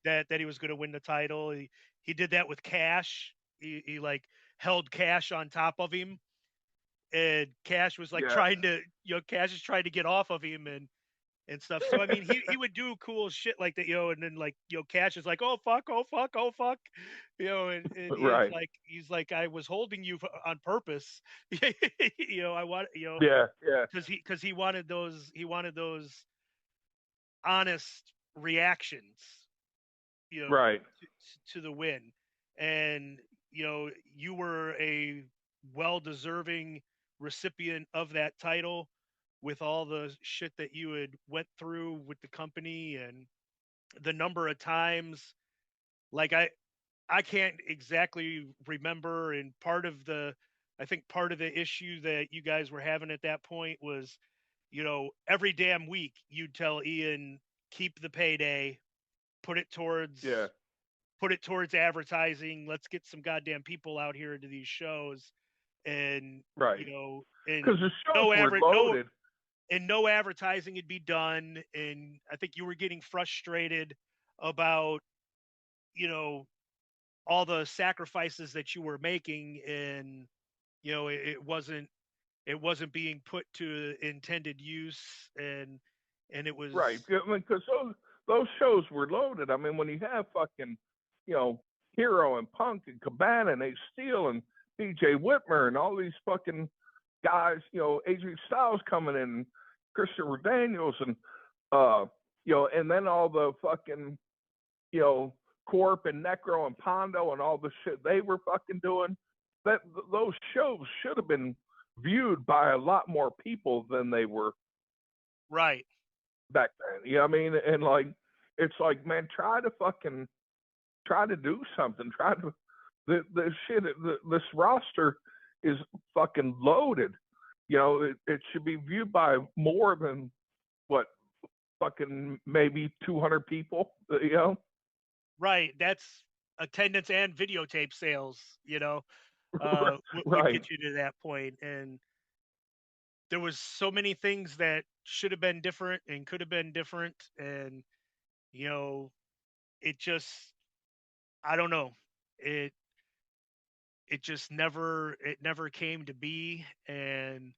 Speaker 1: that he was going to win the title. He did that with Cash. He like held Cash on top of him, and Cash was like trying to, Cash is trying to get off of him and stuff. So I mean, he would do cool shit like that, and then like, Cash is like, oh fuck, oh fuck, oh fuck, and
Speaker 2: Right.
Speaker 1: he's like, I was holding you on purpose, I want,
Speaker 2: Yeah.
Speaker 1: because he wanted those honest reactions,
Speaker 2: Right.
Speaker 1: to the win, and you were a well-deserving recipient of that title with all the shit that you had went through with the company and the number of times, like I can't exactly remember, and I think part of the issue that you guys were having at that point was, every damn week you'd tell Ian, keep the payday, put it towards advertising. Let's get some goddamn people out here into these shows, and
Speaker 2: Right.
Speaker 1: and
Speaker 2: Because the shows were loaded.
Speaker 1: And no advertising had be done, and I think you were getting frustrated about, all the sacrifices that you were making, and it wasn't being put to intended use, and it was
Speaker 2: Right. I mean, because those shows were loaded. I mean, when you have fucking, Hero and Punk and Cabana and Ace Steel and BJ Whitmer and all these fucking guys, AJ Styles coming in, Christopher Daniels, and and then all the fucking, Corp and Necro and Pondo and all the shit they were fucking doing. Those shows should have been viewed by a lot more people than they were.
Speaker 1: Right.
Speaker 2: Back then. You know what I mean? And like, it's like, man, try to do something. The shit, this roster is fucking loaded. It should be viewed by more than what, fucking maybe 200 people,
Speaker 1: Right. That's attendance and videotape sales,
Speaker 2: Right.
Speaker 1: would get you to that point. And there was so many things that should have been different and could have been different. And, it just, I don't know. It just never came to be. And,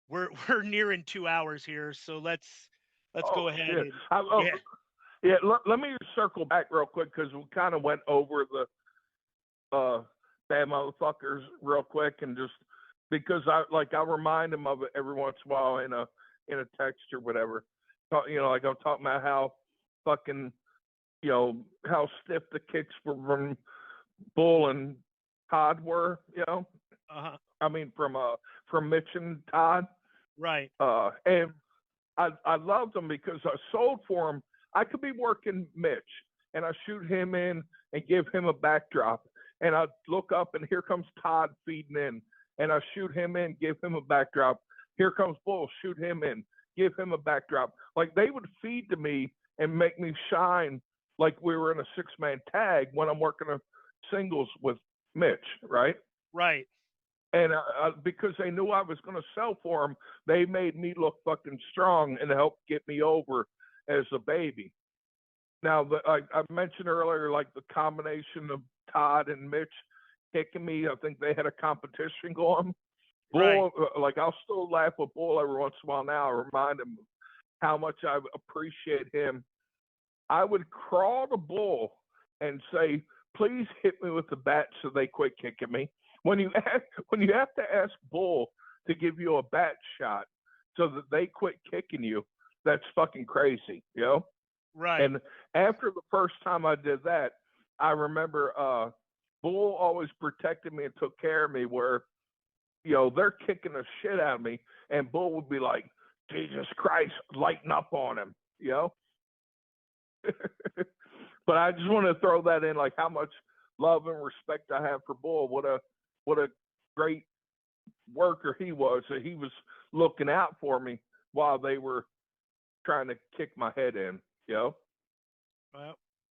Speaker 1: we're nearing 2 hours here. So let's go ahead.
Speaker 2: Shit.
Speaker 1: And,
Speaker 2: yeah. Let me circle back real quick, because we kind of went over the bad motherfuckers real quick, and just because I remind them of it every once in a while in a text or whatever. Like I'm talking about how fucking, how stiff the kicks from Bull and Todd were, I mean, from Mitch and Todd.
Speaker 1: Right.
Speaker 2: And I loved them because I sold for them. I could be working Mitch, and I shoot him in and give him a backdrop, and I look up and here comes Todd feeding in, and I shoot him in, give him a backdrop. Here comes Bull, shoot him in, give him a backdrop. Like, they would feed to me and make me shine like we were in a 6-man tag when I'm working a singles with Mitch, right?
Speaker 1: Right.
Speaker 2: And because they knew I was going to sell for them, they made me look fucking strong and helped get me over as a baby. Now, I mentioned earlier, like, the combination of Todd and Mitch kicking me. I think they had a competition going. Bull, like, I'll still laugh with Bull every once in a while now. I remind him how much I appreciate him. I would crawl to Bull and say, please hit me with the bat so they quit kicking me. When you have to ask Bull to give you a bat shot so that they quit kicking you, that's fucking crazy,
Speaker 1: Right.
Speaker 2: And after the first time I did that, I remember Bull always protected me and took care of me, where, they're kicking the shit out of me, and Bull would be like, Jesus Christ, lighten up on him, But I just want to throw that in, like, how much love and respect I have for Bull. What a great worker he was. That he was looking out for me while they were trying to kick my head in,
Speaker 1: Well,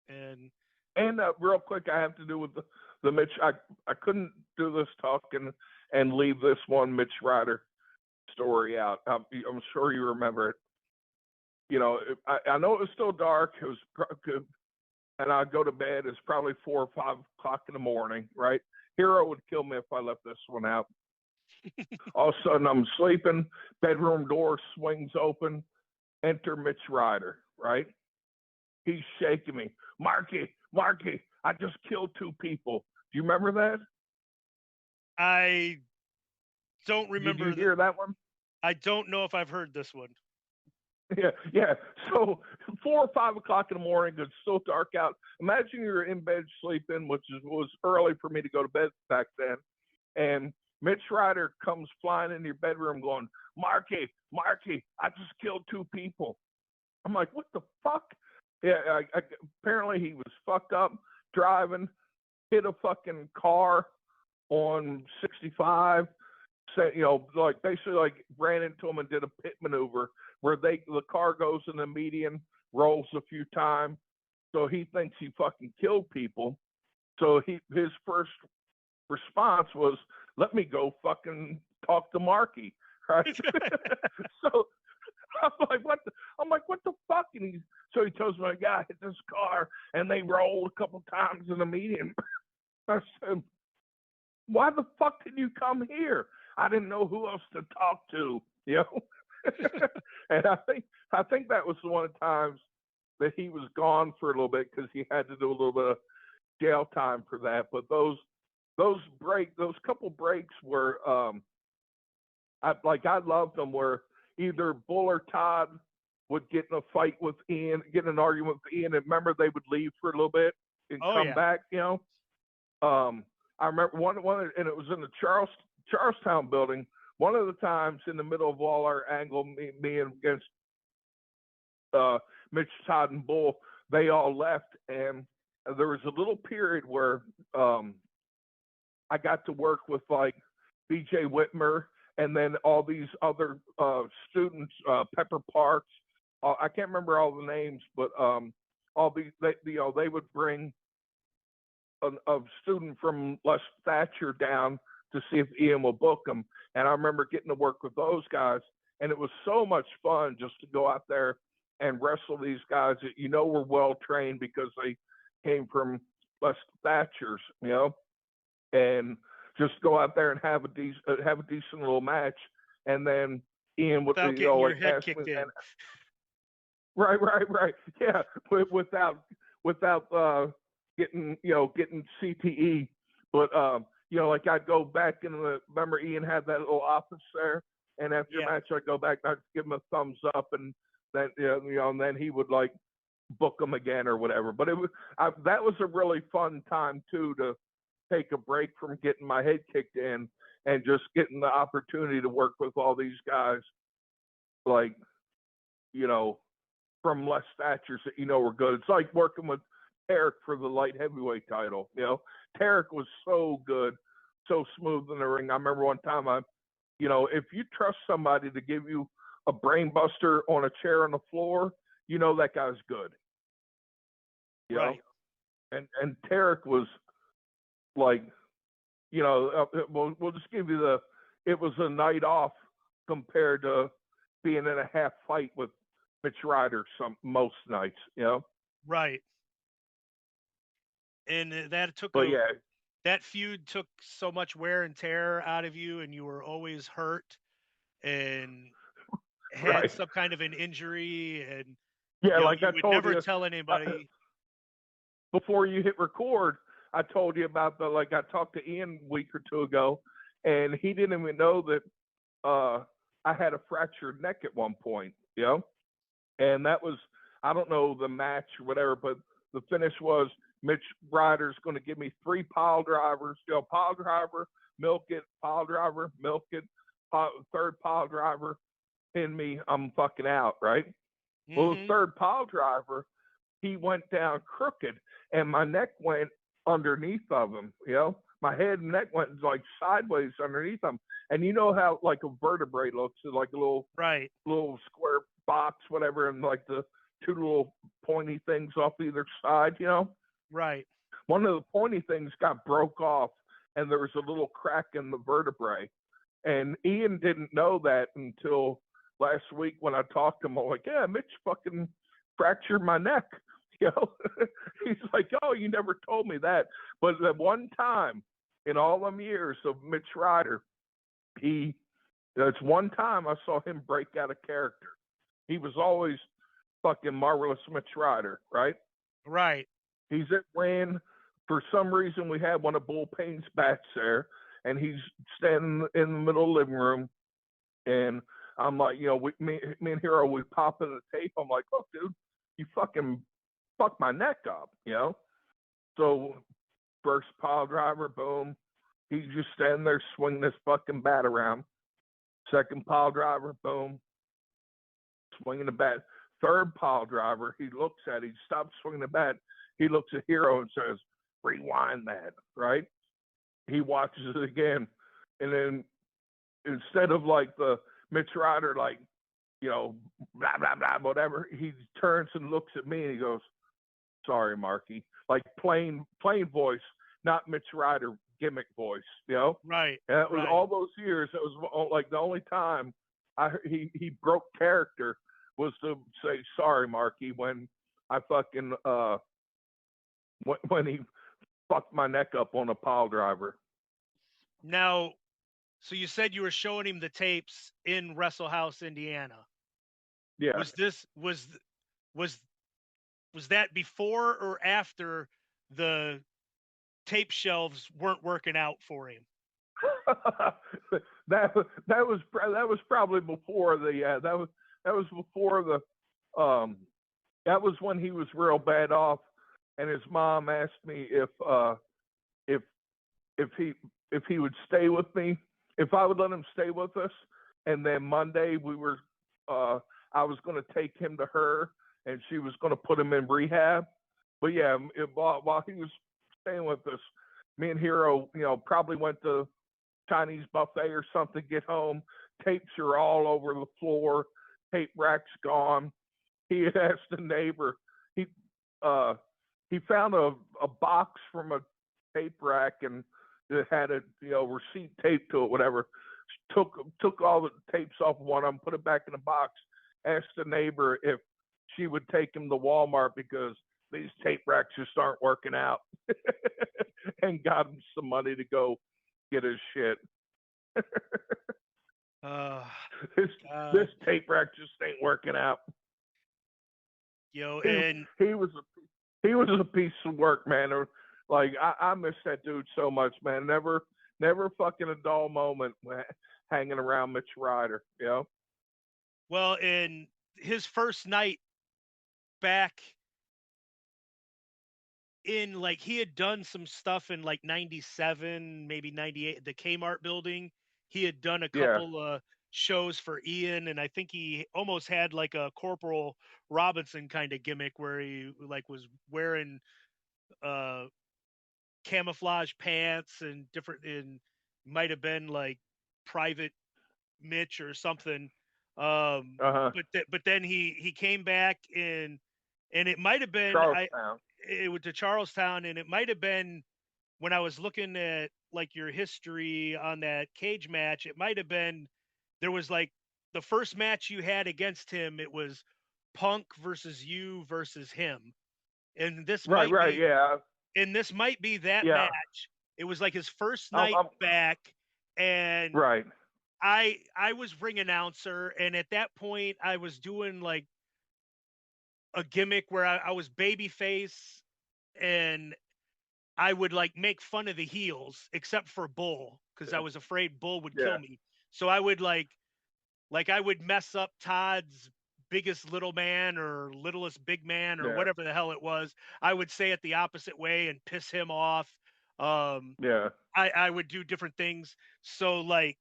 Speaker 1: and
Speaker 2: real quick, I have to do with the Mitch. I couldn't do this talk and leave this one, Mitch Ryder. story out. I'm sure you remember it. You know, I know it was still dark. It was good, and I'd go to bed. It's probably 4 or 5 o'clock in the morning, right? Hero would kill me if I left this one out. All of a sudden, I'm sleeping. Bedroom door swings open. Enter Mitch Ryder, right? He's shaking me. Marky, I just killed 2 people. Do you remember that?
Speaker 1: I don't remember.
Speaker 2: Did you hear that one?
Speaker 1: I don't know if I've heard this one.
Speaker 2: Yeah. So 4 or 5 o'clock in the morning, it's still dark out. Imagine you're in bed sleeping, which was early for me to go to bed back then. And Mitch Ryder comes flying into your bedroom going, Marky, I just killed 2 people. I'm like, what the fuck? Yeah, apparently he was fucked up driving, hit a fucking car on 65. You know, like basically like ran into him and did a pit maneuver where the car goes in the median, rolls a few times. So he thinks he fucking killed people. So his first response was, let me go fucking talk to Marky, right? So I'm like, what the fuck? And so he tells me, yeah, I hit this car and they rolled a couple times in the median. I said, why the fuck did you come here? I didn't know who else to talk to, you know? And I think that was one of the times that he was gone for a little bit because he had to do a little bit of jail time for that. But those couple breaks were I loved them, where either Bull or Todd would get in a fight with Ian, get in an argument with Ian, and remember they would leave for a little bit and come back, you know. I remember one, and it was in the Charlestown building. One of the times in the middle of all our angle, me and against Mitch, Todd, and Bull, they all left, and there was a little period where I got to work with like B.J. Whitmer, and then all these other students, Pepper Parks. I can't remember all the names, but all these, they would bring a student from Les Thatcher down to see if Ian will book them. And I remember getting to work with those guys, and it was so much fun just to go out there and wrestle these guys that were well trained because they came from Les Thatchers, you know, and just go out there and have a decent little match, and then Ian would
Speaker 1: getting your head kicked in.
Speaker 2: Right. Yeah, without getting CTE, but like I'd go back and remember Ian had that little office there, and after the match I'd go back and I'd give him a thumbs up, and then and then he would like book them again or whatever. But that was a really fun time too, to take a break from getting my head kicked in and just getting the opportunity to work with all these guys, like, from Les Thatchers that were good. It's like working with Tarek for the light heavyweight title. Tarek was so good, so smooth in the ring. I remember one time if you trust somebody to give you a brain buster on a chair on the floor, that guy's good.
Speaker 1: Right.
Speaker 2: And Tarek was like, we'll just give you it was a night off compared to being in a half fight with Mitch Ryder most nights,
Speaker 1: Right. And that took that feud took so much wear and tear out of you, and you were always hurt and had some kind of an injury, and
Speaker 2: like
Speaker 1: you
Speaker 2: I
Speaker 1: would
Speaker 2: told
Speaker 1: never
Speaker 2: you,
Speaker 1: tell anybody.
Speaker 2: Before you hit record, I told you about I talked to Ian a week or two ago, and he didn't even know that I had a fractured neck at one point, and that was, I don't know the match or whatever, but the finish was Mitch Ryder's going to give me 3 pile drivers, pile driver, milk it, pile driver, milk it, third pile driver, pin me, I'm fucking out, right? Mm-hmm. Well, the third pile driver, he went down crooked, and my neck went underneath of him, my head and neck went like sideways underneath him. And you know how like a vertebrae looks, like a little square box, whatever, and like the 2 little pointy things off either side,
Speaker 1: Right.
Speaker 2: One of the pointy things got broke off, and there was a little crack in the vertebrae. And Ian didn't know that until last week when I talked to him. I'm like, yeah, Mitch fucking fractured my neck. You know, he's like, oh, you never told me that. But the one time in all them years of Mitch Ryder, it's one time I saw him break out of character. He was always fucking marvelous Mitch Ryder, right?
Speaker 1: Right.
Speaker 2: He's at Wayne. For some reason, we had one of Bull Payne's bats there, and he's standing in the middle of the living room. And I'm like, you know, me and Hero, we pop in the tape. I'm like, look, dude, you fucking fucked my neck up, you know? So, first pile driver, boom. He's just standing there swinging this fucking bat around. Second pile driver, boom. Swinging the bat. Third pile driver, he looks at it. He stops swinging the bat. He looks at Hero and says, rewind that, right? He watches it again. And then instead of like the Mitch Ryder, like, you know, blah, blah, blah, whatever, he turns and looks at me and he goes, sorry, Marky. Like plain voice, not Mitch Ryder gimmick voice, you know?
Speaker 1: Right.
Speaker 2: And it was
Speaker 1: right.
Speaker 2: all those years, it was like the only time he broke character was to say, sorry, Marky, when I fucking, when he fucked my neck up on a pile driver.
Speaker 1: Now, so you said you were showing him the tapes in WrestleHouse, Indiana.
Speaker 2: Yeah.
Speaker 1: Was that before or after the tape shelves weren't working out for him?
Speaker 2: that was probably before the that was before the that was when he was real bad off, and his mom asked me if he would stay with me, if I would let him stay with us, and then Monday we were I was going to take him to her, and she was going to put him in rehab. But yeah, while he was staying with us, me and Hero, you know, probably went to Chinese buffet or something, get home, tapes are all over the floor, tape rack's gone. He had asked the neighbor, he found a box from a tape rack and it had a, you know, receipt taped to it, whatever. Took all the tapes off one of them, put it back in the box, asked the neighbor if she would take him to Walmart because these tape racks just aren't working out. And got him some money to go get his shit. This tape rack just ain't working out.
Speaker 1: You know, and
Speaker 2: he was a piece of work, man. Like I miss that dude so much, man. Never fucking a dull moment hanging around Mitch Ryder, you know?
Speaker 1: Well, in his first night back in, like, he had done some stuff in like 97, maybe 98, the Kmart building. He had done a couple of shows for Ian, and I think he almost had like a Corporal Robinson kind of gimmick where he like was wearing camouflage pants and different, and might have been like Private Mitch or something. But then he came back and it might have been it went to Charlestown, and it might have been when I was looking at like your history on that cage match, it might have been there was like the first match you had against him, it was Punk versus you versus him. And this might be that match. It was like his first night back, and I was ring announcer, and at that point I was doing like a gimmick where I was babyface, and I would like make fun of the heels except for Bull, because I was afraid Bull would kill me. So I would like I would mess up Todd's biggest little man or littlest big man or whatever the hell it was. I would say it the opposite way and piss him off. I would do different things. So like,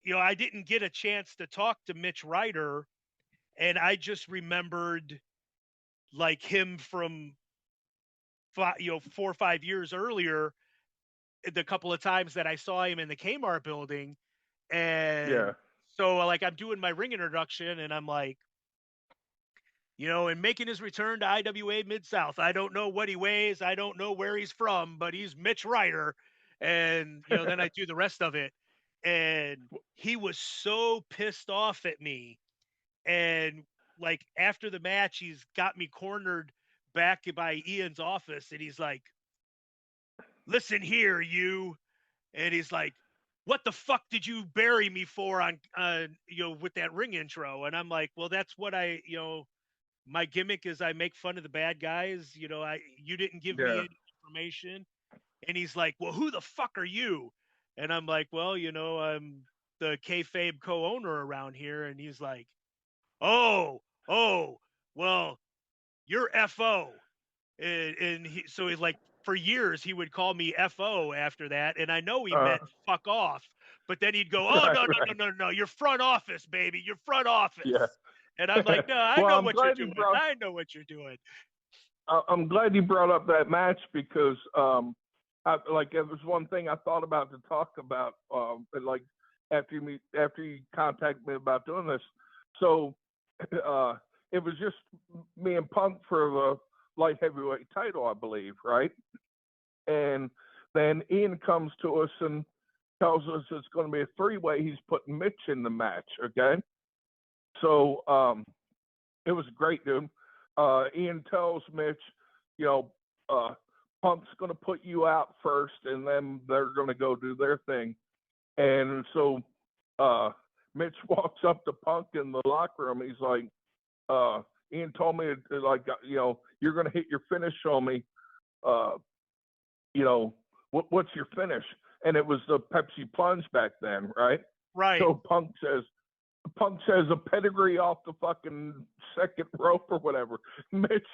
Speaker 1: you know, I didn't get a chance to talk to Mitch Ryder, and I just remembered like him from 4 or 5 years earlier, the couple of times that I saw him in the Kmart building. And so like I'm doing my ring introduction, and I'm like, you know, and making his return to IWA Mid-South. I don't know what he weighs. I don't know where he's from, but he's Mitch Ryder. And, you know, then I do the rest of it. and he was so pissed off at me. And like after the match, he's got me cornered back by Ian's office, and he's like, "Listen here, you." And he's like, "What the fuck did you bury me for on with that ring intro?" And I'm like, "Well, that's what my gimmick is. I make fun of the bad guys. You didn't give me
Speaker 2: Yeah.
Speaker 1: any information." And he's like, "Well, who the fuck are you?" And I'm like, "Well, I'm the kayfabe co-owner around here." And he's like, "Oh, well, you're FO." So he's like, for years he would call me FO after that, and I know he meant fuck off, but then he'd go, "Oh, no, no, you're front office, baby, you're front office."
Speaker 2: Yeah.
Speaker 1: And I'm like, "No, I
Speaker 2: Well,
Speaker 1: know
Speaker 2: I'm
Speaker 1: what you're
Speaker 2: glad
Speaker 1: doing. I know what you're doing."
Speaker 2: I'm glad you brought up that match because, it was one thing I thought about to talk about, like after you contacted me about doing this. So, it was just me and Punk for the light heavyweight title, I believe, right? And then Ian comes to us and tells us it's going to be a three-way. He's putting Mitch in the match, okay? So, it was great, dude. Ian tells Mitch, Punk's going to put you out first, and then they're going to go do their thing. And so Mitch walks up to Punk in the locker room. He's like, Ian told me, you're going to hit your finish on me. What's your finish? And it was the Pepsi plunge back then, right?
Speaker 1: Right.
Speaker 2: So Punk says a pedigree off the fucking second rope or whatever. Mitch,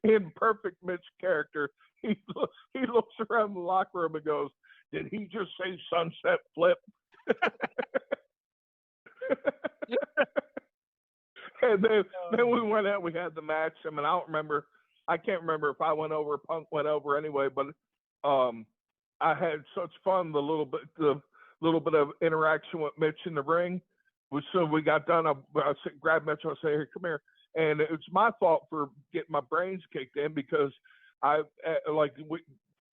Speaker 2: in perfect Mitch character, he looks around the locker room and goes, "Did he just say sunset flip?" And then we went out. We had the match. I mean, I can't remember if I went over, Punk went over anyway. But I had such fun. The little bit of interaction with Mitch in the ring. So we got done. I grabbed Mitch. I said, "Here, come here." And it's my fault for getting my brains kicked in because we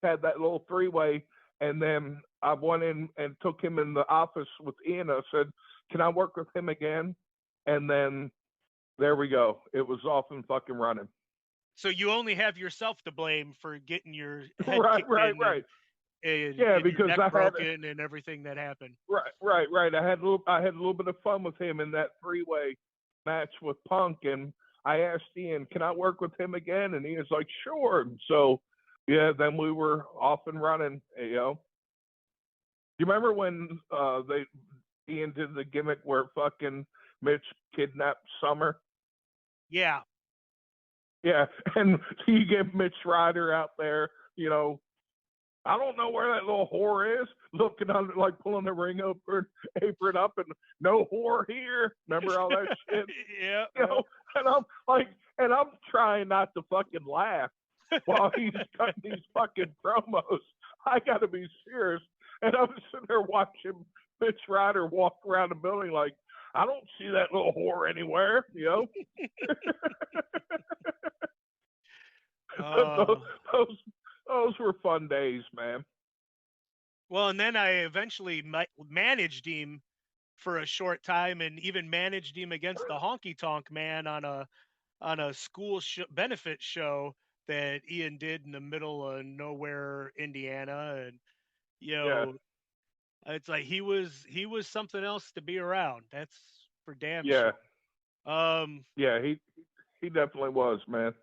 Speaker 2: had that little three-way, and then I went in and took him in the office with Ian. I said, "Can I work with him again?" And then there we go. It was off and fucking running.
Speaker 1: So you only have yourself to blame for getting your head kicked
Speaker 2: right.
Speaker 1: and
Speaker 2: Because
Speaker 1: your neck
Speaker 2: I had
Speaker 1: broken and everything that happened.
Speaker 2: Right. I had a little bit of fun with him in that three-way match with Punk, and I asked Ian, "Can I work with him again?" And he was like, "Sure." So yeah, then we were off and running. Do you remember when Ian did the gimmick where fucking Mitch kidnapped Summer?
Speaker 1: Yeah.
Speaker 2: Yeah, and you get Mitch Ryder out there, I don't know where that little whore is, looking under, like pulling the ring apron up, and no whore here. Remember all that shit?
Speaker 1: Yeah.
Speaker 2: And I'm trying not to fucking laugh while he's cutting these fucking promos. I got to be serious. And I'm sitting there watching Mitch Ryder walk around the building like, I don't see that little whore anywhere, Those were fun days, man.
Speaker 1: Well, and then I eventually managed him for a short time, and even managed him against the Honky Tonk Man on a school benefit show that Ian did in the middle of nowhere, Indiana, and it's like he was something else to be around. That's for damn sure.
Speaker 2: Yeah, he definitely was, man.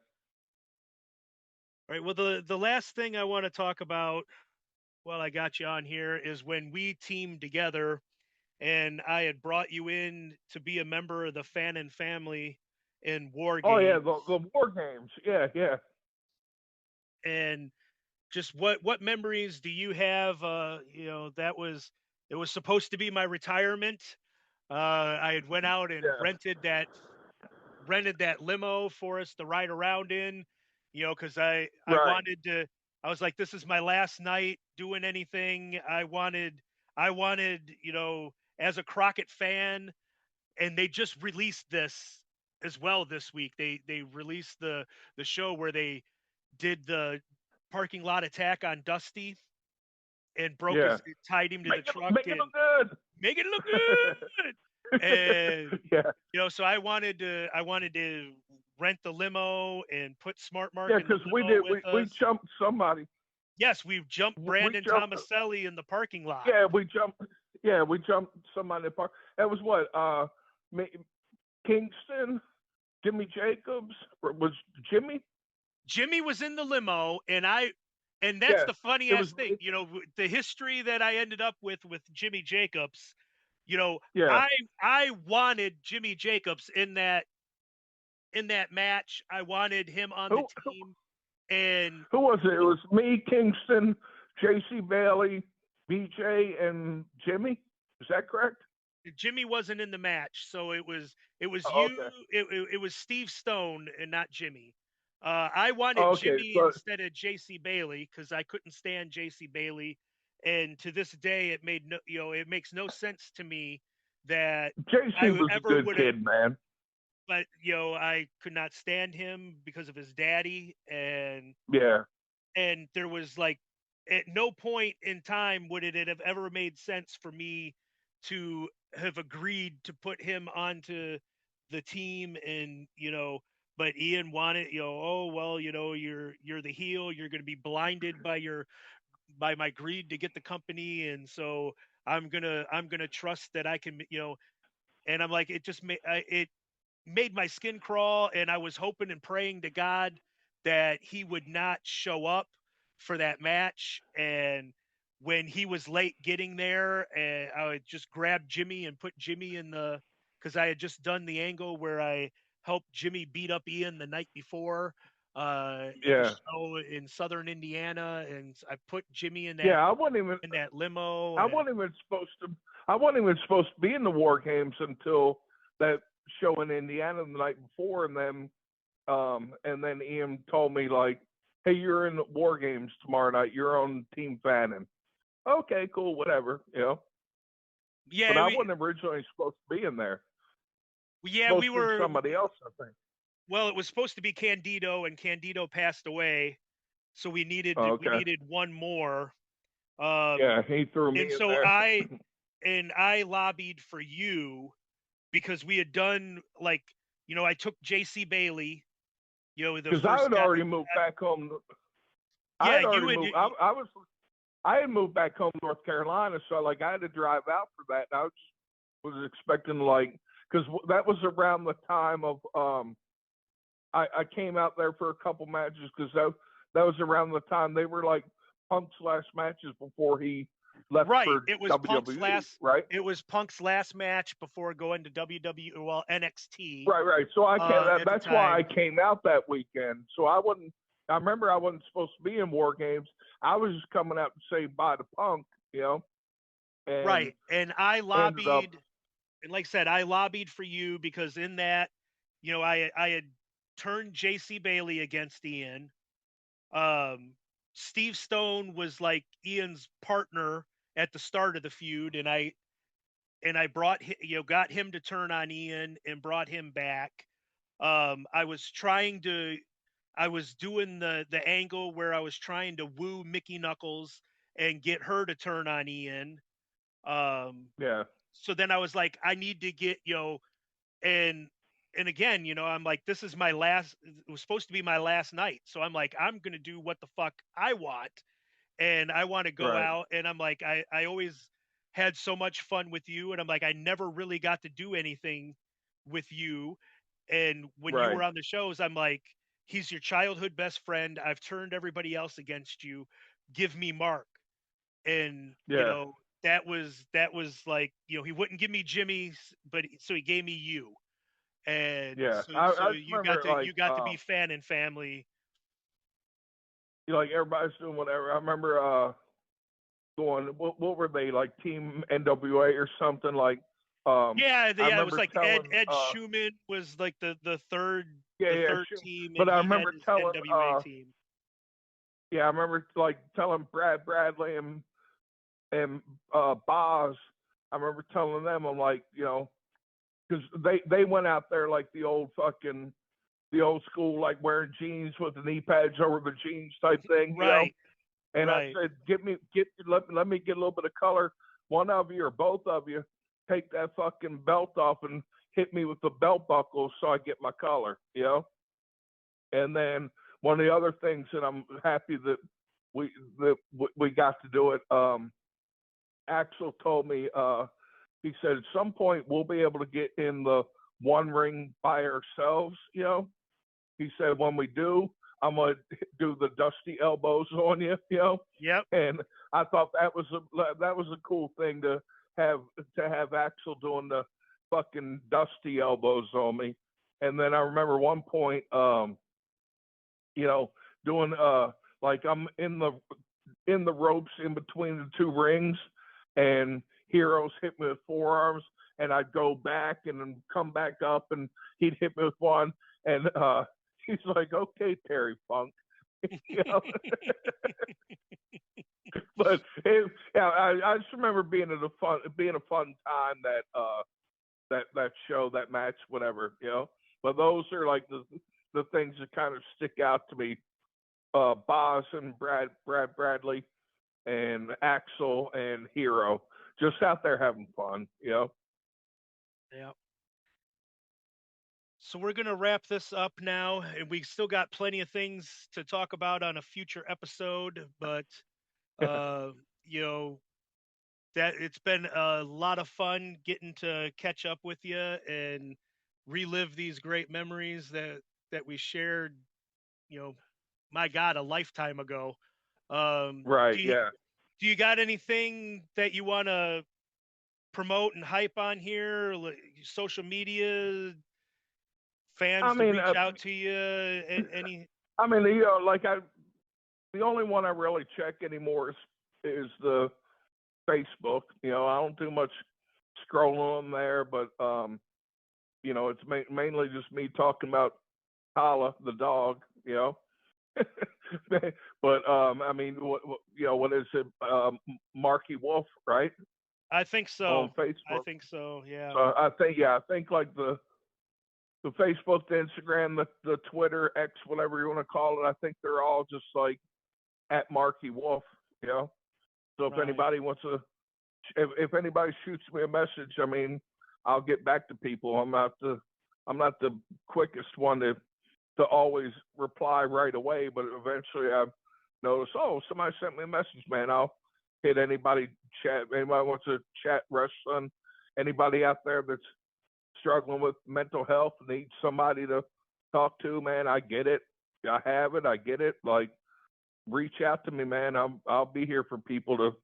Speaker 1: Right. Well, the last thing I want to talk about while I got you on here is when we teamed together, and I had brought you in to be a member of the Fannin family in War Games.
Speaker 2: Oh yeah, the War Games. Yeah.
Speaker 1: And just what memories do you have? It was supposed to be my retirement. I had went out and rented that limo for us to ride around in, because I wanted to. I was like, this is my last night doing anything. I wanted, as a Crockett fan, and they just released this as well this week. They released the show where they did the parking lot attack on Dusty and tied him to the truck.
Speaker 2: Making them good.
Speaker 1: make it look good. And
Speaker 2: yeah,
Speaker 1: so I wanted to rent the limo and put Smart Mark
Speaker 2: yeah,
Speaker 1: in the
Speaker 2: because we
Speaker 1: limo
Speaker 2: did
Speaker 1: with
Speaker 2: we
Speaker 1: us.
Speaker 2: jumped somebody.
Speaker 1: Yes, we've jumped
Speaker 2: We
Speaker 1: Brandon
Speaker 2: jumped.
Speaker 1: Tomaselli in the parking lot.
Speaker 2: Yeah, we jumped. Yeah, we jumped somebody in the park. That was what Kingston, Jimmy Jacobs was Jimmy.
Speaker 1: Jimmy was in the limo, and that's
Speaker 2: Yeah,
Speaker 1: the funny
Speaker 2: it was.
Speaker 1: ass thing. The history that I ended up with Jimmy Jacobs.
Speaker 2: Yeah.
Speaker 1: I wanted Jimmy Jacobs in that match. I wanted him on the
Speaker 2: Who
Speaker 1: team. And
Speaker 2: who was it? It was me, Kingston, J.C. Bailey, BJ, and Jimmy. Is that correct?
Speaker 1: Jimmy wasn't in the match, so it was
Speaker 2: Oh,
Speaker 1: you.
Speaker 2: okay.
Speaker 1: It was Steve Stone and not Jimmy. I wanted
Speaker 2: Oh, okay.
Speaker 1: Jimmy
Speaker 2: So
Speaker 1: instead of J.C. Bailey because I couldn't stand J.C. Bailey, and to this day, it makes no sense to me that
Speaker 2: J.C.
Speaker 1: I
Speaker 2: was a
Speaker 1: ever
Speaker 2: good
Speaker 1: would have.
Speaker 2: kid, man.
Speaker 1: But I could not stand him because of his daddy, and
Speaker 2: Yeah.
Speaker 1: there was like at no point in time would it have ever made sense for me to have agreed to put him onto the team. And but Ian wanted, oh well, you're the heel, you're going to be blinded by my greed to get the company, and so I'm gonna trust that I can, and I'm like, it just made my skin crawl, and I was hoping and praying to God that he would not show up for that match. And when he was late getting there, and I would just grab Jimmy and put Jimmy in because I had just done the angle where I helped Jimmy beat up Ian the night before at the
Speaker 2: Yeah.
Speaker 1: show in Southern Indiana, and I put Jimmy in
Speaker 2: Yeah. I wasn't even.
Speaker 1: that limo.
Speaker 2: I
Speaker 1: And
Speaker 2: wasn't even supposed to. I wasn't even supposed to be in the War Games until that show in Indiana the night before, and then Ian told me like, "Hey, you're in the War Games tomorrow night. You're on Team Fannin." Okay, cool, whatever, But
Speaker 1: yeah,
Speaker 2: I wasn't originally supposed to be in there.
Speaker 1: we
Speaker 2: Supposed to be
Speaker 1: were.
Speaker 2: somebody else, I think.
Speaker 1: Well, it was supposed to be Candido, and Candido passed away, so we needed
Speaker 2: Oh,
Speaker 1: we
Speaker 2: okay.
Speaker 1: needed one more.
Speaker 2: Yeah, he threw me
Speaker 1: And
Speaker 2: in
Speaker 1: so
Speaker 2: there.
Speaker 1: I lobbied for you because we had done like, I took J.C. Bailey, the
Speaker 2: Because I
Speaker 1: first
Speaker 2: had
Speaker 1: guy.
Speaker 2: already moved back home. I
Speaker 1: Yeah,
Speaker 2: had already
Speaker 1: you had.
Speaker 2: moved. I had moved back home to North Carolina, so like I had to drive out for that. And I was expecting like, because that was around the time of I came out there for a couple matches because that was around the time they were like Punk's last matches before he left
Speaker 1: Right.
Speaker 2: for
Speaker 1: It was
Speaker 2: WWE, right?
Speaker 1: It was Punk's last match before going to WWE, well, NXT.
Speaker 2: Right. So I can't.
Speaker 1: At
Speaker 2: That's
Speaker 1: the
Speaker 2: why I
Speaker 1: time.
Speaker 2: came out that weekend. So I wasn't. I remember I wasn't supposed to be in War Games. I was just coming out to say bye to Punk, And
Speaker 1: Right. And I
Speaker 2: ended up.
Speaker 1: lobbied, and like I said, I lobbied for you because in that, I had turned J.C. Bailey against Ian. Steve Stone was like Ian's partner at the start of the feud, and I brought got him to turn on Ian and brought him back. I was doing the angle where I was trying to woo Mickey Knuckles and get her to turn on Ian.
Speaker 2: Yeah.
Speaker 1: So then I was like, I need to get, and again, I'm like, this is my last, it was supposed to be my last night. So I'm like, I'm going to do what the fuck I want. And I want to go
Speaker 2: Right.
Speaker 1: out. And I'm like, I always had so much fun with you. And I'm like, I never really got to do anything with you. And when you
Speaker 2: Right.
Speaker 1: were on the shows, I'm like, he's your childhood best friend. I've turned everybody else against you. Give me Mark. And,
Speaker 2: Yeah.
Speaker 1: that was like, he wouldn't give me Jimmy, but so he gave me you. And
Speaker 2: Yeah.
Speaker 1: so
Speaker 2: I just remember
Speaker 1: you got to be Fannin family.
Speaker 2: Like everybody's doing whatever. I remember going. What were they like? Team NWA or something like?
Speaker 1: Yeah, it was like
Speaker 2: telling,
Speaker 1: Ed Schumann was like the third team,
Speaker 2: but
Speaker 1: and
Speaker 2: I
Speaker 1: he
Speaker 2: remember
Speaker 1: had his
Speaker 2: telling
Speaker 1: NWA team.
Speaker 2: Yeah, I remember like telling Brad Bradley and Boz. I remember telling them, I'm like, because they went out there like the old school, like wearing jeans with the knee pads over the jeans type thing,
Speaker 1: Right.
Speaker 2: And
Speaker 1: right.
Speaker 2: I said, let me get a little bit of color. one of you or both of you take that fucking belt off and hit me with the belt buckle so I get my color, you know? And then one of the other things that I'm happy that we got to do it, Axel told me, he said at some point we'll be able to get in the one ring by ourselves, you know? He said when we do, I'm going to do the dusty elbows on you, you know?
Speaker 1: Yep.
Speaker 2: And I thought that was a cool thing to have Axel doing the fucking dusty elbows on me. And then I remember one point, you know, doing like I'm in the ropes in between the two rings, and Heroes hit me with forearms, and I'd go back and then come back up, and he'd hit me with one, and he's like, "Okay, Terry Funk," you know. But I just remember being a fun time that show, that match, whatever, you know. But those are like the things that kind of stick out to me. Boz and Brad Bradley and Axel and Hero, just out there having fun, you know.
Speaker 1: Yeah. So we're going to wrap this up now, and we still got plenty of things to talk about on a future episode, but you know, that it's been a lot of fun getting to catch up with you and relive these great memories that we shared, you know, my God, a lifetime ago.
Speaker 2: Right,
Speaker 1: Do you got anything that you want to promote and hype on here? Social media, fans to reach out to you? Any?
Speaker 2: I mean, you know, like the only one I really check anymore is the Facebook. You know, I don't do much scrolling on there, but you know, it's mainly just me talking about Tala, the dog. You know. But I mean, you know, what is it? Marky Wolf, right?
Speaker 1: I think so.
Speaker 2: On Facebook.
Speaker 1: I think so. Yeah.
Speaker 2: So I think like the Facebook, the Instagram, the Twitter, X, whatever you want to call it. I think they're all just like at Marky Wolf, you know. So if anybody wants to, if anybody shoots me a message, I mean, I'll get back to people. I'm not the quickest one to always reply right away, but eventually I've noticed, oh, somebody sent me a message, man. I'll hit anybody, chat. Anybody wants to chat wrestling, anybody out there that's struggling with mental health, needs somebody to talk to, man, I get it. I have it. I get it. Like, reach out to me, man. I'll be here for people to,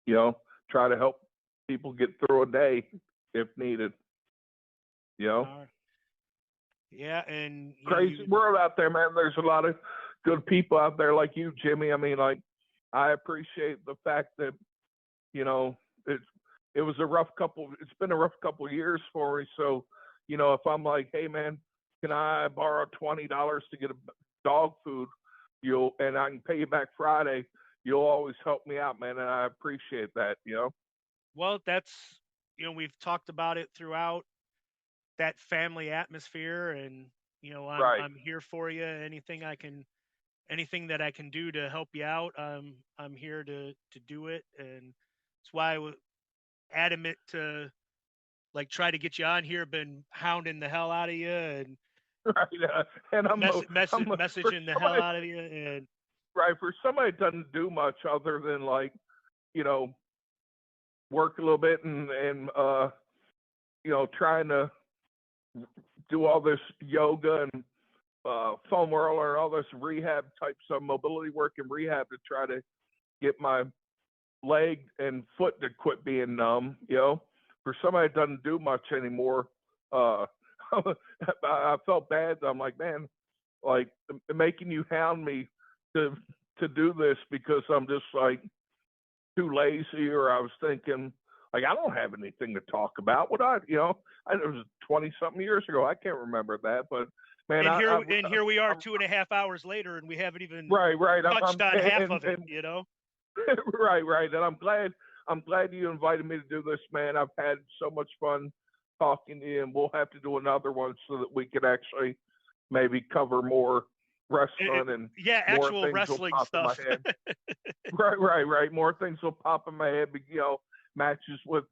Speaker 2: you know, try to help people get through a day if needed. You know?
Speaker 1: Yeah, and
Speaker 2: crazy world out there, man. There's a lot of good people out there like you, Jimmy. I mean, like, I appreciate the fact that, you know, it's been a rough couple years for me. So, you know, if I'm like, hey man, can I borrow $20 to get a dog food, and I can pay you back Friday, you'll always help me out, man, and I appreciate that, you know.
Speaker 1: Well, that's, you know, we've talked about it throughout, that family atmosphere, and you know, I'm here for you. Anything that I can do to help you out, I'm here to do it, and that's why I was adamant to like try to get you on here. Been hounding the hell out of you, and
Speaker 2: and I'm
Speaker 1: messaging the hell out of you, and
Speaker 2: for somebody that doesn't do much other than, like, you know, work a little bit and you know, trying to do all this yoga and foam roller and all this rehab types of mobility work and rehab to try to get my leg and foot to quit being numb, you know. For somebody that doesn't do much anymore, I felt bad. I'm like, man, like, making you hound me to do this because I'm just like too lazy, or I was thinking, like, I don't have anything to talk about. It was 20-something years ago. I can't remember that, but man,
Speaker 1: here we are 2.5 hours later, and we haven't even
Speaker 2: touched
Speaker 1: on half of it, you know.
Speaker 2: Right, and I'm glad you invited me to do this, man. I've had so much fun talking to you, and we'll have to do another one so that we can actually maybe cover more wrestling and more
Speaker 1: actual
Speaker 2: things
Speaker 1: wrestling
Speaker 2: will pop
Speaker 1: stuff.
Speaker 2: in my head. Right. More things will pop in my head, but, you know, matches with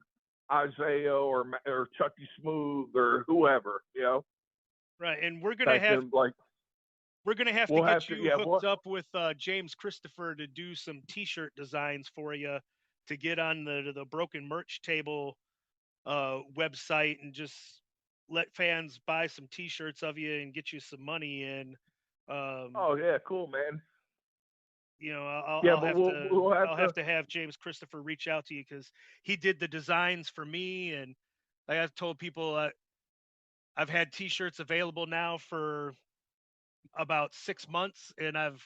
Speaker 2: Isaiah or Chucky Smooth or whoever,
Speaker 1: Right, and we're gonna
Speaker 2: back
Speaker 1: have
Speaker 2: then. Like
Speaker 1: we're gonna have to
Speaker 2: we'll have
Speaker 1: get
Speaker 2: to,
Speaker 1: you
Speaker 2: yeah,
Speaker 1: hooked up with James Christopher to do some T-shirt designs for you to get on the Broken Merch Table website and just let fans buy some T-shirts of you and get you some money. And
Speaker 2: oh yeah, cool, man. Yeah,
Speaker 1: I'll
Speaker 2: but
Speaker 1: have to
Speaker 2: we'll have
Speaker 1: I'll
Speaker 2: to.
Speaker 1: have to have James Christopher reach out to you because he did the designs for me. And like I've told people, I've had T-shirts available now for about 6 months, and I've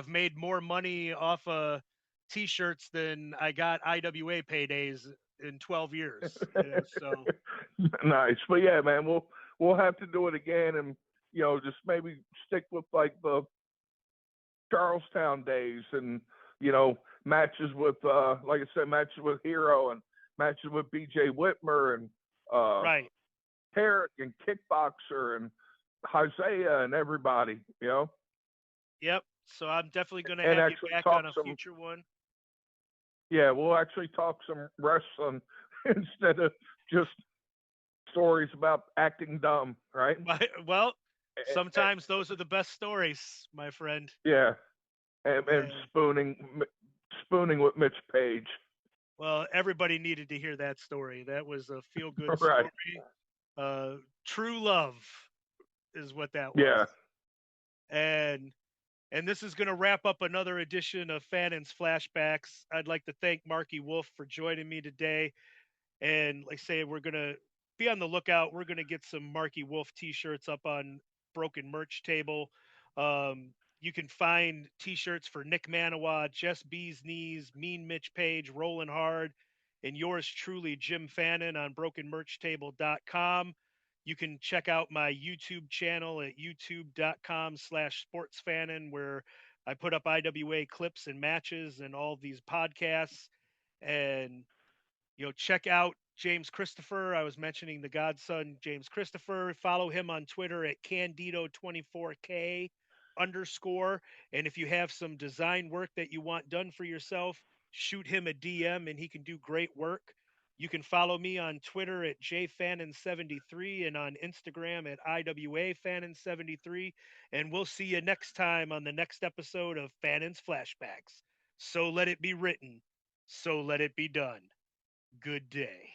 Speaker 1: made more money off of T-shirts than I got IWA paydays in 12 years. So
Speaker 2: Nice, but yeah, man, we'll have to do it again, and just maybe stick with like the Charlestown days, and matches with like I said, matches with Hero and matches with BJ Whitmer and
Speaker 1: right.
Speaker 2: Tarek and Kickboxer and Isaiah and everybody,
Speaker 1: Yep. So I'm definitely going to
Speaker 2: and
Speaker 1: have you
Speaker 2: actually
Speaker 1: back
Speaker 2: talk
Speaker 1: on a
Speaker 2: some.
Speaker 1: future one.
Speaker 2: Yeah, we'll actually talk some wrestling instead of just stories about acting dumb, right?
Speaker 1: Well, sometimes those are the best stories, my friend.
Speaker 2: Yeah, and
Speaker 1: And
Speaker 2: spooning with Mitch Page.
Speaker 1: well, everybody needed to hear that story. That was a feel-good
Speaker 2: Right.
Speaker 1: story. True love is what that was.
Speaker 2: Yeah.
Speaker 1: And this is going to wrap up another edition of Fannin's Flashbacks. I'd like to thank Marky Wolf for joining me today. And like I say, we're going to be on the lookout. We're going to get some Marky Wolf t-shirts up on Broken Merch Table. You can find t-shirts for Nick Manawa, Jess B's Knees, Mean Mitch Page, Rolling Hard, and yours truly, Jim Fannin, on brokenmerchtable.com. You can check out my YouTube channel at youtube.com/sportsfannin, where I put up IWA clips and matches and all these podcasts. And check out James Christopher. I was mentioning the godson, James Christopher. Follow him on Twitter at Candido24K _. And if you have some design work that you want done for yourself, shoot him a DM and he can do great work. You can follow me on Twitter at jfannin73 and on Instagram at IWAFannin73. And we'll see you next time on the next episode of Fannin's Flashbacks. So let it be written. So let it be done. Good day.